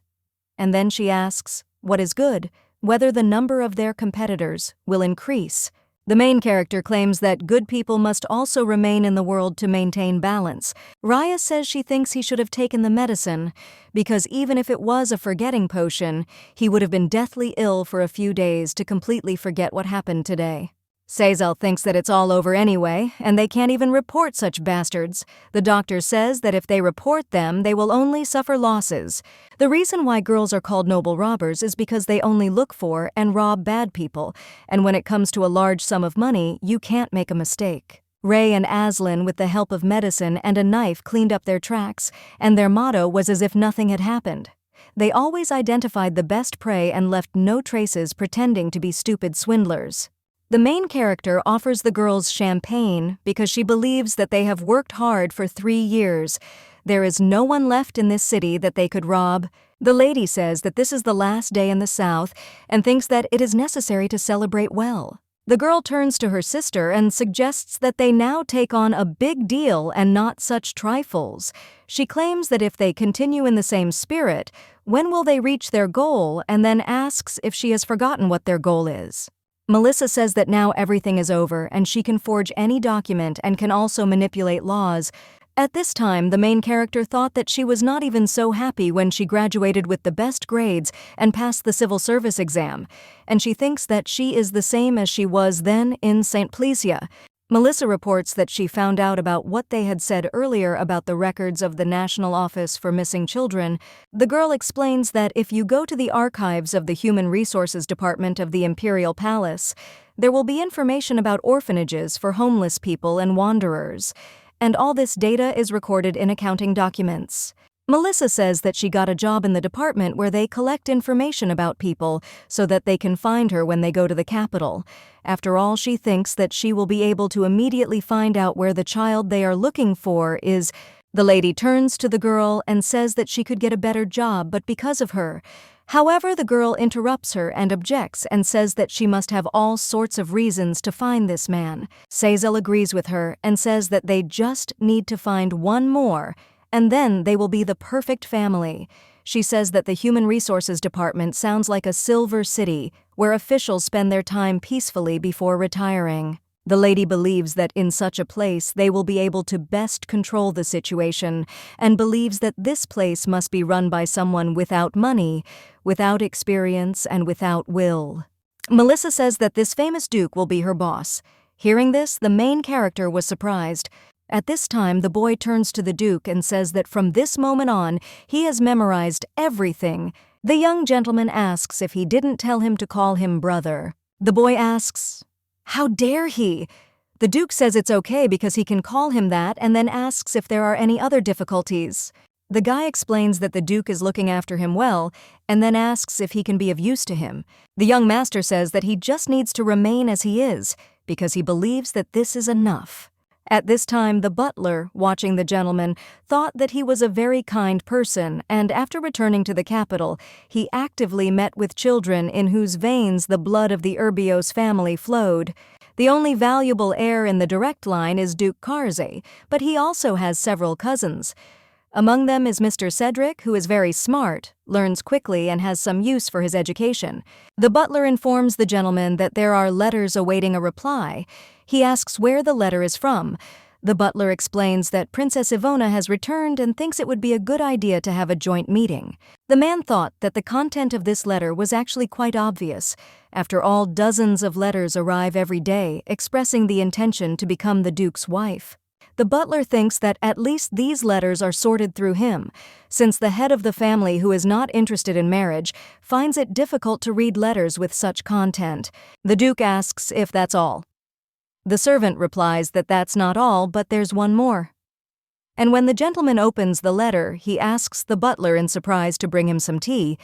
And then she asks, what is good, whether the number of their competitors will increase. The main character claims that good people must also remain in the world to maintain balance. Raya says she thinks he should have taken the medicine, because even if it was a forgetting potion, he would have been deathly ill for a few days to completely forget what happened today. Seyzel thinks that it's all over anyway, and they can't even report such bastards. The doctor says that if they report them, they will only suffer losses. The reason why girls are called noble robbers is because they only look for and rob bad people, and when it comes to a large sum of money, you can't make a mistake. Ray and Aslan, with the help of medicine and a knife, cleaned up their tracks, and their motto was as if nothing had happened. They always identified the best prey and left no traces pretending to be stupid swindlers. The main character offers the girls champagne because she believes that they have worked hard for 3 years. There is no one left in this city that they could rob. The lady says that this is the last day in the South and thinks that it is necessary to celebrate well. The girl turns to her sister and suggests that they now take on a big deal and not such trifles. She claims that if they continue in the same spirit, when will they reach their goal, and then asks if she has forgotten what their goal is. Melissa says that now everything is over and she can forge any document and can also manipulate laws. At this time, the main character thought that she was not even so happy when she graduated with the best grades and passed the civil service exam, and she thinks that she is the same as she was then in St. Plesia. Melissa reports that she found out about what they had said earlier about the records of the National Office for Missing Children. The girl explains that if you go to the archives of the Human Resources Department of the Imperial Palace, there will be information about orphanages for homeless people and wanderers, and all this data is recorded in accounting documents. Melissa says that she got a job in the department where they collect information about people so that they can find her when they go to the capital. After all, she thinks that she will be able to immediately find out where the child they are looking for is. The lady turns to the girl and says that she could get a better job, but because of her. However, the girl interrupts her and objects and says that she must have all sorts of reasons to find this man. Seyzel agrees with her and says that they just need to find one more, and then they will be the perfect family. She says that the Human Resources Department sounds like a silver city where officials spend their time peacefully before retiring. The lady believes that in such a place they will be able to best control the situation and believes that this place must be run by someone without money, without experience, and without will. Melissa says that this famous duke will be her boss. Hearing this, the main character was surprised. At this time, the boy turns to the Duke and says that from this moment on, he has memorized everything. The young gentleman asks if he didn't tell him to call him brother. The boy asks, "How dare he?" The Duke says it's okay because he can call him that and then asks if there are any other difficulties. The guy explains that the Duke is looking after him well and then asks if he can be of use to him. The young master says that he just needs to remain as he is because he believes that this is enough. At this time, the butler, watching the gentleman, thought that he was a very kind person, and after returning to the capital, he actively met with children in whose veins the blood of the Urbios family flowed. The only valuable heir in the direct line is Duke Karzé, but he also has several cousins. Among them is Mr. Cedric, who is very smart, learns quickly, and has some use for his education. The butler informs the gentleman that there are letters awaiting a reply. He asks where the letter is from. The butler explains that Princess Ivona has returned and thinks it would be a good idea to have a joint meeting. The man thought that the content of this letter was actually quite obvious. After all, dozens of letters arrive every day expressing the intention to become the Duke's wife. The butler thinks that at least these letters are sorted through him, since the head of the family, who is not interested in marriage, finds it difficult to read letters with such content. The Duke asks if that's all. The servant replies that that's not all, but there's one more. And when the gentleman opens the letter, he asks the butler in surprise to bring him some tea.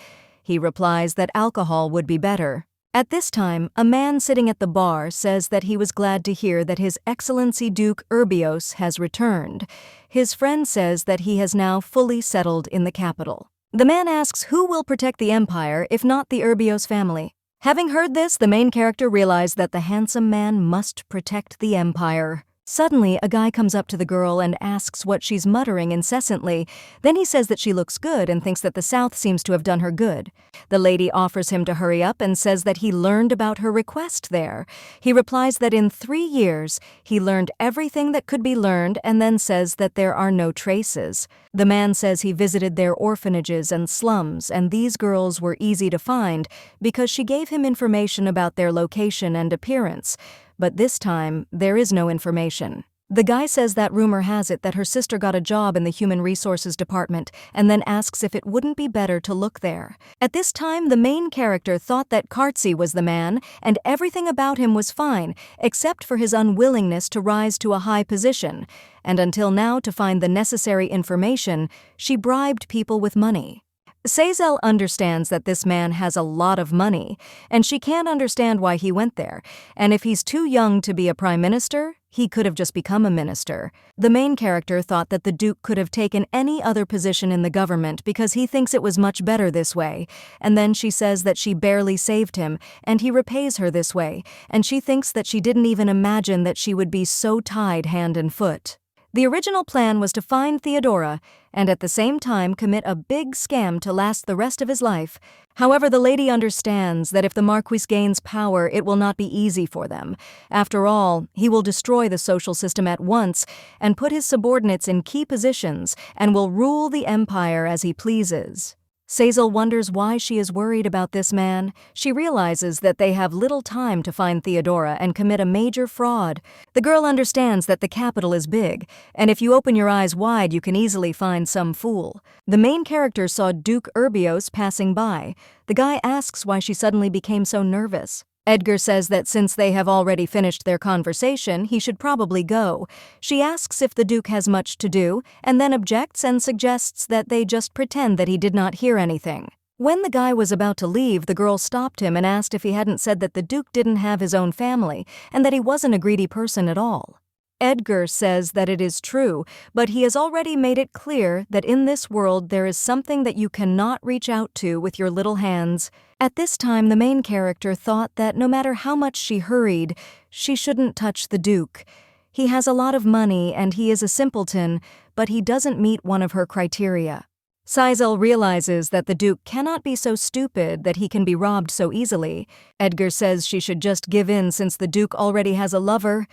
He replies that alcohol would be better. At this time, a man sitting at the bar says that he was glad to hear that His Excellency Duke Urbios has returned. His friend says that he has now fully settled in the capital. The man asks who will protect the empire if not the Urbios family. Having heard this, the main character realized that the handsome man must protect the empire. Suddenly, a guy comes up to the girl and asks what she's muttering incessantly. Then he says that she looks good and thinks that the South seems to have done her good. The lady offers him to hurry up and says that he learned about her request there. He replies that in 3 years, he learned everything that could be learned and then says that there are no traces. The man says he visited their orphanages and slums, and these girls were easy to find because she gave him information about their location and appearance. But this time, there is no information. The guy says that rumor has it that her sister got a job in the Human Resources Department and then asks if it wouldn't be better to look there. At this time, the main character thought that Kartzi was the man and everything about him was fine, except for his unwillingness to rise to a high position. And until now, to find the necessary information, she bribed people with money. Seyzel understands that this man has a lot of money, and she can't understand why he went there, and if he's too young to be a prime minister, he could have just become a minister. The main character thought that the Duke could have taken any other position in the government because he thinks it was much better this way, and then she says that she barely saved him, and he repays her this way, and she thinks that she didn't even imagine that she would be so tied hand and foot. The original plan was to find Theodora and at the same time commit a big scam to last the rest of his life. However, the lady understands that if the Marquis gains power, it will not be easy for them. After all, he will destroy the social system at once and put his subordinates in key positions and will rule the empire as he pleases. Seyzel wonders why she is worried about this man. She realizes that they have little time to find Theodora and commit a major fraud. The girl understands that the capital is big, and if you open your eyes wide, you can easily find some fool. The main character saw Duke Urbios passing by. The guy asks why she suddenly became so nervous. Edgar says that since they have already finished their conversation, he should probably go. She asks if the Duke has much to do, and then objects and suggests that they just pretend that he did not hear anything. When the guy was about to leave, the girl stopped him and asked if he hadn't said that the Duke didn't have his own family, and that he wasn't a greedy person at all. Edgar says that it is true, but he has already made it clear that in this world there is something that you cannot reach out to with your little hands. At this time, the main character thought that no matter how much she hurried, she shouldn't touch the Duke. He has a lot of money and he is a simpleton, but he doesn't meet one of her criteria. Seyzel realizes that the Duke cannot be so stupid that he can be robbed so easily. Edgar says she should just give in since the Duke already has a lover.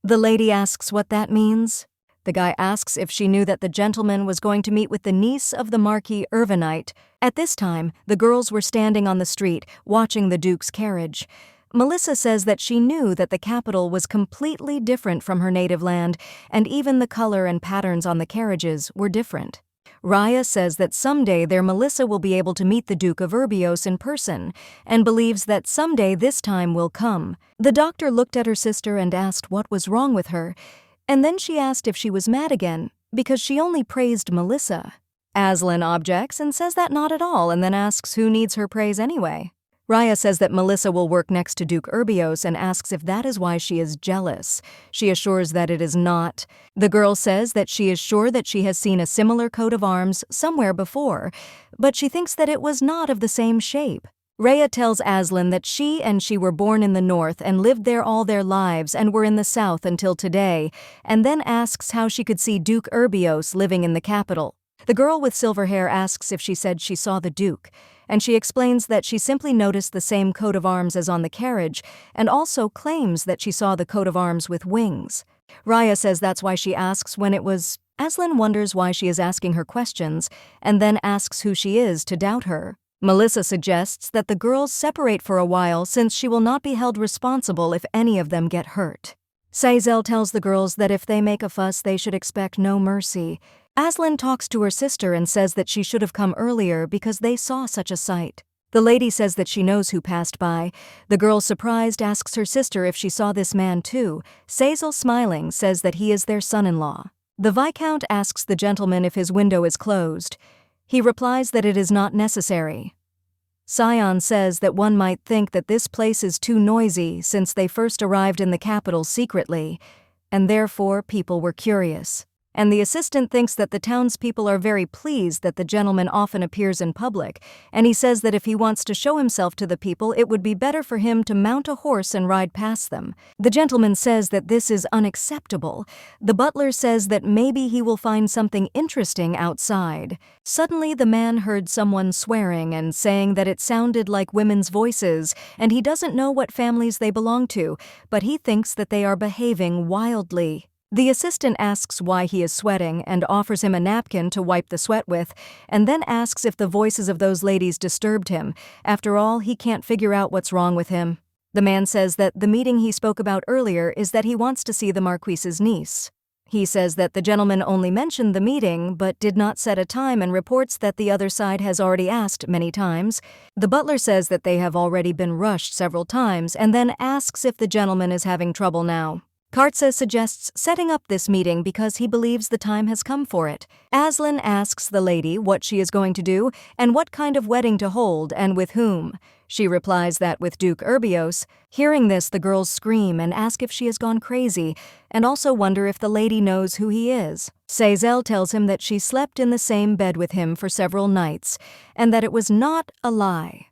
The lady asks what that means. The guy asks if she knew that the gentleman was going to meet with the niece of the Marquis Irvinite. At this time, the girls were standing on the street, watching the Duke's carriage. Melissa says that she knew that the capital was completely different from her native land, and even the color and patterns on the carriages were different. Raya says that someday their Melissa will be able to meet the Duke of Urbios in person, and believes that someday this time will come. The doctor looked at her sister and asked what was wrong with her, and then she asked if she was mad again, because she only praised Melissa. Aslan objects and says that not at all, and then asks who needs her praise anyway. Raya says that Melissa will work next to Duke Urbios and asks if that is why she is jealous. She assures that it is not. The girl says that she is sure that she has seen a similar coat of arms somewhere before, but she thinks that it was not of the same shape. Raya tells Aslan that she were born in the north and lived there all their lives and were in the south until today, and then asks how she could see Duke Urbios living in the capital. The girl with silver hair asks if she said she saw the Duke, and she explains that she simply noticed the same coat of arms as on the carriage, and also claims that she saw the coat of arms with wings. Raya says that's why she asks when it was. Aslan wonders why she is asking her questions, and then asks who she is to doubt her. Melissa suggests that the girls separate for a while since she will not be held responsible if any of them get hurt. Saizel tells the girls that if they make a fuss, they should expect no mercy. Aslan talks to her sister and says that she should have come earlier because they saw such a sight. The lady says that she knows who passed by. The girl, surprised, asks her sister if she saw this man too. Saizel, smiling, says that he is their son-in-law. The Viscount asks the gentleman if his window is closed. He replies that it is not necessary. Sion says that one might think that this place is too noisy since they first arrived in the capital secretly, and therefore people were curious. And the assistant thinks that the townspeople are very pleased that the gentleman often appears in public, and he says that if he wants to show himself to the people, it would be better for him to mount a horse and ride past them. The gentleman says that this is unacceptable. The butler says that maybe he will find something interesting outside. Suddenly, the man heard someone swearing and saying that it sounded like women's voices, and he doesn't know what families they belong to, but he thinks that they are behaving wildly. The assistant asks why he is sweating and offers him a napkin to wipe the sweat with, and then asks if the voices of those ladies disturbed him. After all, he can't figure out what's wrong with him. The man says that the meeting he spoke about earlier is that he wants to see the Marquise's niece. He says that the gentleman only mentioned the meeting but did not set a time and reports that the other side has already asked many times. The butler says that they have already been rushed several times and then asks if the gentleman is having trouble now. Kartsa suggests setting up this meeting because he believes the time has come for it. Aslan asks the lady what she is going to do and what kind of wedding to hold and with whom. She replies that with Duke Urbios. Hearing this, the girls scream and ask if she has gone crazy, and also wonder if the lady knows who he is. Saizel tells him that she slept in the same bed with him for several nights, and that it was not a lie.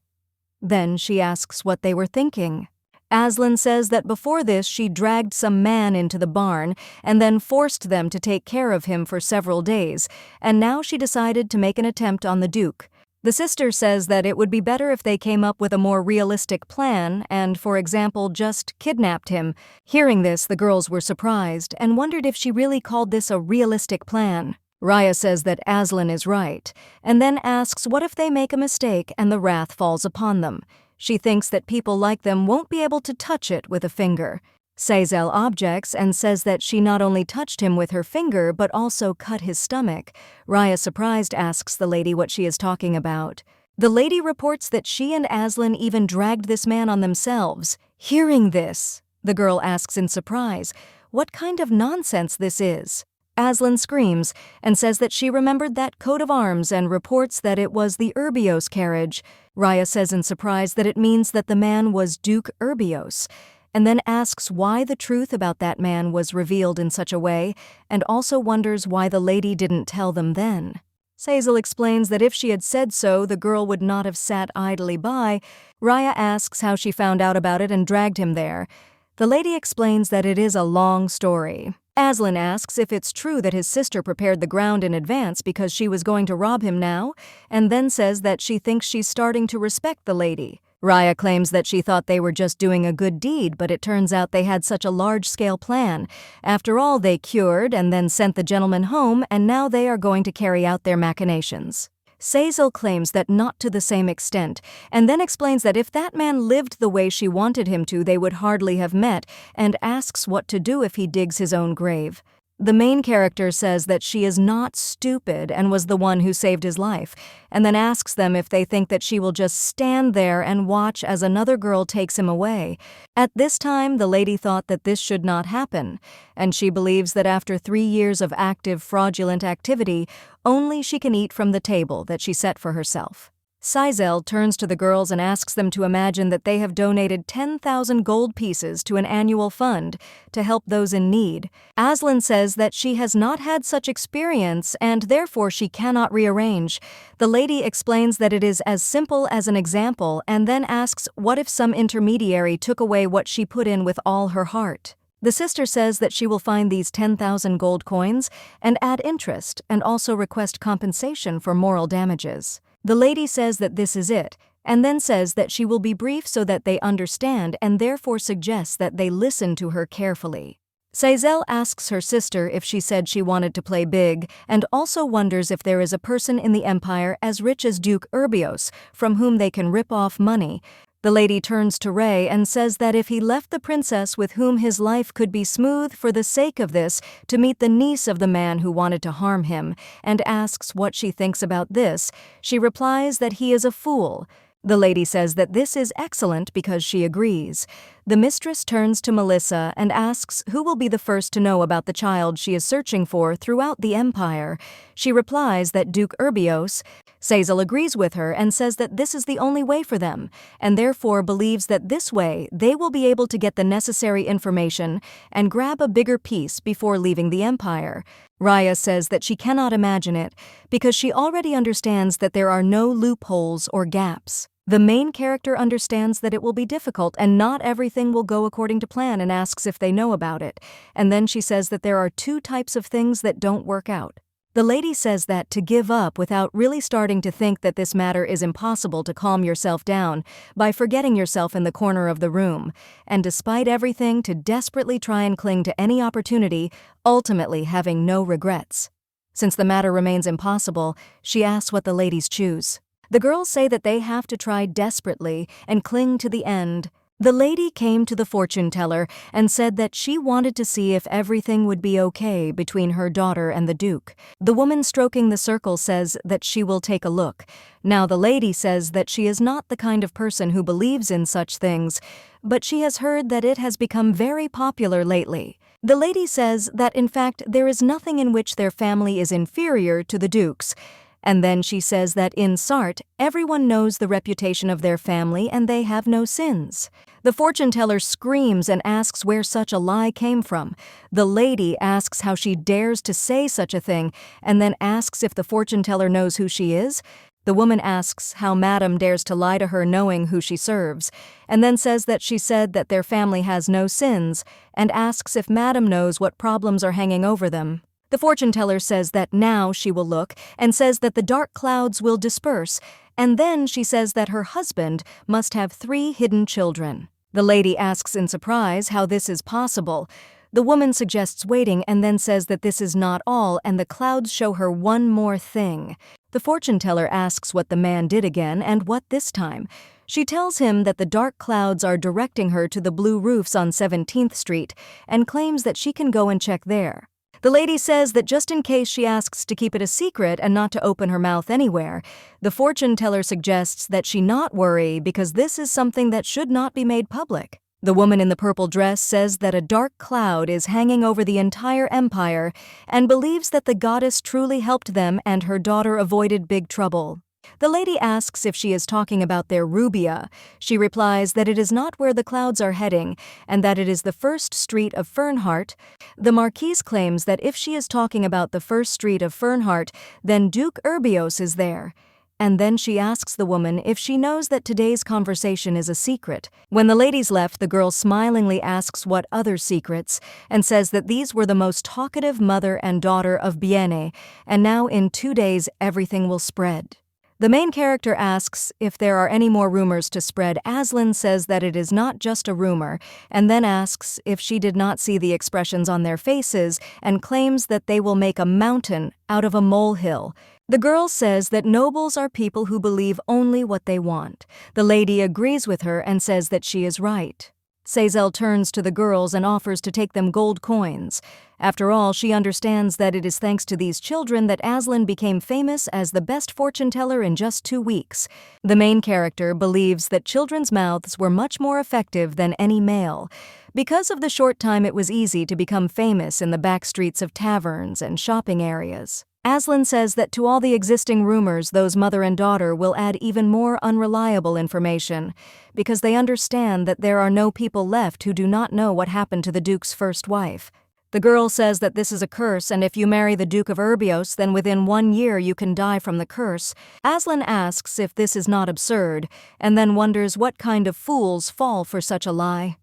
Then she asks what they were thinking. Aslan says that before this she dragged some man into the barn and then forced them to take care of him for several days, and now she decided to make an attempt on the Duke. The sister says that it would be better if they came up with a more realistic plan and, for example, just kidnapped him. Hearing this, the girls were surprised and wondered if she really called this a realistic plan. Raya says that Aslan is right, and then asks what if they make a mistake and the wrath falls upon them. She thinks that people like them won't be able to touch it with a finger. Saizel objects and says that she not only touched him with her finger but also cut his stomach. Raya, surprised, asks the lady what she is talking about. The lady reports that she and Aslan even dragged this man on themselves. Hearing this, the girl asks in surprise what kind of nonsense this is. Aslan screams and says that she remembered that coat of arms and reports that it was the Urbios carriage. Raya says in surprise that it means that the man was Duke Urbios, and then asks why the truth about that man was revealed in such a way, and also wonders why the lady didn't tell them then. Saizel explains that if she had said so, the girl would not have sat idly by. Raya asks how she found out about it and dragged him there. The lady explains that it is a long story. Aslan asks if it's true that his sister prepared the ground in advance because she was going to rob him now, and then says that she thinks she's starting to respect the lady. Raya claims that she thought they were just doing a good deed, but it turns out they had such a large-scale plan. After all, they cured and then sent the gentleman home, and now they are going to carry out their machinations. Saizel claims that not to the same extent, and then explains that if that man lived the way she wanted him to, they would hardly have met, and asks what to do if he digs his own grave. The main character says that she is not stupid and was the one who saved his life, and then asks them if they think that she will just stand there and watch as another girl takes him away. At this time, the lady thought that this should not happen, and she believes that after 3 years of active fraudulent activity, only she can eat from the table that she set for herself. Saizel turns to the girls and asks them to imagine that they have donated 10,000 gold pieces to an annual fund to help those in need. Aslan says that she has not had such experience and therefore she cannot rearrange. The lady explains that it is as simple as an example and then asks what if some intermediary took away what she put in with all her heart. The sister says that she will find these 10,000 gold coins and add interest and also request compensation for moral damages. The lady says that this is it, and then says that she will be brief so that they understand and therefore suggests that they listen to her carefully. Seizel asks her sister if she said she wanted to play big, and also wonders if there is a person in the empire as rich as Duke Urbios from whom they can rip off money. The lady turns to Ray and says that if he left the princess with whom his life could be smooth for the sake of this to meet the niece of the man who wanted to harm him, and asks what she thinks about this, she replies that he is a fool. The lady says that this is excellent because she agrees. The mistress turns to Melissa and asks who will be the first to know about the child she is searching for throughout the empire. She replies that Duke Urbios. Seizel agrees with her and says that this is the only way for them, and therefore believes that this way they will be able to get the necessary information and grab a bigger piece before leaving the empire. Raya says that she cannot imagine it because she already understands that there are no loopholes or gaps. The main character understands that it will be difficult and not everything will go according to plan and asks if they know about it, and then she says that there are two types of things that don't work out. The lady says that to give up without really starting to think that this matter is impossible to calm yourself down by forgetting yourself in the corner of the room, and despite everything to desperately try and cling to any opportunity, ultimately having no regrets. Since the matter remains impossible, she asks what the ladies choose. The girls say that they have to try desperately and cling to the end. The lady came to the fortune teller and said that she wanted to see if everything would be okay between her daughter and the Duke. The woman stroking the circle says that she will take a look. Now the lady says that she is not the kind of person who believes in such things, but she has heard that it has become very popular lately. The lady says that in fact there is nothing in which their family is inferior to the Duke's. And then she says that in Sarthe, everyone knows the reputation of their family and they have no sins. The fortune teller screams and asks where such a lie came from. The lady asks how she dares to say such a thing and then asks if the fortune teller knows who she is. The woman asks how Madame dares to lie to her knowing who she serves, and then says that she said that their family has no sins and asks if Madame knows what problems are hanging over them. The fortune teller says that now she will look and says that the dark clouds will disperse, and then she says that her husband must have 3 hidden children. The lady asks in surprise how this is possible. The woman suggests waiting and then says that this is not all and the clouds show her one more thing. The fortune teller asks what the man did again and what this time. She tells him that the dark clouds are directing her to the blue roofs on 17th Street and claims that she can go and check there. The lady says that just in case she asks to keep it a secret and not to open her mouth anywhere, the fortune teller suggests that she not worry because this is something that should not be made public. The woman in the purple dress says that a dark cloud is hanging over the entire empire and believes that the goddess truly helped them and her daughter avoided big trouble. The lady asks if she is talking about their Rubia. She replies that it is not where the clouds are heading and that it is the first street of Fernhart. The marquise claims that if she is talking about the first street of Fernhart, then Duke Urbios is there. And then she asks the woman if she knows that today's conversation is a secret. When the ladies left, the girl smilingly asks what other secrets and says that these were the most talkative mother and daughter of Biene, and now in 2 days everything will spread. The main character asks if there are any more rumors to spread. Aslan says that it is not just a rumor, and then asks if she did not see the expressions on their faces and claims that they will make a mountain out of a molehill. The girl says that nobles are people who believe only what they want. The lady agrees with her and says that she is right. Seizel turns to the girls and offers to take them gold coins. After all, she understands that it is thanks to these children that Aslan became famous as the best fortune teller in just 2 weeks. The main character believes that children's mouths were much more effective than any male. Because of the short time it was easy to become famous in the back streets of taverns and shopping areas. Aslan says that to all the existing rumors, those mother and daughter will add even more unreliable information, because they understand that there are no people left who do not know what happened to the Duke's first wife. The girl says that this is a curse, and if you marry the Duke of Urbios, then within 1 year you can die from the curse. Aslan asks if this is not absurd, and then wonders what kind of fools fall for such a lie.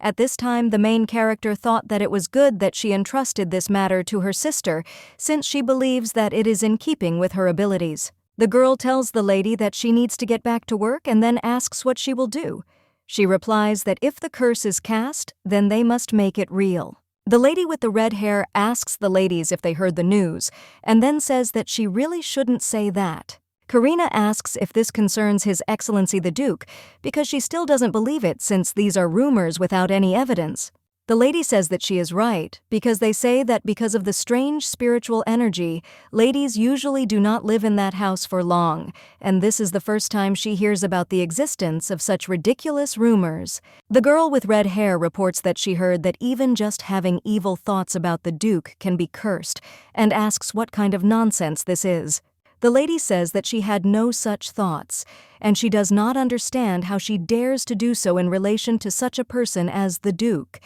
At this time, the main character thought that it was good that she entrusted this matter to her sister, since she believes that it is in keeping with her abilities. The girl tells the lady that she needs to get back to work and then asks what she will do. She replies that if the curse is cast, then they must make it real. The lady with the red hair asks the ladies if they heard the news, and then says that she really shouldn't say that. Karina asks if this concerns His Excellency the Duke, because she still doesn't believe it since these are rumors without any evidence. The lady says that she is right, because they say that because of the strange spiritual energy, ladies usually do not live in that house for long, and this is the first time she hears about the existence of such ridiculous rumors. The girl with red hair reports that she heard that even just having evil thoughts about the Duke can be cursed, and asks what kind of nonsense this is. The lady says that she had no such thoughts, and she does not understand how she dares to do so in relation to such a person as the Duke.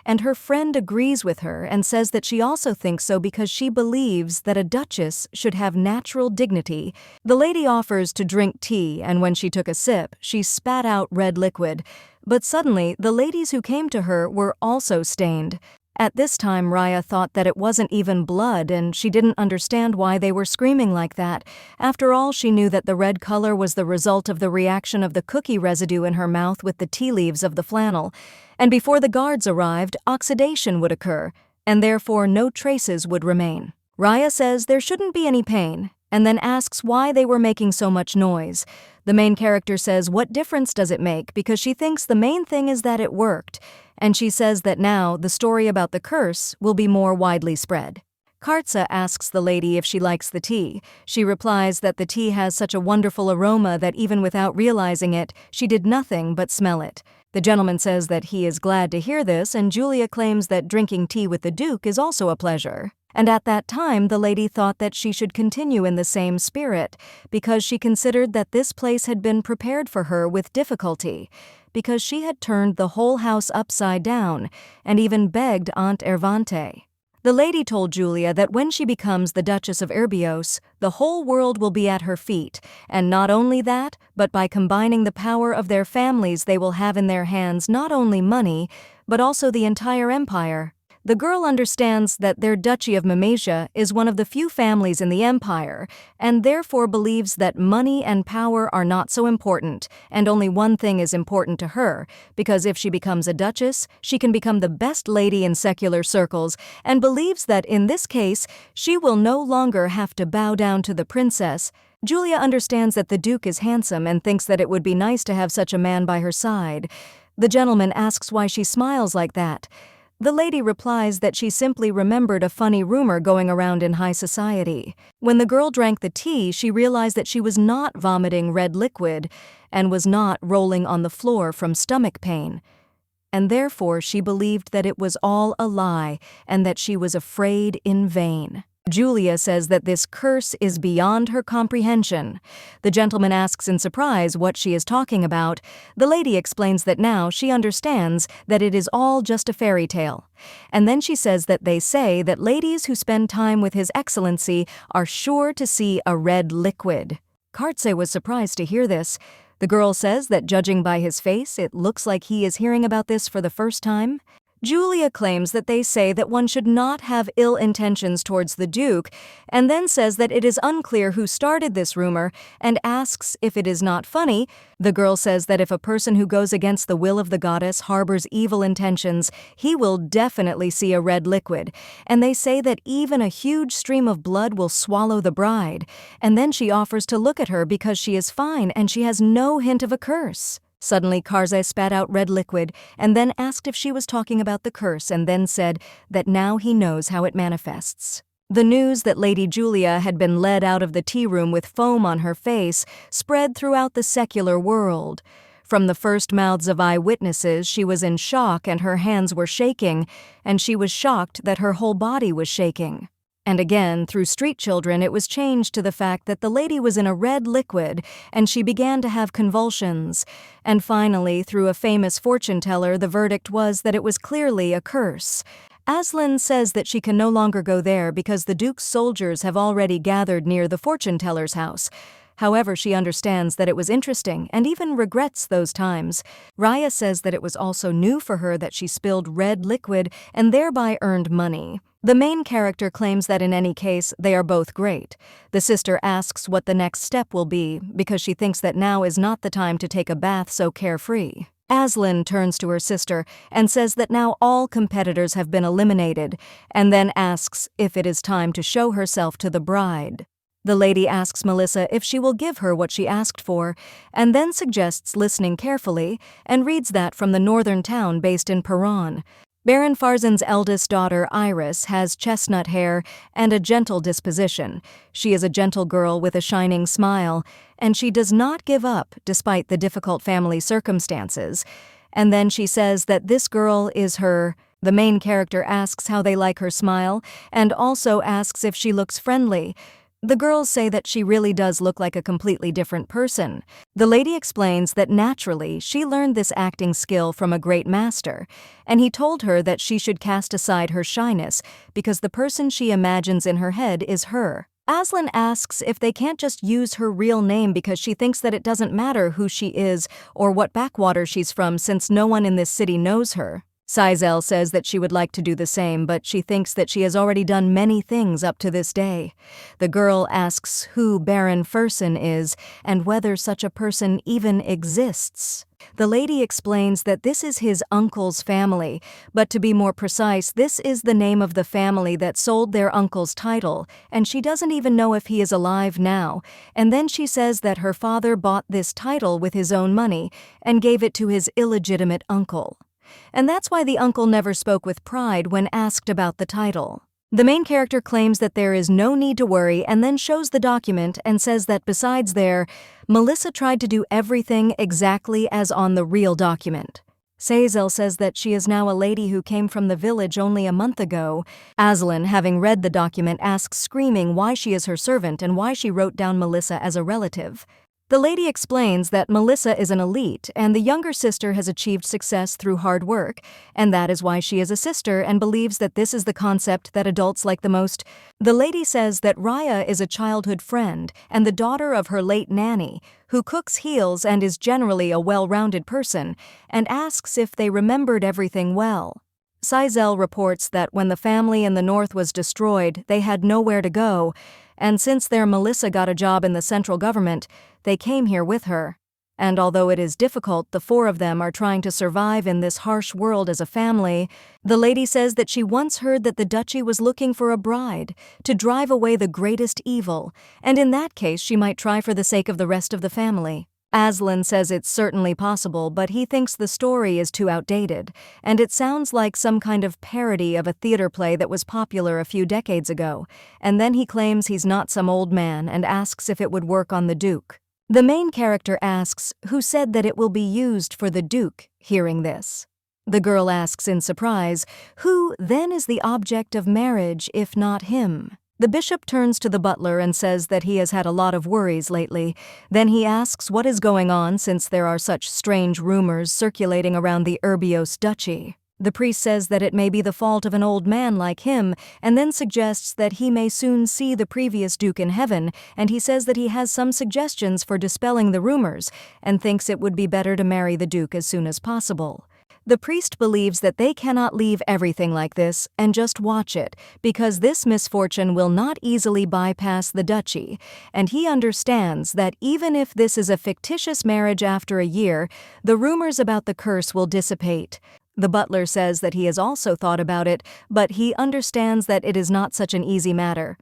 And her friend agrees with her and says that she also thinks so because she believes that a duchess should have natural dignity. The lady offers to drink tea, and when she took a sip, she spat out red liquid. But suddenly, the ladies who came to her were also stained. At this time, Raya thought that it wasn't even blood, and she didn't understand why they were screaming like that. After all, she knew that the red color was the result of the reaction of the cookie residue in her mouth with the tea leaves of the flannel. And before the guards arrived, oxidation would occur, and therefore no traces would remain. Raya says there shouldn't be any pain, and then asks why they were making so much noise. The main character says what difference does it make, because she thinks the main thing is that it worked, and she says that now the story about the curse will be more widely spread. Kartsa asks the lady if she likes the tea. She replies that the tea has such a wonderful aroma that even without realizing it, she did nothing but smell it. The gentleman says that he is glad to hear this, and Julia claims that drinking tea with the Duke is also a pleasure. And at that time, the lady thought that she should continue in the same spirit, because she considered that this place had been prepared for her with difficulty, because she had turned the whole house upside down, and even begged Aunt Ervante. The lady told Julia that when she becomes the Duchess of Urbios, the whole world will be at her feet, and not only that, but by combining the power of their families they will have in their hands not only money, but also the entire empire. The girl understands that their Duchy of Mamasia is one of the few families in the empire, and therefore believes that money and power are not so important, and only one thing is important to her, because if she becomes a duchess, she can become the best lady in secular circles, and believes that in this case, she will no longer have to bow down to the princess. Julia understands that the Duke is handsome and thinks that it would be nice to have such a man by her side. The gentleman asks why she smiles like that. The lady replies that she simply remembered a funny rumor going around in high society. When the girl drank the tea, she realized that she was not vomiting red liquid and was not rolling on the floor from stomach pain. And therefore she believed that it was all a lie and that she was afraid in vain. Julia says that this curse is beyond her comprehension. The gentleman asks in surprise what she is talking about. The lady explains that now she understands that it is all just a fairy tale. And then she says that they say that ladies who spend time with His Excellency are sure to see a red liquid. Kartse was surprised to hear this. The girl says that judging by his face, it looks like he is hearing about this for the first time. Julia claims that they say that one should not have ill intentions towards the Duke, and then says that it is unclear who started this rumor, and asks if it is not funny. The girl says that if a person who goes against the will of the goddess harbors evil intentions, he will definitely see a red liquid, and they say that even a huge stream of blood will swallow the bride, and then she offers to look at her because she is fine and she has no hint of a curse. Suddenly, Karze spat out red liquid and then asked if she was talking about the curse, and then said that now he knows how it manifests. The news that Lady Julia had been led out of the tea room with foam on her face spread throughout the secular world. From the first mouths of eyewitnesses, she was in shock and her hands were shaking, and she was shocked that her whole body was shaking. And again, through street children, it was changed to the fact that the lady was in a red liquid and she began to have convulsions. And finally, through a famous fortune teller, the verdict was that it was clearly a curse. Aslan says that she can no longer go there because the Duke's soldiers have already gathered near the fortune teller's house. However, she understands that it was interesting and even regrets those times. Raya says that it was also new for her that she spilled red liquid and thereby earned money. The main character claims that in any case, they are both great. The sister asks what the next step will be because she thinks that now is not the time to take a bath so carefree. Aslan turns to her sister and says that now all competitors have been eliminated, and then asks if it is time to show herself to the bride. The lady asks Melissa if she will give her what she asked for, and then suggests listening carefully, and reads that from the northern town based in Paran. Baron Farzan's eldest daughter, Iris, has chestnut hair and a gentle disposition. She is a gentle girl with a shining smile, and she does not give up despite the difficult family circumstances. And then she says that this girl is her. The main character asks how they like her smile, and also asks if she looks friendly. The girls say that she really does look like a completely different person. The lady explains that naturally she learned this acting skill from a great master, and he told her that she should cast aside her shyness because the person she imagines in her head is her. Aslan asks if they can't just use her real name because she thinks that it doesn't matter who she is or what backwater she's from since no one in this city knows her. Sizel says that she would like to do the same, but she thinks that she has already done many things up to this day. The girl asks who Baron Farzan is and whether such a person even exists. The lady explains that this is his uncle's family, but to be more precise, this is the name of the family that sold their uncle's title, and she doesn't even know if he is alive now. And then she says that her father bought this title with his own money and gave it to his illegitimate uncle. And that's why the uncle never spoke with pride when asked about the title. The main character claims that there is no need to worry and then shows the document and says that besides there, Melissa tried to do everything exactly as on the real document. Sizel says that she is now a lady who came from the village only a month ago. Aslan, having read the document, asks screaming why she is her servant and why she wrote down Melissa as a relative. The lady explains that Melissa is an elite and the younger sister has achieved success through hard work, and that is why she is a sister and believes that this is the concept that adults like the most. The lady says that Raya is a childhood friend and the daughter of her late nanny, who cooks heals and is generally a well-rounded person, and asks if they remembered everything well. Sizel reports that when the family in the north was destroyed, they had nowhere to go, and since their Melissa got a job in the central government, they came here with her. And although it is difficult, the four of them are trying to survive in this harsh world as a family. The lady says that she once heard that the duchy was looking for a bride to drive away the greatest evil, and in that case she might try for the sake of the rest of the family. Aslan says it's certainly possible, but he thinks the story is too outdated, and it sounds like some kind of parody of a theater play that was popular a few decades ago, and then he claims he's not some old man and asks if it would work on the Duke. The main character asks who said that it will be used for the Duke, hearing this. The girl asks in surprise, who then is the object of marriage if not him? The bishop turns to the butler and says that he has had a lot of worries lately. Then he asks what is going on since there are such strange rumors circulating around the Urbios duchy. The priest says that it may be the fault of an old man like him, and then suggests that he may soon see the previous duke in heaven, and he says that he has some suggestions for dispelling the rumors, and thinks it would be better to marry the duke as soon as possible. The priest believes that they cannot leave everything like this and just watch it, because this misfortune will not easily bypass the duchy, and he understands that even if this is a fictitious marriage after a year, the rumors about the curse will dissipate. The butler says that he has also thought about it, but he understands that it is not such an easy matter.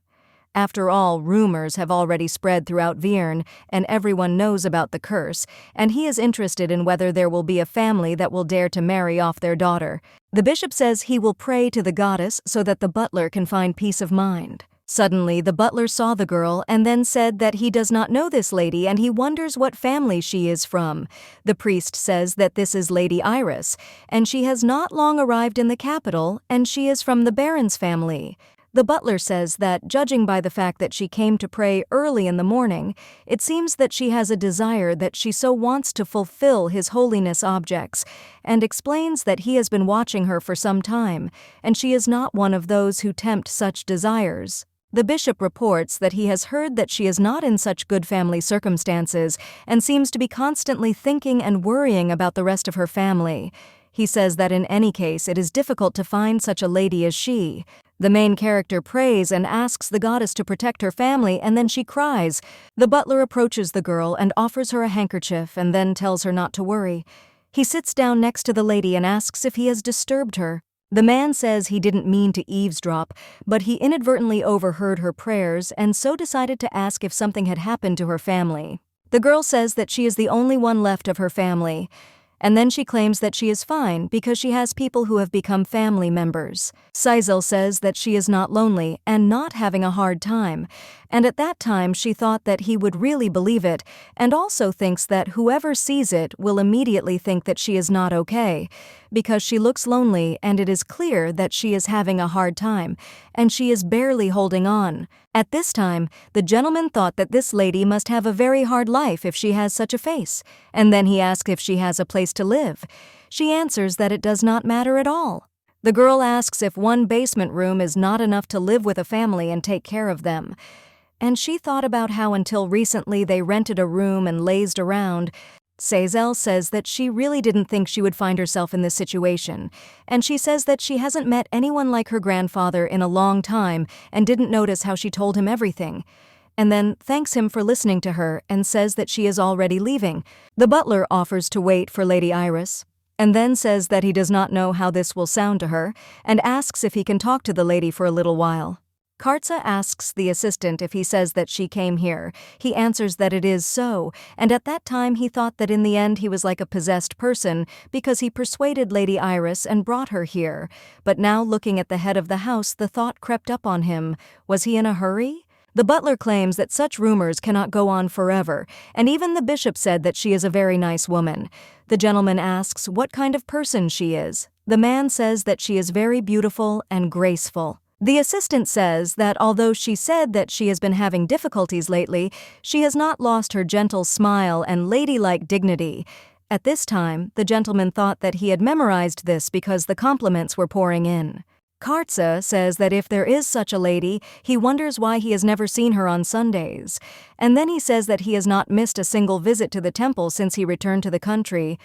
After all, rumors have already spread throughout Vierne, and everyone knows about the curse, and he is interested in whether there will be a family that will dare to marry off their daughter. The bishop says he will pray to the goddess so that the butler can find peace of mind. Suddenly, the butler saw the girl and then said that he does not know this lady and he wonders what family she is from. The priest says that this is Lady Iris, and she has not long arrived in the capital, and she is from the Baron's family. The butler says that, judging by the fact that she came to pray early in the morning, it seems that she has a desire that she so wants to fulfill His Holiness objects, and explains that he has been watching her for some time, and she is not one of those who tempt such desires. The bishop reports that he has heard that she is not in such good family circumstances and seems to be constantly thinking and worrying about the rest of her family. He says that in any case it is difficult to find such a lady as she. The main character prays and asks the goddess to protect her family, and then she cries. The butler approaches the girl and offers her a handkerchief and then tells her not to worry. He sits down next to the lady and asks if he has disturbed her. The man says he didn't mean to eavesdrop, but he inadvertently overheard her prayers and so decided to ask if something had happened to her family. The girl says that she is the only one left of her family, and then she claims that she is fine because she has people who have become family members. Sizel says that she is not lonely and not having a hard time, and at that time she thought that he would really believe it, and also thinks that whoever sees it will immediately think that she is not okay, because she looks lonely and it is clear that she is having a hard time, and she is barely holding on. At this time, the gentleman thought that this lady must have a very hard life if she has such a face, and then he asked if she has a place to live. She answers that it does not matter at all. The girl asks if one basement room is not enough to live with a family and take care of them. And she thought about how until recently they rented a room and lazed around. Sizel says that she really didn't think she would find herself in this situation, and she says that she hasn't met anyone like her grandfather in a long time and didn't notice how she told him everything, and then thanks him for listening to her and says that she is already leaving. The butler offers to wait for Lady Iris, and then says that he does not know how this will sound to her, and asks if he can talk to the lady for a little while. Kartsa asks the assistant if he says that she came here. He answers that it is so, and at that time he thought that in the end he was like a possessed person because he persuaded Lady Iris and brought her here. But now looking at the head of the house, the thought crept up on him. Was he in a hurry? The butler claims that such rumors cannot go on forever, and even the bishop said that she is a very nice woman. The gentleman asks what kind of person she is. The man says that she is very beautiful and graceful. The assistant says that although she said that she has been having difficulties lately, she has not lost her gentle smile and ladylike dignity. At this time, the gentleman thought that he had memorized this because the compliments were pouring in. Kartsa says that if there is such a lady, he wonders why he has never seen her on Sundays. And then he says that he has not missed a single visit to the temple since he returned to the country.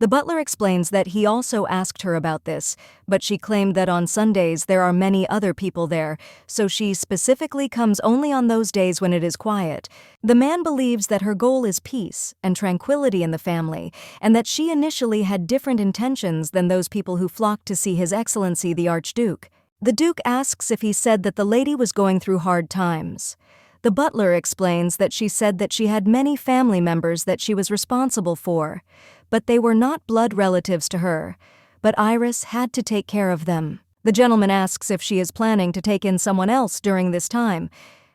The butler explains that he also asked her about this, but she claimed that on Sundays there are many other people there, so she specifically comes only on those days when it is quiet. The man believes that her goal is peace and tranquility in the family, and that she initially had different intentions than those people who flocked to see His Excellency the Archduke. The Duke asks if he said that the lady was going through hard times. The butler explains that she said that she had many family members that she was responsible for, but they were not blood relatives to her. But Iris had to take care of them. The gentleman asks if she is planning to take in someone else during this time,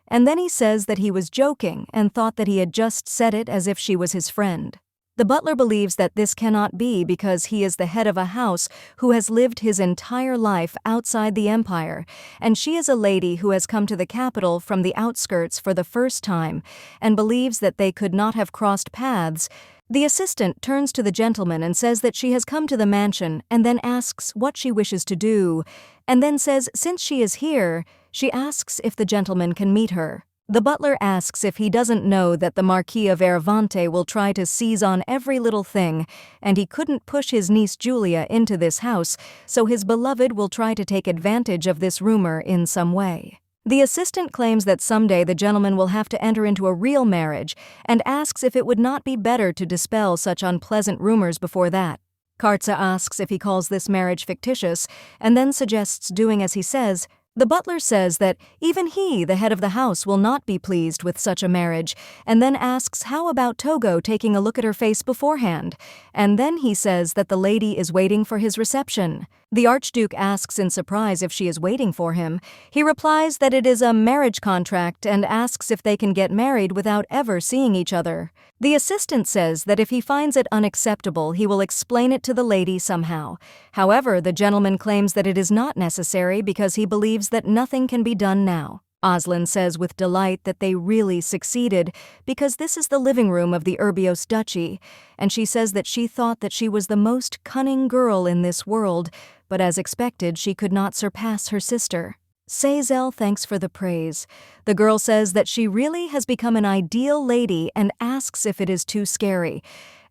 and then he says that he was joking and thought that he had just said it as if she was his friend. The butler believes that this cannot be because he is the head of a house who has lived his entire life outside the empire, and she is a lady who has come to the capital from the outskirts for the first time, and believes that they could not have crossed paths. The assistant turns to the gentleman and says that she has come to the mansion and then asks what she wishes to do, and then says since she is here, she asks if the gentleman can meet her. The butler asks if he doesn't know that the Marquis of Aravante will try to seize on every little thing, and he couldn't push his niece Julia into this house, so his beloved will try to take advantage of this rumor in some way. The assistant claims that someday the gentleman will have to enter into a real marriage and asks if it would not be better to dispel such unpleasant rumors before that. Kartsa asks if he calls this marriage fictitious and then suggests doing as he says. The butler says that even he, the head of the house, will not be pleased with such a marriage, and then asks how about Togo taking a look at her face beforehand, and then he says that the lady is waiting for his reception. The Archduke asks in surprise if she is waiting for him. He replies that it is a marriage contract and asks if they can get married without ever seeing each other. The assistant says that if he finds it unacceptable, he will explain it to the lady somehow. However, the gentleman claims that it is not necessary because he believes that nothing can be done now. Aslan says with delight that they really succeeded because this is the living room of the Urbios Duchy, and she says that she thought that she was the most cunning girl in this world, but as expected, she could not surpass her sister. Sizel thanks for the praise. The girl says that she really has become an ideal lady and asks if it is too scary.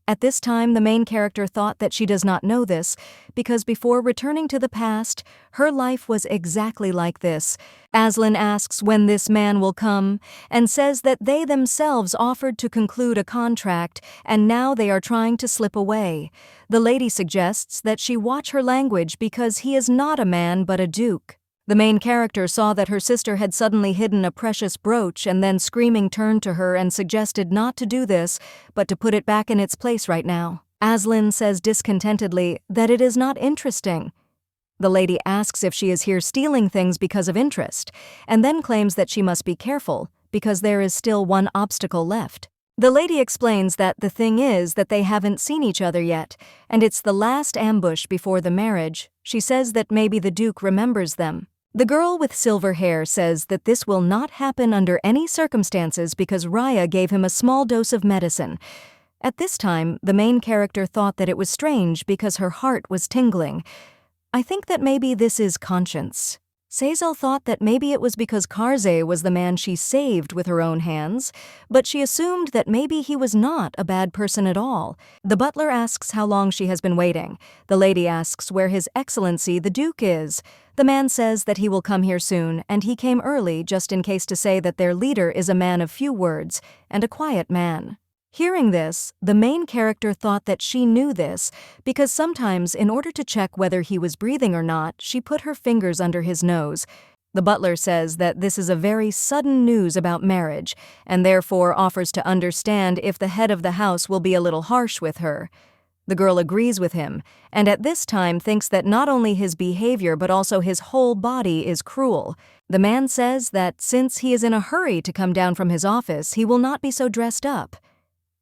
At this time, the main character thought that she does not know this, because before returning to the past, her life was exactly like this. Aslan asks when this man will come, and says that they themselves offered to conclude a contract, and now they are trying to slip away. The lady suggests that she watch her language because he is not a man but a duke. The main character saw that her sister had suddenly hidden a precious brooch and then screaming turned to her and suggested not to do this, but to put it back in its place right now. Aslan says discontentedly that it is not interesting. The lady asks if she is here stealing things because of interest, and then claims that she must be careful because there is still one obstacle left. The lady explains that the thing is that they haven't seen each other yet, and it's the last ambush before the marriage. She says that maybe the Duke remembers them. The girl with silver hair says that this will not happen under any circumstances because Raya gave him a small dose of medicine. At this time, the main character thought that it was strange because her heart was tingling. I think that maybe this is conscience. Sazal thought that maybe it was because Karzai was the man she saved with her own hands, but she assumed that maybe he was not a bad person at all. The butler asks how long she has been waiting. The lady asks where His Excellency the Duke is. The man says that he will come here soon, and he came early just in case to say that their leader is a man of few words and a quiet man. Hearing this, the main character thought that she knew this because sometimes, in order to check whether he was breathing or not, she put her fingers under his nose. The butler says that this is a very sudden news about marriage, and therefore offers to understand if the head of the house will be a little harsh with her. The girl agrees with him, and at this time thinks that not only his behavior but also his whole body is cruel. The man says that since he is in a hurry to come down from his office, he will not be so dressed up.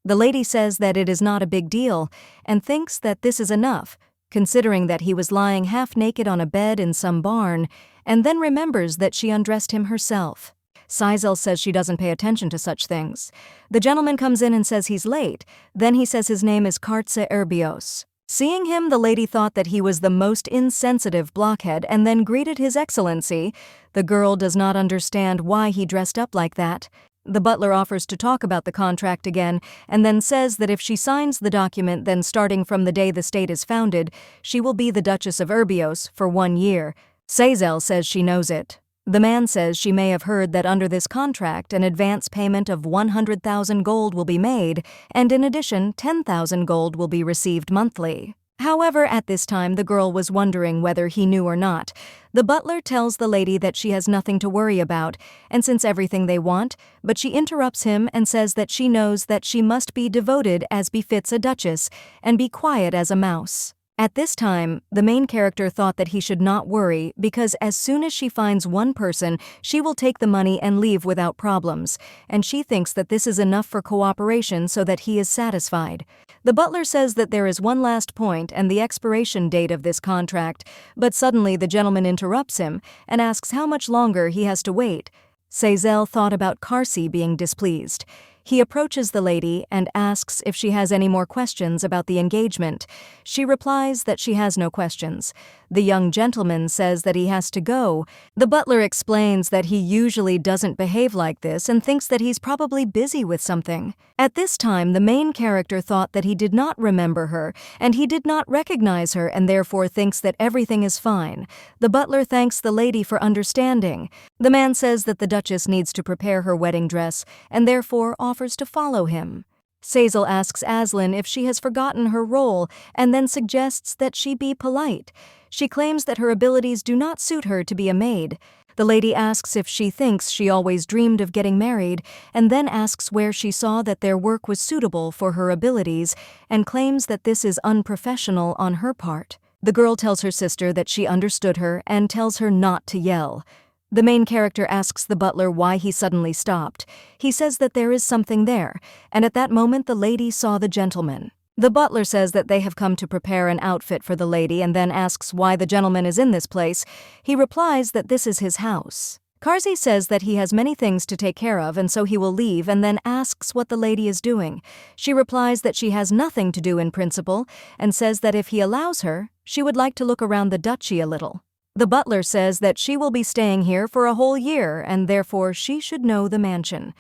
The lady says that it is not a big deal, and thinks that this is enough, considering that he was lying half naked on a bed in some barn, and then remembers that she undressed him herself. Sazal says she doesn't pay attention to such things. The gentleman comes in and says he's late, then he says his name is Kartsa Erbios. Seeing him, the lady thought that he was the most insensitive blockhead and then greeted His Excellency. The girl does not understand why he dressed up like that. The butler offers to talk about the contract again, and then says that if she signs the document, then starting from the day the state is founded, she will be the Duchess of Erbios for 1 year. Sazal says she knows it. The man says she may have heard that under this contract an advance payment of 100,000 gold will be made, and in addition 10,000 gold will be received monthly. However, at this time the girl was wondering whether he knew or not. The butler tells the lady that she has nothing to worry about, and since everything they want, but she interrupts him and says that she knows that she must be devoted as befits a duchess, and be quiet as a mouse. At this time, the main character thought that he should not worry because as soon as she finds one person, she will take the money and leave without problems, and she thinks that this is enough for cooperation so that he is satisfied. The butler says that there is one last point and the expiration date of this contract, but suddenly the gentleman interrupts him and asks how much longer he has to wait. Sazal thought about Karsi being displeased. He approaches the lady and asks if she has any more questions about the engagement. She replies that she has no questions. The young gentleman says that he has to go. The butler explains that he usually doesn't behave like this and thinks that he's probably busy with something. At this time, the main character thought that he did not remember her, and he did not recognize her and therefore thinks that everything is fine. The butler thanks the lady for understanding. The man says that the Duchess needs to prepare her wedding dress, and therefore offers to follow him. Sazal asks Aslan if she has forgotten her role and then suggests that she be polite. She claims that her abilities do not suit her to be a maid. The lady asks if she thinks she always dreamed of getting married, and then asks where she saw that their work was suitable for her abilities, and claims that this is unprofessional on her part. The girl tells her sister that she understood her and tells her not to yell. The main character asks the butler why he suddenly stopped. He says that there is something there, and at that moment the lady saw the gentleman. The butler says that they have come to prepare an outfit for the lady and then asks why the gentleman is in this place. He replies that this is his house. Karsi says that he has many things to take care of and so he will leave, and then asks what the lady is doing. She replies that she has nothing to do in principle and says that if he allows her, she would like to look around the duchy a little. The butler says that she will be staying here for a whole year and therefore she should know the mansion.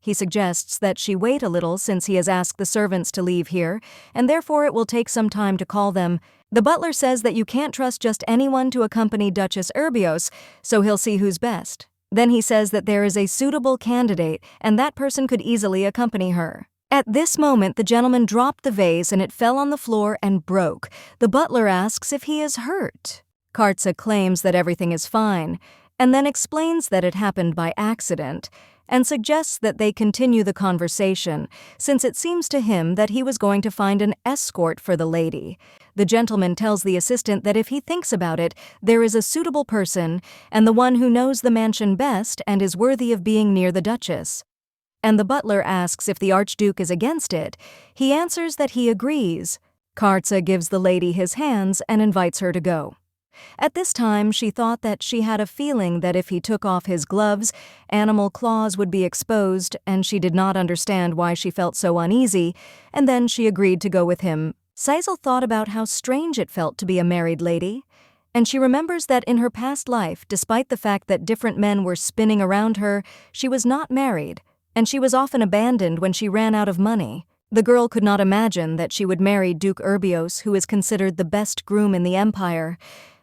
He suggests that she wait a little since he has asked the servants to leave here, and therefore it will take some time to call them. The butler says that you can't trust just anyone to accompany Duchess Urbios, so he'll see who's best. Then he says that there is a suitable candidate, and that person could easily accompany her. At this moment, the gentleman dropped the vase and it fell on the floor and broke. The butler asks if he is hurt. Kartsa claims that everything is fine, and then explains that it happened by accident, and suggests that they continue the conversation, since it seems to him that he was going to find an escort for the lady. The gentleman tells the assistant that if he thinks about it, there is a suitable person, and the one who knows the mansion best and is worthy of being near the Duchess. And the butler asks if the Archduke is against it. He answers that he agrees. Kartsa gives the lady his hands and invites her to go. At this time, she thought that she had a feeling that if he took off his gloves, animal claws would be exposed, and she did not understand why she felt so uneasy, and then she agreed to go with him. Sisel thought about how strange it felt to be a married lady, and she remembers that in her past life, despite the fact that different men were spinning around her, she was not married, and she was often abandoned when she ran out of money. The girl could not imagine that she would marry Duke Urbios, who is considered the best groom in the empire,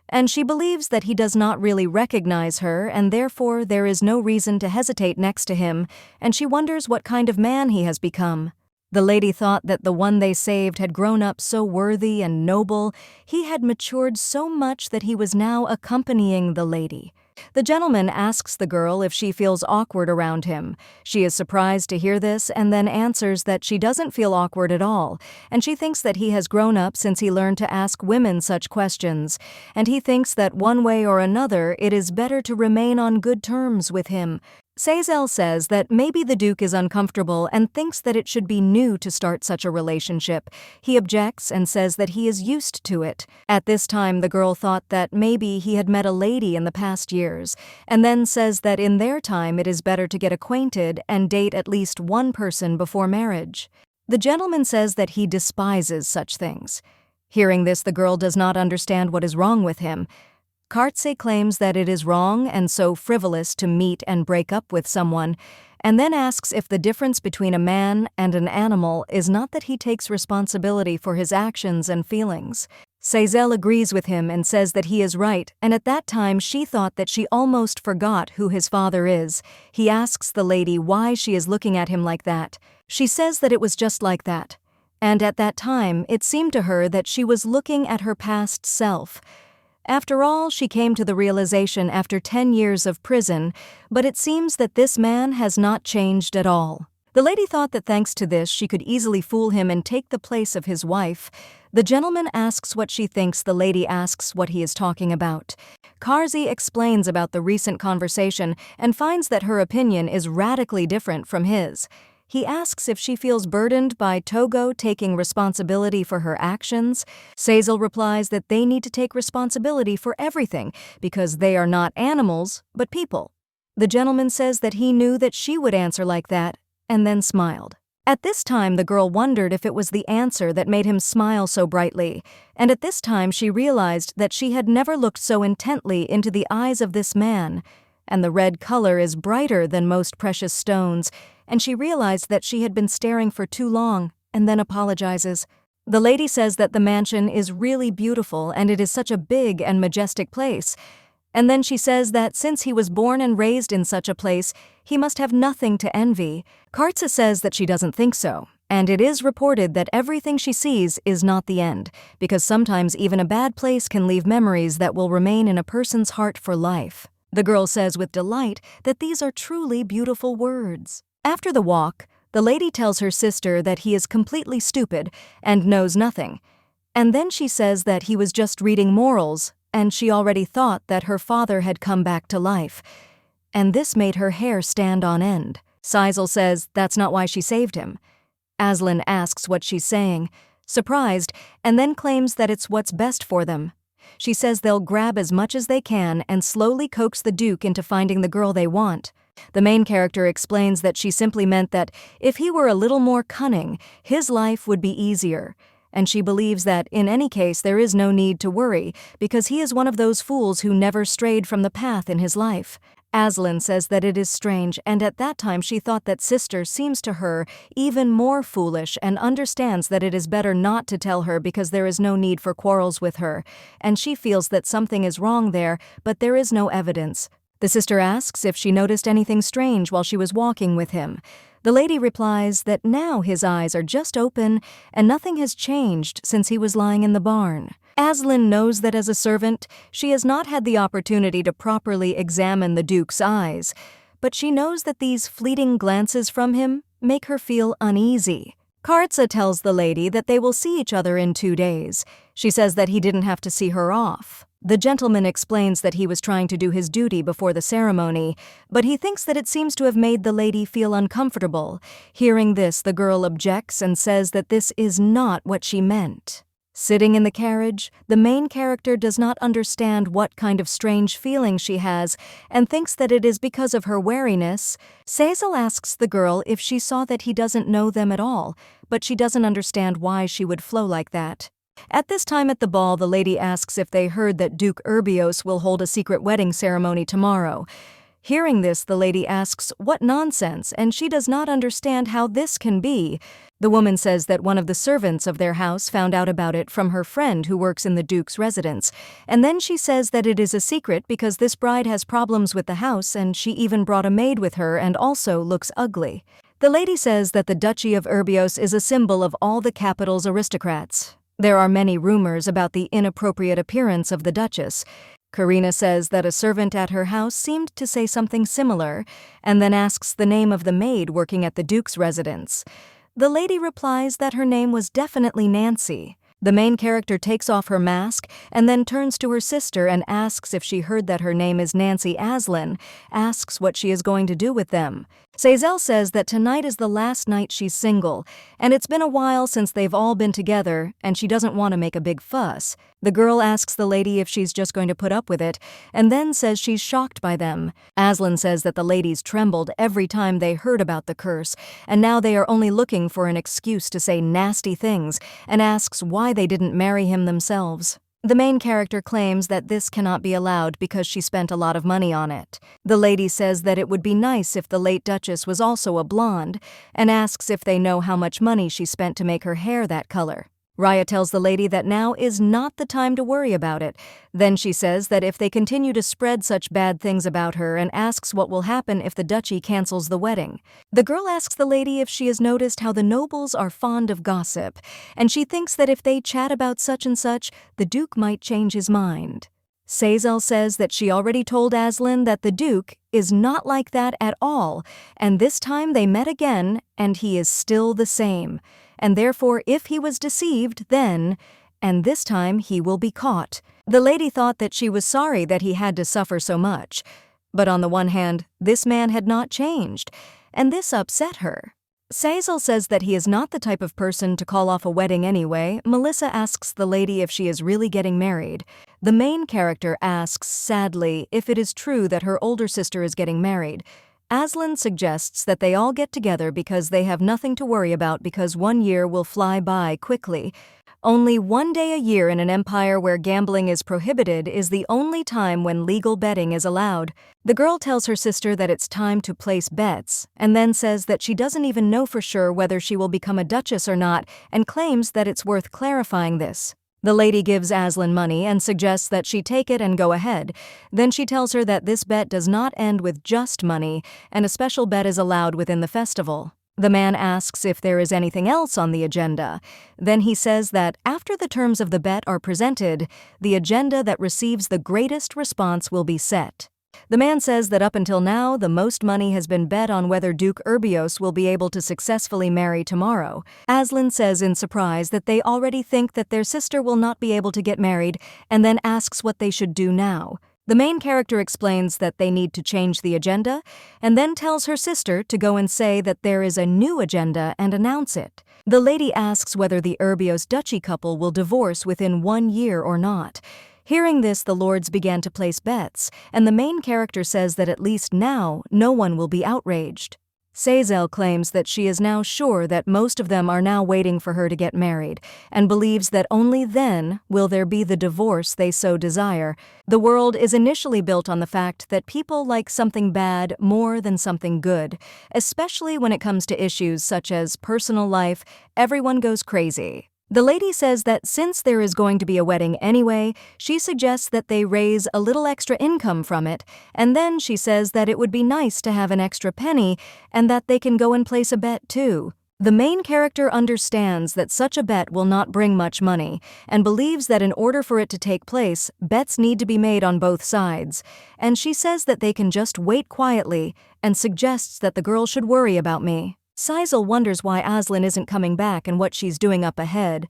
and she believes that he does not really recognize her, and therefore there is no reason to hesitate next to him, and she wonders what kind of man he has become. The lady thought that the one they saved had grown up so worthy and noble, he had matured so much that he was now accompanying the lady. The gentleman asks the girl if she feels awkward around him. She is surprised to hear this and then answers that she doesn't feel awkward at all, and she thinks that he has grown up since he learned to ask women such questions, and he thinks that one way or another it is better to remain on good terms with him. Sisel says that maybe the Duke is uncomfortable and thinks that it should be new to start such a relationship. He objects and says that he is used to it. At this time, the girl thought that maybe he had met a lady in the past years, and then says that in their time it is better to get acquainted and date at least one person before marriage. The gentleman says that he despises such things. Hearing this, the girl does not understand what is wrong with him. Kartsa claims that it is wrong and so frivolous to meet and break up with someone, and then asks if the difference between a man and an animal is not that he takes responsibility for his actions and feelings. Sisel agrees with him and says that he is right, and at that time she thought that she almost forgot who his father is. He asks the lady why she is looking at him like that. She says that it was just like that, and at that time it seemed to her that she was looking at her past self. After all, she came to the realization after 10 years of prison, but it seems that this man has not changed at all. The lady thought that thanks to this she could easily fool him and take the place of his wife. The gentleman asks what she thinks, the lady asks what he is talking about. Kartsa explains about the recent conversation and finds that her opinion is radically different from his. He asks if she feels burdened by Togo taking responsibility for her actions. Sisel replies that they need to take responsibility for everything because they are not animals, but people. The gentleman says that he knew that she would answer like that, and then smiled. At this time, the girl wondered if it was the answer that made him smile so brightly, and at this time she realized that she had never looked so intently into the eyes of this man, and the red color is brighter than most precious stones, and she realized that she had been staring for too long, and then apologizes. The lady says that the mansion is really beautiful and it is such a big and majestic place, and then she says that since he was born and raised in such a place, he must have nothing to envy. Kartsa says that she doesn't think so, and it is reported that everything she sees is not the end, because sometimes even a bad place can leave memories that will remain in a person's heart for life. The girl says with delight that these are truly beautiful words. After the walk, the lady tells her sister that he is completely stupid and knows nothing, and then she says that he was just reading morals, and she already thought that her father had come back to life, and this made her hair stand on end. Sisel says that's not why she saved him. Aslan asks what she's saying, surprised, and then claims that it's what's best for them. She says they'll grab as much as they can and slowly coax the Duke into finding the girl they want. The main character explains that she simply meant that if he were a little more cunning, his life would be easier, and she believes that in any case there is no need to worry because he is one of those fools who never strayed from the path in his life. Aslan says that it is strange, and at that time she thought that sister seems to her even more foolish and understands that it is better not to tell her because there is no need for quarrels with her, and she feels that something is wrong there, but there is no evidence. The sister asks if she noticed anything strange while she was walking with him. The lady replies that now his eyes are just open and nothing has changed since he was lying in the barn. Aslan knows that as a servant, she has not had the opportunity to properly examine the Duke's eyes, but she knows that these fleeting glances from him make her feel uneasy. Kartza tells the lady that they will see each other in 2 days. She says that he didn't have to see her off. The gentleman explains that he was trying to do his duty before the ceremony, but he thinks that it seems to have made the lady feel uncomfortable. Hearing this, the girl objects and says that this is not what she meant. Sitting in the carriage, the main character does not understand what kind of strange feeling she has and thinks that it is because of her wariness. Sazal asks the girl if she saw that he doesn't know them at all, but she doesn't understand why she would flow like that. At this time at the ball, the lady asks if they heard that Duke Urbios will hold a secret wedding ceremony tomorrow. Hearing this, the lady asks what nonsense, and she does not understand how this can be. The woman says that one of the servants of their house found out about it from her friend who works in the Duke's residence, and then she says that it is a secret because this bride has problems with the house and she even brought a maid with her and also looks ugly. The lady says that the Duchy of Urbios is a symbol of all the capital's aristocrats. There are many rumors about the inappropriate appearance of the Duchess. Karina says that a servant at her house seemed to say something similar, and then asks the name of the maid working at the Duke's residence. The lady replies that her name was definitely Nancy. The main character takes off her mask and then turns to her sister and asks if she heard that her name is Nancy Aslan, asks what she is going to do with them. Sazal says that tonight is the last night she's single, and it's been a while since they've all been together, and she doesn't want to make a big fuss. The girl asks the lady if she's just going to put up with it, and then says she's shocked by them. Aslan says that the ladies trembled every time they heard about the curse, and now they are only looking for an excuse to say nasty things, and asks why they didn't marry him themselves. The main character claims that this cannot be allowed because she spent a lot of money on it. The lady says that it would be nice if the late Duchess was also a blonde, and asks if they know how much money she spent to make her hair that color. Raya tells the lady that now is not the time to worry about it. Then she says that if they continue to spread such bad things about her, and asks what will happen if the duchy cancels the wedding. The girl asks the lady if she has noticed how the nobles are fond of gossip, and she thinks that if they chat about such and such, the Duke might change his mind. Sazal says that she already told Aslan that the Duke is not like that at all, and this time they met again, and he is still the same. And therefore if he was deceived then, and this time he will be caught. The lady thought that she was sorry that he had to suffer so much. But on the one hand, this man had not changed, and this upset her. Sazal says that he is not the type of person to call off a wedding anyway. Melissa asks the lady if she is really getting married. The main character asks, sadly, if it is true that her older sister is getting married. Aslan suggests that they all get together because they have nothing to worry about because 1 year will fly by quickly. Only 1 day a year in an empire where gambling is prohibited is the only time when legal betting is allowed. The girl tells her sister that it's time to place bets, and then says that she doesn't even know for sure whether she will become a duchess or not, and claims that it's worth clarifying this. The lady gives Aslan money and suggests that she take it and go ahead. Then she tells her that this bet does not end with just money, and a special bet is allowed within the festival. The man asks if there is anything else on the agenda. Then he says that after the terms of the bet are presented, the agenda that receives the greatest response will be set. The man says that up until now, the most money has been bet on whether Duke Urbios will be able to successfully marry tomorrow. Aslan says in surprise that they already think that their sister will not be able to get married, and then asks what they should do now. The main character explains that they need to change the agenda, and then tells her sister to go and say that there is a new agenda and announce it. The lady asks whether the Urbios duchy couple will divorce within 1 year or not. Hearing this, the lords began to place bets, and the main character says that at least now, no one will be outraged. Sazel claims that she is now sure that most of them are now waiting for her to get married, and believes that only then will there be the divorce they so desire. The world is initially built on the fact that people like something bad more than something good, especially when it comes to issues such as personal life. Everyone goes crazy. The lady says that since there is going to be a wedding anyway, she suggests that they raise a little extra income from it, and then she says that it would be nice to have an extra penny and that they can go and place a bet too. The main character understands that such a bet will not bring much money and believes that in order for it to take place, bets need to be made on both sides, and she says that they can just wait quietly and suggests that the girl should worry about me. Sazel wonders why Aslan isn't coming back and what she's doing up ahead.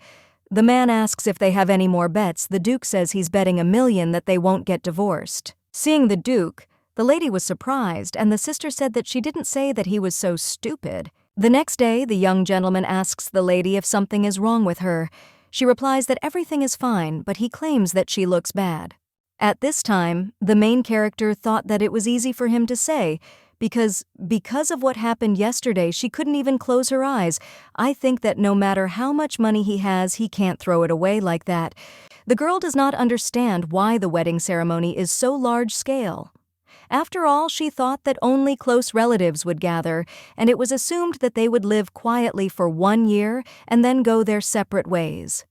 The man asks if they have any more bets. The Duke says he's betting $1 million that they won't get divorced. Seeing the Duke, the lady was surprised, and the sister said that she didn't say that he was so stupid. The next day, the young gentleman asks the lady if something is wrong with her. She replies that everything is fine, but he claims that she looks bad. At this time, the main character thought that it was easy for him to say, because of what happened yesterday, she couldn't even close her eyes. I think that no matter how much money he has, he can't throw it away like that. The girl does not understand why the wedding ceremony is so large scale. After all, she thought that only close relatives would gather, and it was assumed that they would live quietly for 1 year and then go their separate ways.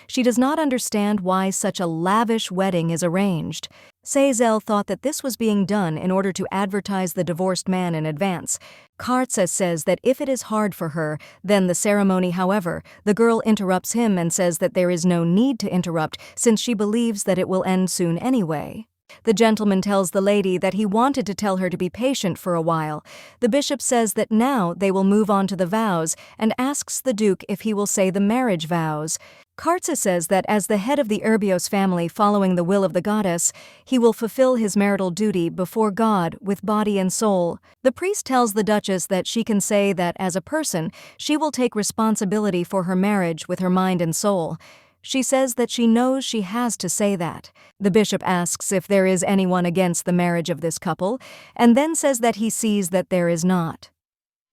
She does not understand why such a lavish wedding is arranged. Sazel thought that this was being done in order to advertise the divorced man in advance. Kartsa says that if it is hard for her, then the ceremony. However, the girl interrupts him and says that there is no need to interrupt since she believes that it will end soon anyway. The gentleman tells the lady that he wanted to tell her to be patient for a while. The bishop says that now they will move on to the vows and asks the Duke if he will say the marriage vows. Kartsa says that as the head of the Urbios family following the will of the goddess, he will fulfill his marital duty before God with body and soul. The priest tells the Duchess that she can say that as a person, she will take responsibility for her marriage with her mind and soul. She says that she knows she has to say that. The bishop asks if there is anyone against the marriage of this couple, and then says that he sees that there is not.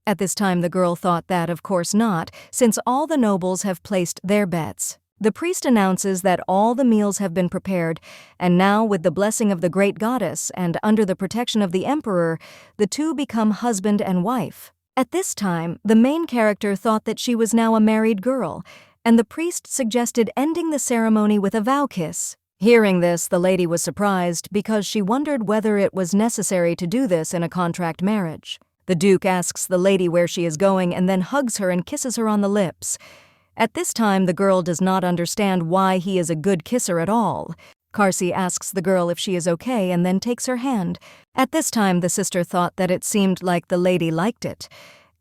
At this time the girl thought that of course not, since all the nobles have placed their bets. The priest announces that all the meals have been prepared, and now with the blessing of the great goddess and under the protection of the emperor, the two become husband and wife. At this time, the main character thought that she was now a married girl, and the priest suggested ending the ceremony with a vow kiss. Hearing this, the lady was surprised because she wondered whether it was necessary to do this in a contract marriage. The Duke asks the lady where she is going and then hugs her and kisses her on the lips. At this time, the girl does not understand why he is a good kisser at all. Karsi asks the girl if she is okay and then takes her hand. At this time, the sister thought that it seemed like the lady liked it,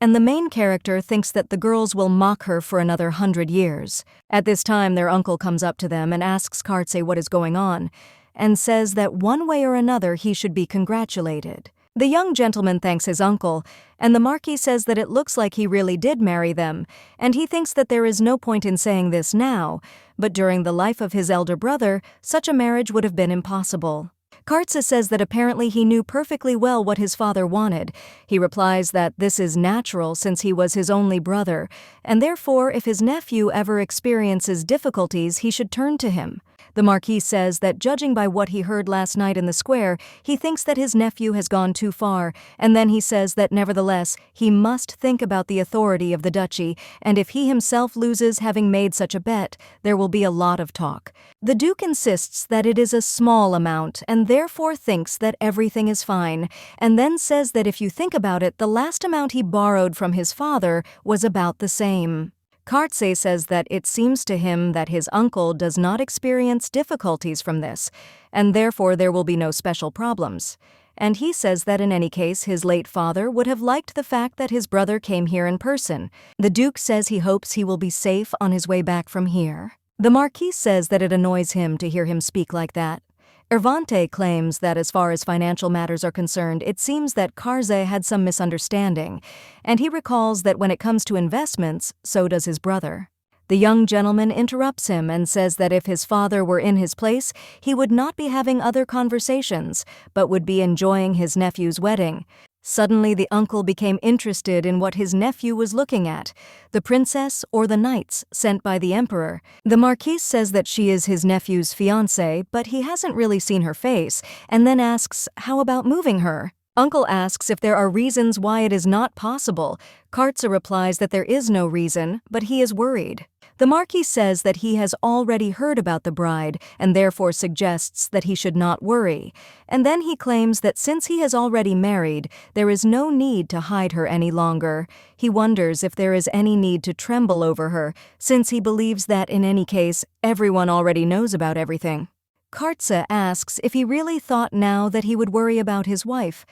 and the main character thinks that the girls will mock her for another 100 years. At this time, their uncle comes up to them and asks Kartse what is going on, and says that one way or another he should be congratulated. The young gentleman thanks his uncle, and the Marquis says that it looks like he really did marry them, and he thinks that there is no point in saying this now, but during the life of his elder brother, such a marriage would have been impossible. Kartsa says that apparently he knew perfectly well what his father wanted. He replies that this is natural since he was his only brother, and therefore if his nephew ever experiences difficulties, he should turn to him. The Marquis says that judging by what he heard last night in the square, he thinks that his nephew has gone too far, and then he says that nevertheless, he must think about the authority of the duchy, and if he himself loses having made such a bet, there will be a lot of talk. The Duke insists that it is a small amount, and therefore thinks that everything is fine, and then says that if you think about it, the last amount he borrowed from his father was about the same. Kartse says that it seems to him that his uncle does not experience difficulties from this, and therefore there will be no special problems. And he says that in any case his late father would have liked the fact that his brother came here in person. The Duke says he hopes he will be safe on his way back from here. The Marquis says that it annoys him to hear him speak like that. Ervante claims that as far as financial matters are concerned, it seems that Karze had some misunderstanding, and he recalls that when it comes to investments, so does his brother. The young gentleman interrupts him and says that if his father were in his place, he would not be having other conversations, but would be enjoying his nephew's wedding. Suddenly the uncle became interested in what his nephew was looking at, the princess or the knights sent by the emperor. The marquise says that she is his nephew's fiancée, but he hasn't really seen her face, and then asks, how about moving her? Uncle asks if there are reasons why it is not possible. Kartsa replies that there is no reason, but he is worried. The Marquis says that he has already heard about the bride and therefore suggests that he should not worry. And then he claims that since he has already married, there is no need to hide her any longer. He wonders if there is any need to tremble over her, since he believes that in any case, everyone already knows about everything. Kartsa asks if he really thought now that he would worry about his wife.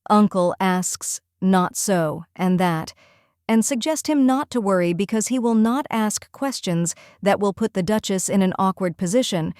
Uncle asks, not so, and suggest him not to worry because he will not ask questions that will put the Duchess in an awkward position.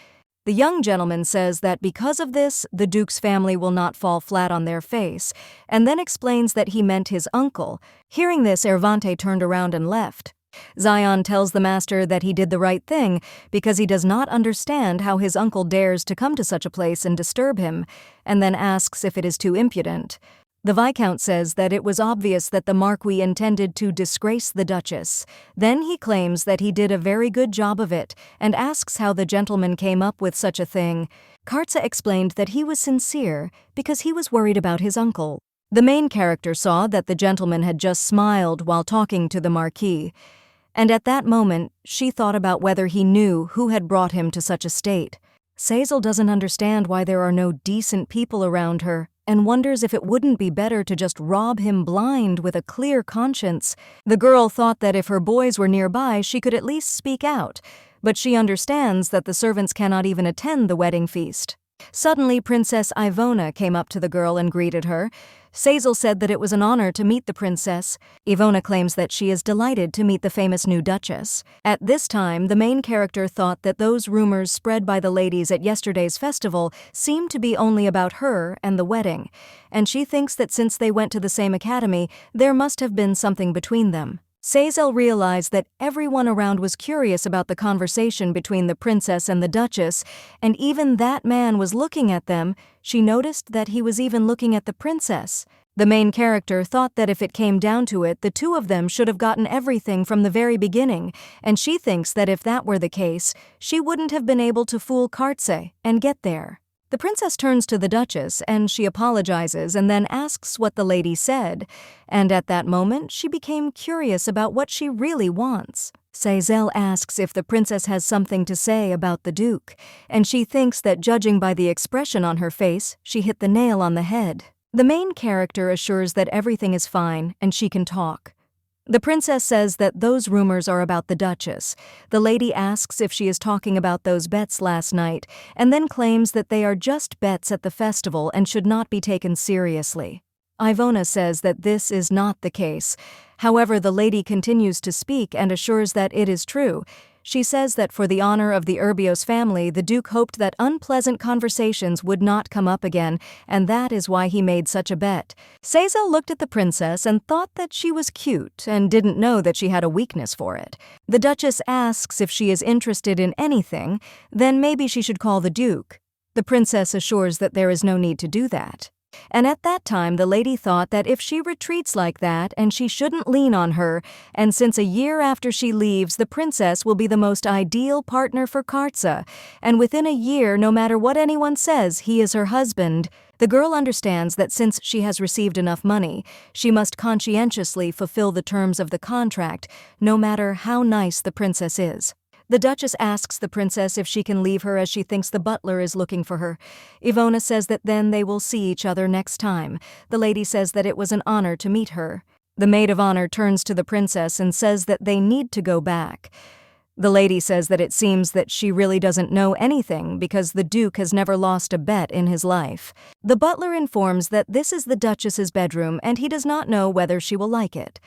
The young gentleman says that because of this, the Duke's family will not fall flat on their face, and then explains that he meant his uncle. Hearing this, Ervante turned around and left. Zion tells the master that he did the right thing because he does not understand how his uncle dares to come to such a place and disturb him, and then asks if it is too impudent. The Viscount says that it was obvious that the Marquis intended to disgrace the Duchess. Then he claims that he did a very good job of it and asks how the gentleman came up with such a thing. Kartsa explained that he was sincere because he was worried about his uncle. The main character saw that the gentleman had just smiled while talking to the Marquis, and at that moment she thought about whether he knew who had brought him to such a state. Sazal doesn't understand why there are no decent people around her, and wonders if it wouldn't be better to just rob him blind with a clear conscience. The girl thought that if her boys were nearby, she could at least speak out, but she understands that the servants cannot even attend the wedding feast. Suddenly, Princess Ivona came up to the girl and greeted her. Sazal said that it was an honor to meet the princess. Ivona claims that she is delighted to meet the famous new Duchess. At this time, the main character thought that those rumors spread by the ladies at yesterday's festival seemed to be only about her and the wedding, and she thinks that since they went to the same academy, there must have been something between them. Sazal realized that everyone around was curious about the conversation between the princess and the Duchess, and even that man was looking at them. She noticed that he was even looking at the princess. The main character thought that if it came down to it, the two of them should have gotten everything from the very beginning, and she thinks that if that were the case, she wouldn't have been able to fool Kartse and get there. The princess turns to the Duchess and she apologizes and then asks what the lady said, and at that moment she became curious about what she really wants. Sazal asks if the princess has something to say about the Duke, and she thinks that judging by the expression on her face, she hit the nail on the head. The main character assures that everything is fine and she can talk. The princess says that those rumors are about the Duchess. The lady asks if she is talking about those bets last night, and then claims that they are just bets at the festival and should not be taken seriously. Ivona says that this is not the case. However, the lady continues to speak and assures that it is true. She says that for the honor of the Urbios family, the Duke hoped that unpleasant conversations would not come up again, and that is why he made such a bet. Sazal looked at the princess and thought that she was cute and didn't know that she had a weakness for it. The Duchess asks if she is interested in anything, then maybe she should call the Duke. The princess assures that there is no need to do that. And at that time the lady thought that if she retreats like that and she shouldn't lean on her, and since a year after she leaves, the princess will be the most ideal partner for Kartsa, and within a year, no matter what anyone says, he is her husband. The girl understands that since she has received enough money, she must conscientiously fulfill the terms of the contract, no matter how nice the princess is. The Duchess asks the princess if she can leave her as she thinks the butler is looking for her. Ivona says that then they will see each other next time. The lady says that it was an honor to meet her. The maid of honor turns to the princess and says that they need to go back. The lady says that it seems that she really doesn't know anything because the Duke has never lost a bet in his life. The butler informs that this is the Duchess's bedroom and he does not know whether she will like it.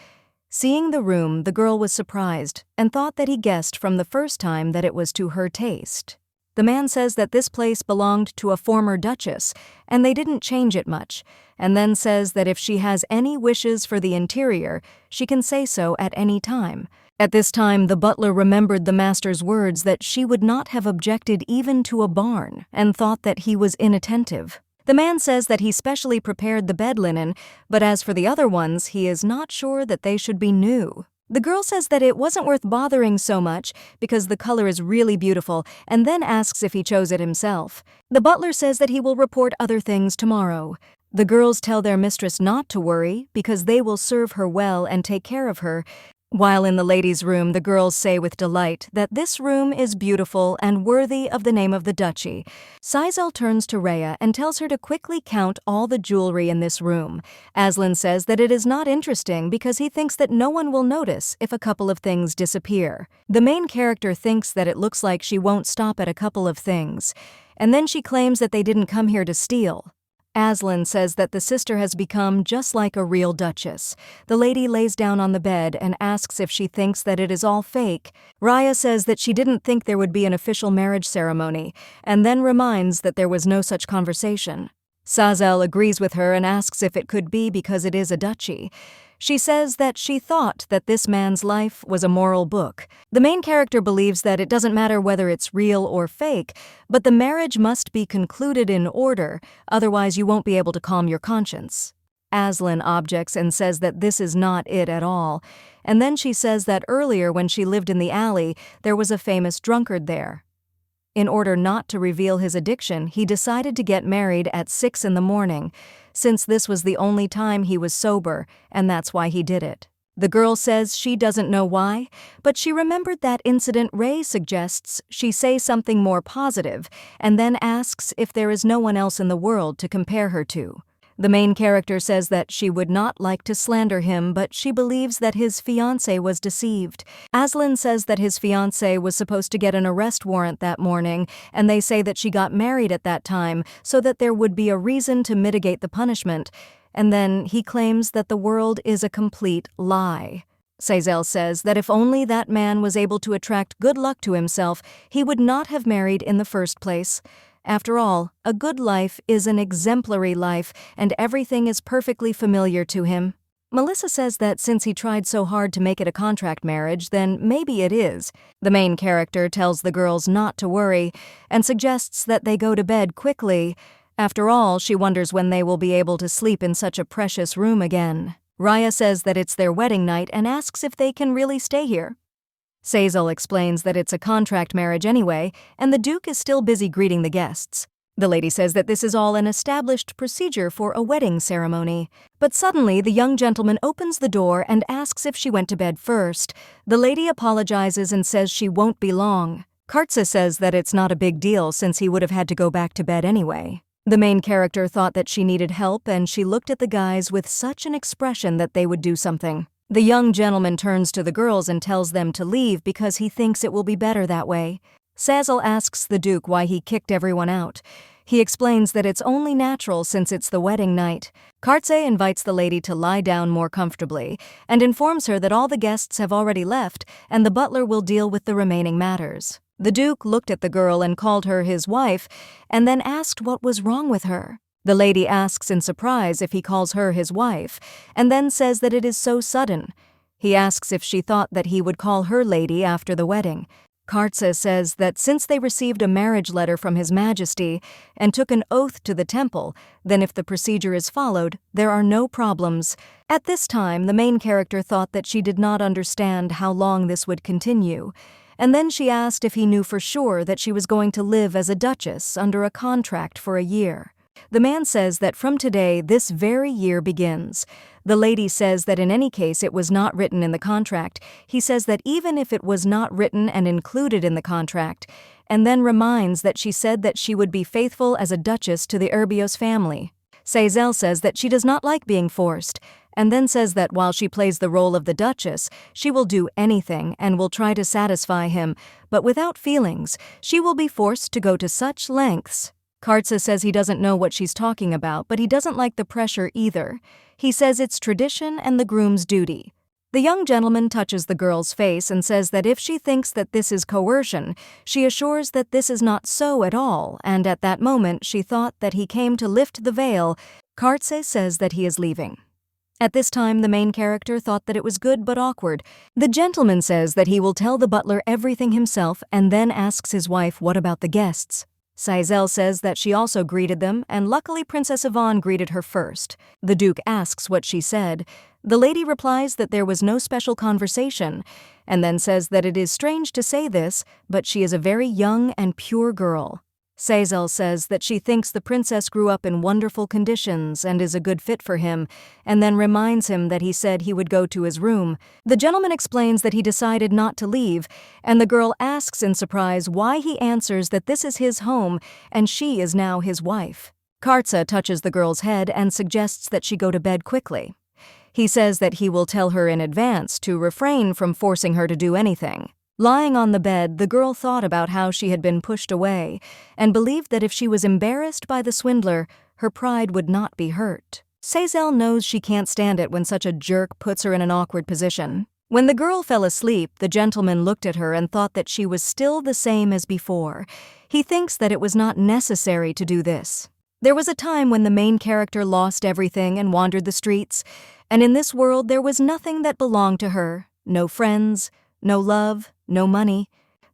Seeing the room, the girl was surprised and thought that he guessed from the first time that it was to her taste. The man says that this place belonged to a former duchess, and they didn't change it much, and then says that if she has any wishes for the interior, she can say so at any time. At this time, the butler remembered the master's words that she would not have objected even to a barn, and thought that he was inattentive. The man says that he specially prepared the bed linen, but as for the other ones, he is not sure that they should be new. The girl says that it wasn't worth bothering so much because the color is really beautiful, and then asks if he chose it himself. The butler says that he will report other things tomorrow. The girls tell their mistress not to worry because they will serve her well and take care of her. While in the ladies' room, the girls say with delight that this room is beautiful and worthy of the name of the duchy. Sizel turns to Rhea and tells her to quickly count all the jewelry in this room. Aslan says that it is not interesting because he thinks that no one will notice if a couple of things disappear. The main character thinks that it looks like she won't stop at a couple of things, and then she claims that they didn't come here to steal. Aslan says that the sister has become just like a real duchess. The lady lays down on the bed and asks if she thinks that it is all fake. Rhea says that she didn't think there would be an official marriage ceremony, and then reminds that there was no such conversation. Sizel agrees with her and asks if it could be because it is a duchy. She says that she thought that this man's life was a moral book. The main character believes that it doesn't matter whether it's real or fake, but the marriage must be concluded in order, otherwise you won't be able to calm your conscience. Aslan objects and says that this is not it at all, and then she says that earlier when she lived in the alley, there was a famous drunkard there. In order not to reveal his addiction, he decided to get married at 6 in the morning, since this was the only time he was sober, and that's why he did it. The girl says she doesn't know why, but she remembered that incident. Ray suggests she say something more positive, and then asks if there is no one else in the world to compare her to. The main character says that she would not like to slander him, but she believes that his fiancé was deceived. Aslan says that his fiancé was supposed to get an arrest warrant that morning, and they say that she got married at that time so that there would be a reason to mitigate the punishment. And then he claims that the world is a complete lie. Sizel says that if only that man was able to attract good luck to himself, he would not have married in the first place. After all, a good life is an exemplary life, and everything is perfectly familiar to him. Melissa says that since he tried so hard to make it a contract marriage, then maybe it is. The main character tells the girls not to worry, and suggests that they go to bed quickly. After all, she wonders when they will be able to sleep in such a precious room again. Rhea says that it's their wedding night and asks if they can really stay here. Sizel explains that it's a contract marriage anyway, and the Duke is still busy greeting the guests. The lady says that this is all an established procedure for a wedding ceremony. But suddenly, the young gentleman opens the door and asks if she went to bed first. The lady apologizes and says she won't be long. Kartza says that it's not a big deal since he would have had to go back to bed anyway. The main character thought that she needed help, and she looked at the guys with such an expression that they would do something. The young gentleman turns to the girls and tells them to leave because he thinks it will be better that way. Sizel asks the Duke why he kicked everyone out. He explains that it's only natural since it's the wedding night. Kartze invites the lady to lie down more comfortably and informs her that all the guests have already left and the butler will deal with the remaining matters. The Duke looked at the girl and called her his wife and then asked what was wrong with her. The lady asks in surprise if he calls her his wife, and then says that it is so sudden. He asks if she thought that he would call her lady after the wedding. Kartze says that since they received a marriage letter from His Majesty and took an oath to the temple, then if the procedure is followed, there are no problems. At this time, the main character thought that she did not understand how long this would continue, and then she asked if he knew for sure that she was going to live as a duchess under a contract for a year. The man says that from today, this very year begins. The lady says that in any case it was not written in the contract. He says that even if it was not written and included in the contract, and then reminds that she said that she would be faithful as a duchess to the Urbios family. Sizel says that she does not like being forced, and then says that while she plays the role of the duchess, she will do anything and will try to satisfy him, but without feelings. She will be forced to go to such lengths. Kartze says he doesn't know what she's talking about, but he doesn't like the pressure either. He says it's tradition and the groom's duty. The young gentleman touches the girl's face and says that if she thinks that this is coercion, she assures that this is not so at all, and at that moment she thought that he came to lift the veil. Kartze says that he is leaving. At this time, the main character thought that it was good but awkward. The gentleman says that he will tell the butler everything himself and then asks his wife what about the guests. Sisel says that she also greeted them, and luckily Princess Yvonne greeted her first. The Duke asks what she said. The lady replies that there was no special conversation, and then says that it is strange to say this, but she is a very young and pure girl. Sisel says that she thinks the princess grew up in wonderful conditions and is a good fit for him, and then reminds him that he said he would go to his room. The gentleman explains that he decided not to leave, and the girl asks in surprise why he answers that this is his home and she is now his wife. Karza touches the girl's head and suggests that she go to bed quickly. He says that he will tell her in advance to refrain from forcing her to do anything. Lying on the bed, the girl thought about how she had been pushed away and believed that if she was embarrassed by the swindler, her pride would not be hurt. Sisel knows she can't stand it when such a jerk puts her in an awkward position. When the girl fell asleep, the gentleman looked at her and thought that she was still the same as before. He thinks that it was not necessary to do this. There was a time when the main character lost everything and wandered the streets, and in this world there was nothing that belonged to her. No friends, no love, no money.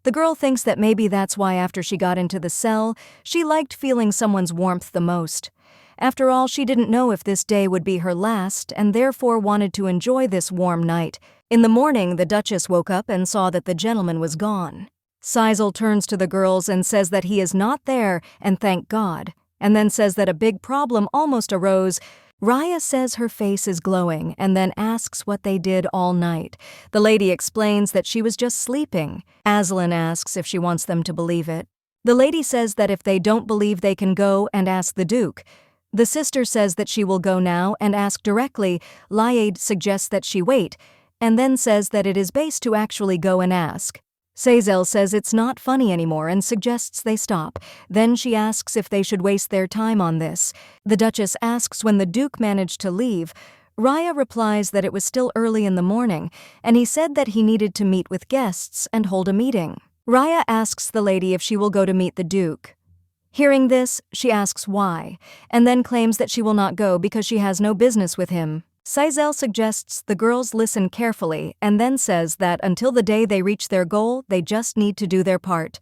The girl thinks that maybe that's why after she got into the cell, she liked feeling someone's warmth the most. After all, she didn't know if this day would be her last and therefore wanted to enjoy this warm night. In the morning, the Duchess woke up and saw that the gentleman was gone. Sisel turns to the girls and says that he is not there and thank God, and then says that a big problem almost arose. Raya says her face is glowing and then asks what they did all night. The lady explains that she was just sleeping. Aslan asks if she wants them to believe it. The lady says that if they don't believe they can go and ask the Duke. The sister says that she will go now and ask directly. Layad suggests that she wait, and then says that it is best to actually go and ask. Sisel says it's not funny anymore and suggests they stop. Then she asks if they should waste their time on this. The Duchess asks when the Duke managed to leave. Raya replies that it was still early in the morning, and he said that he needed to meet with guests and hold a meeting. Raya asks the lady if she will go to meet the Duke. Hearing this, she asks why, and then claims that she will not go because she has no business with him. Sisel suggests the girls listen carefully and then says that until the day they reach their goal, they just need to do their part.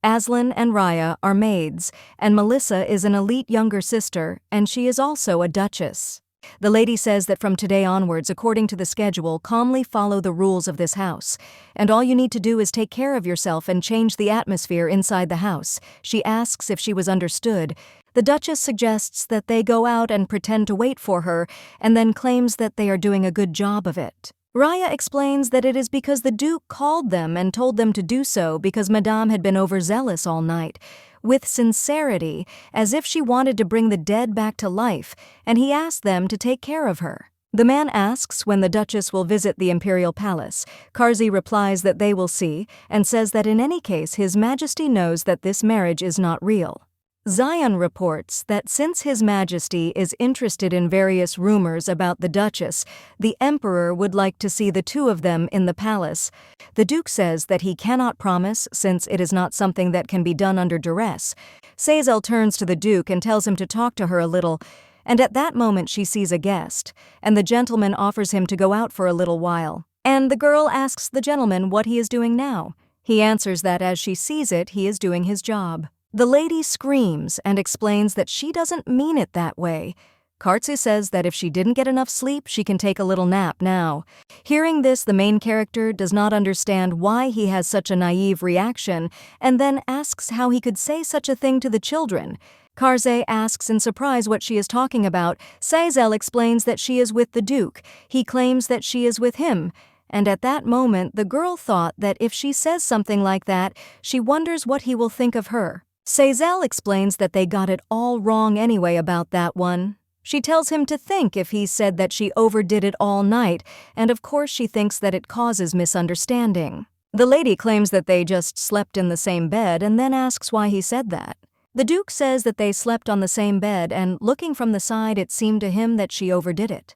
Aslan and Raya are maids, and Melissa is an elite younger sister, and she is also a duchess. The lady says that from today onwards, according to the schedule, calmly follow the rules of this house, and all you need to do is take care of yourself and change the atmosphere inside the house. She asks if she was understood. The Duchess suggests that they go out and pretend to wait for her, and then claims that they are doing a good job of it. Raya explains that it is because the Duke called them and told them to do so because Madame had been overzealous all night, with sincerity, as if she wanted to bring the dead back to life, and he asked them to take care of her. The man asks when the Duchess will visit the Imperial Palace. Karza replies that they will see, and says that in any case His Majesty knows that this marriage is not real. Zion reports that since His Majesty is interested in various rumors about the Duchess, the Emperor would like to see the two of them in the palace. The Duke says that he cannot promise since it is not something that can be done under duress. Sisel turns to the Duke and tells him to talk to her a little, and at that moment she sees a guest, and the gentleman offers him to go out for a little while. And the girl asks the gentleman what he is doing now. He answers that as she sees it, he is doing his job. The lady screams and explains that she doesn't mean it that way. Karza says that if she didn't get enough sleep, she can take a little nap now. Hearing this, the main character does not understand why he has such a naive reaction and then asks how he could say such a thing to the children. Karza asks in surprise what she is talking about. Sisel explains that she is with the Duke. He claims that she is with him. And at that moment, the girl thought that if she says something like that, she wonders what he will think of her. Sisel explains that they got it all wrong anyway about that one. She tells him to think if he said that she overdid it all night, and of course she thinks that it causes misunderstanding. The lady claims that they just slept in the same bed and then asks why he said that. The Duke says that they slept on the same bed, and looking from the side it seemed to him that she overdid it.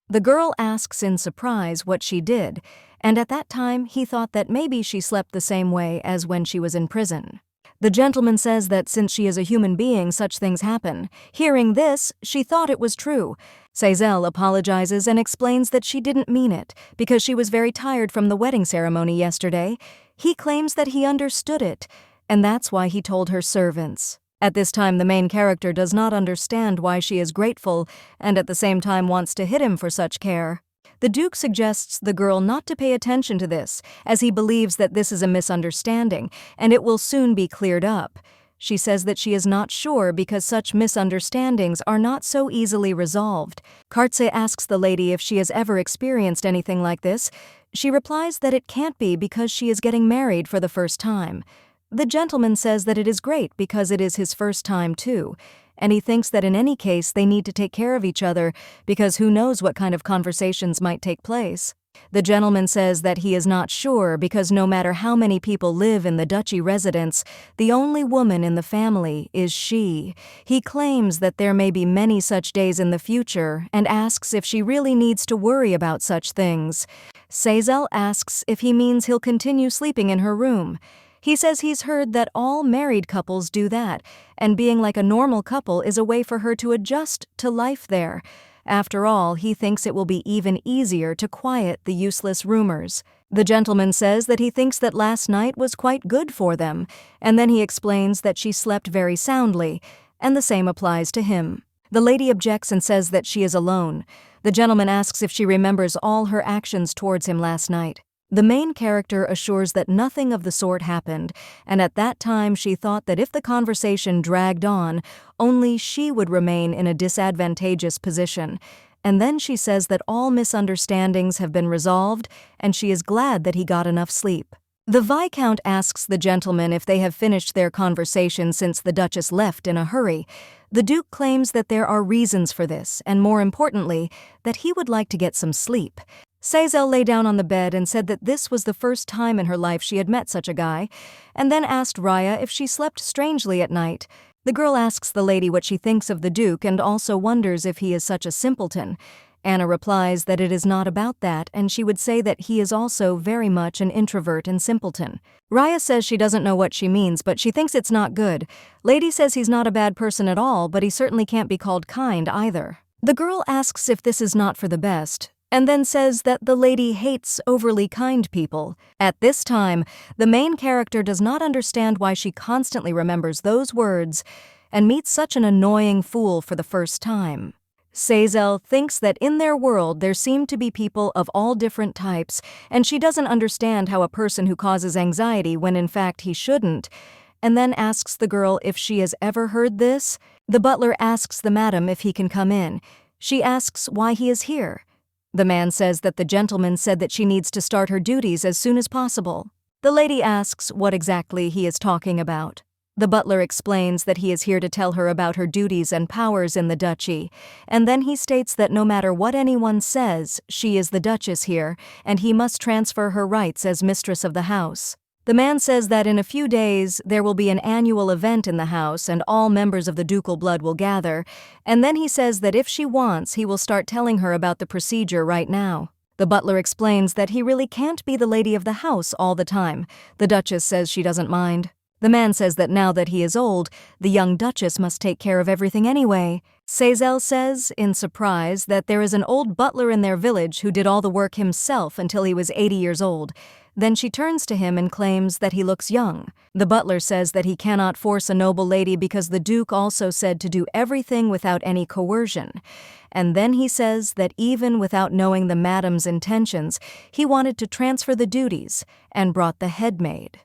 The girl asks in surprise what she did, and at that time he thought that maybe she slept the same way as when she was in prison. The gentleman says that since she is a human being, such things happen. Hearing this, she thought it was true. Sisel apologizes and explains that she didn't mean it, because she was very tired from the wedding ceremony yesterday. He claims that he understood it, and that's why he told her servants. At this time, the main character does not understand why she is grateful and at the same time wants to hit him for such care. The Duke suggests the girl not to pay attention to this, as he believes that this is a misunderstanding, and it will soon be cleared up. She says that she is not sure because such misunderstandings are not so easily resolved. Kartse asks the lady if she has ever experienced anything like this. She replies that it can't be because she is getting married for the first time. The gentleman says that it is great because it is his first time too, and he thinks that in any case they need to take care of each other because who knows what kind of conversations might take place. The gentleman says that he is not sure because no matter how many people live in the duchy residence, the only woman in the family is she. He claims that there may be many such days in the future and asks if she really needs to worry about such things. Seyzel asks if he means he'll continue sleeping in her room. He says he's heard that all married couples do that, and being like a normal couple is a way for her to adjust to life there. After all, he thinks it will be even easier to quiet the useless rumors. The gentleman says that he thinks that last night was quite good for them, and then he explains that she slept very soundly, and the same applies to him. The lady objects and says that she is alone. The gentleman asks if she remembers all her actions towards him last night. The main character assures that nothing of the sort happened, and at that time she thought that if the conversation dragged on, only she would remain in a disadvantageous position. And then she says that all misunderstandings have been resolved, and she is glad that he got enough sleep. The Viscount asks the gentleman if they have finished their conversation since the Duchess left in a hurry. The Duke claims that there are reasons for this, and more importantly, that he would like to get some sleep. Seyzel lay down on the bed and said that this was the first time in her life she had met such a guy, and then asked Raya if she slept strangely at night. The girl asks the lady what she thinks of the Duke and also wonders if he is such a simpleton. Anna replies that it is not about that, and she would say that he is also very much an introvert and simpleton. Raya says she doesn't know what she means, but she thinks it's not good. Lady says he's not a bad person at all, but he certainly can't be called kind either. The girl asks if this is not for the best, and then says that the lady hates overly kind people. At this time, the main character does not understand why she constantly remembers those words and meets such an annoying fool for the first time. Seyzel thinks that in their world there seem to be people of all different types, and she doesn't understand how a person who causes anxiety when in fact he shouldn't, and then asks the girl if she has ever heard this. The butler asks the madam if he can come in. She asks why he is here. The man says that the gentleman said that she needs to start her duties as soon as possible. The lady asks what exactly he is talking about. The butler explains that he is here to tell her about her duties and powers in the duchy, and then he states that no matter what anyone says, she is the duchess here, and he must transfer her rights as mistress of the house. The man says that in a few days there will be an annual event in the house and all members of the ducal blood will gather, and then he says that if she wants, he will start telling her about the procedure right now. The butler explains that he really can't be the lady of the house all the time. The duchess says she doesn't mind. The man says that now that he is old, the young duchess must take care of everything anyway. Seyzel says, in surprise, that there is an old butler in their village who did all the work himself until he was 80 years old. Then she turns to him and claims that he looks young. The butler says that he cannot force a noble lady because the Duke also said to do everything without any coercion. And then he says that even without knowing the madam's intentions, he wanted to transfer the duties and brought the head maid.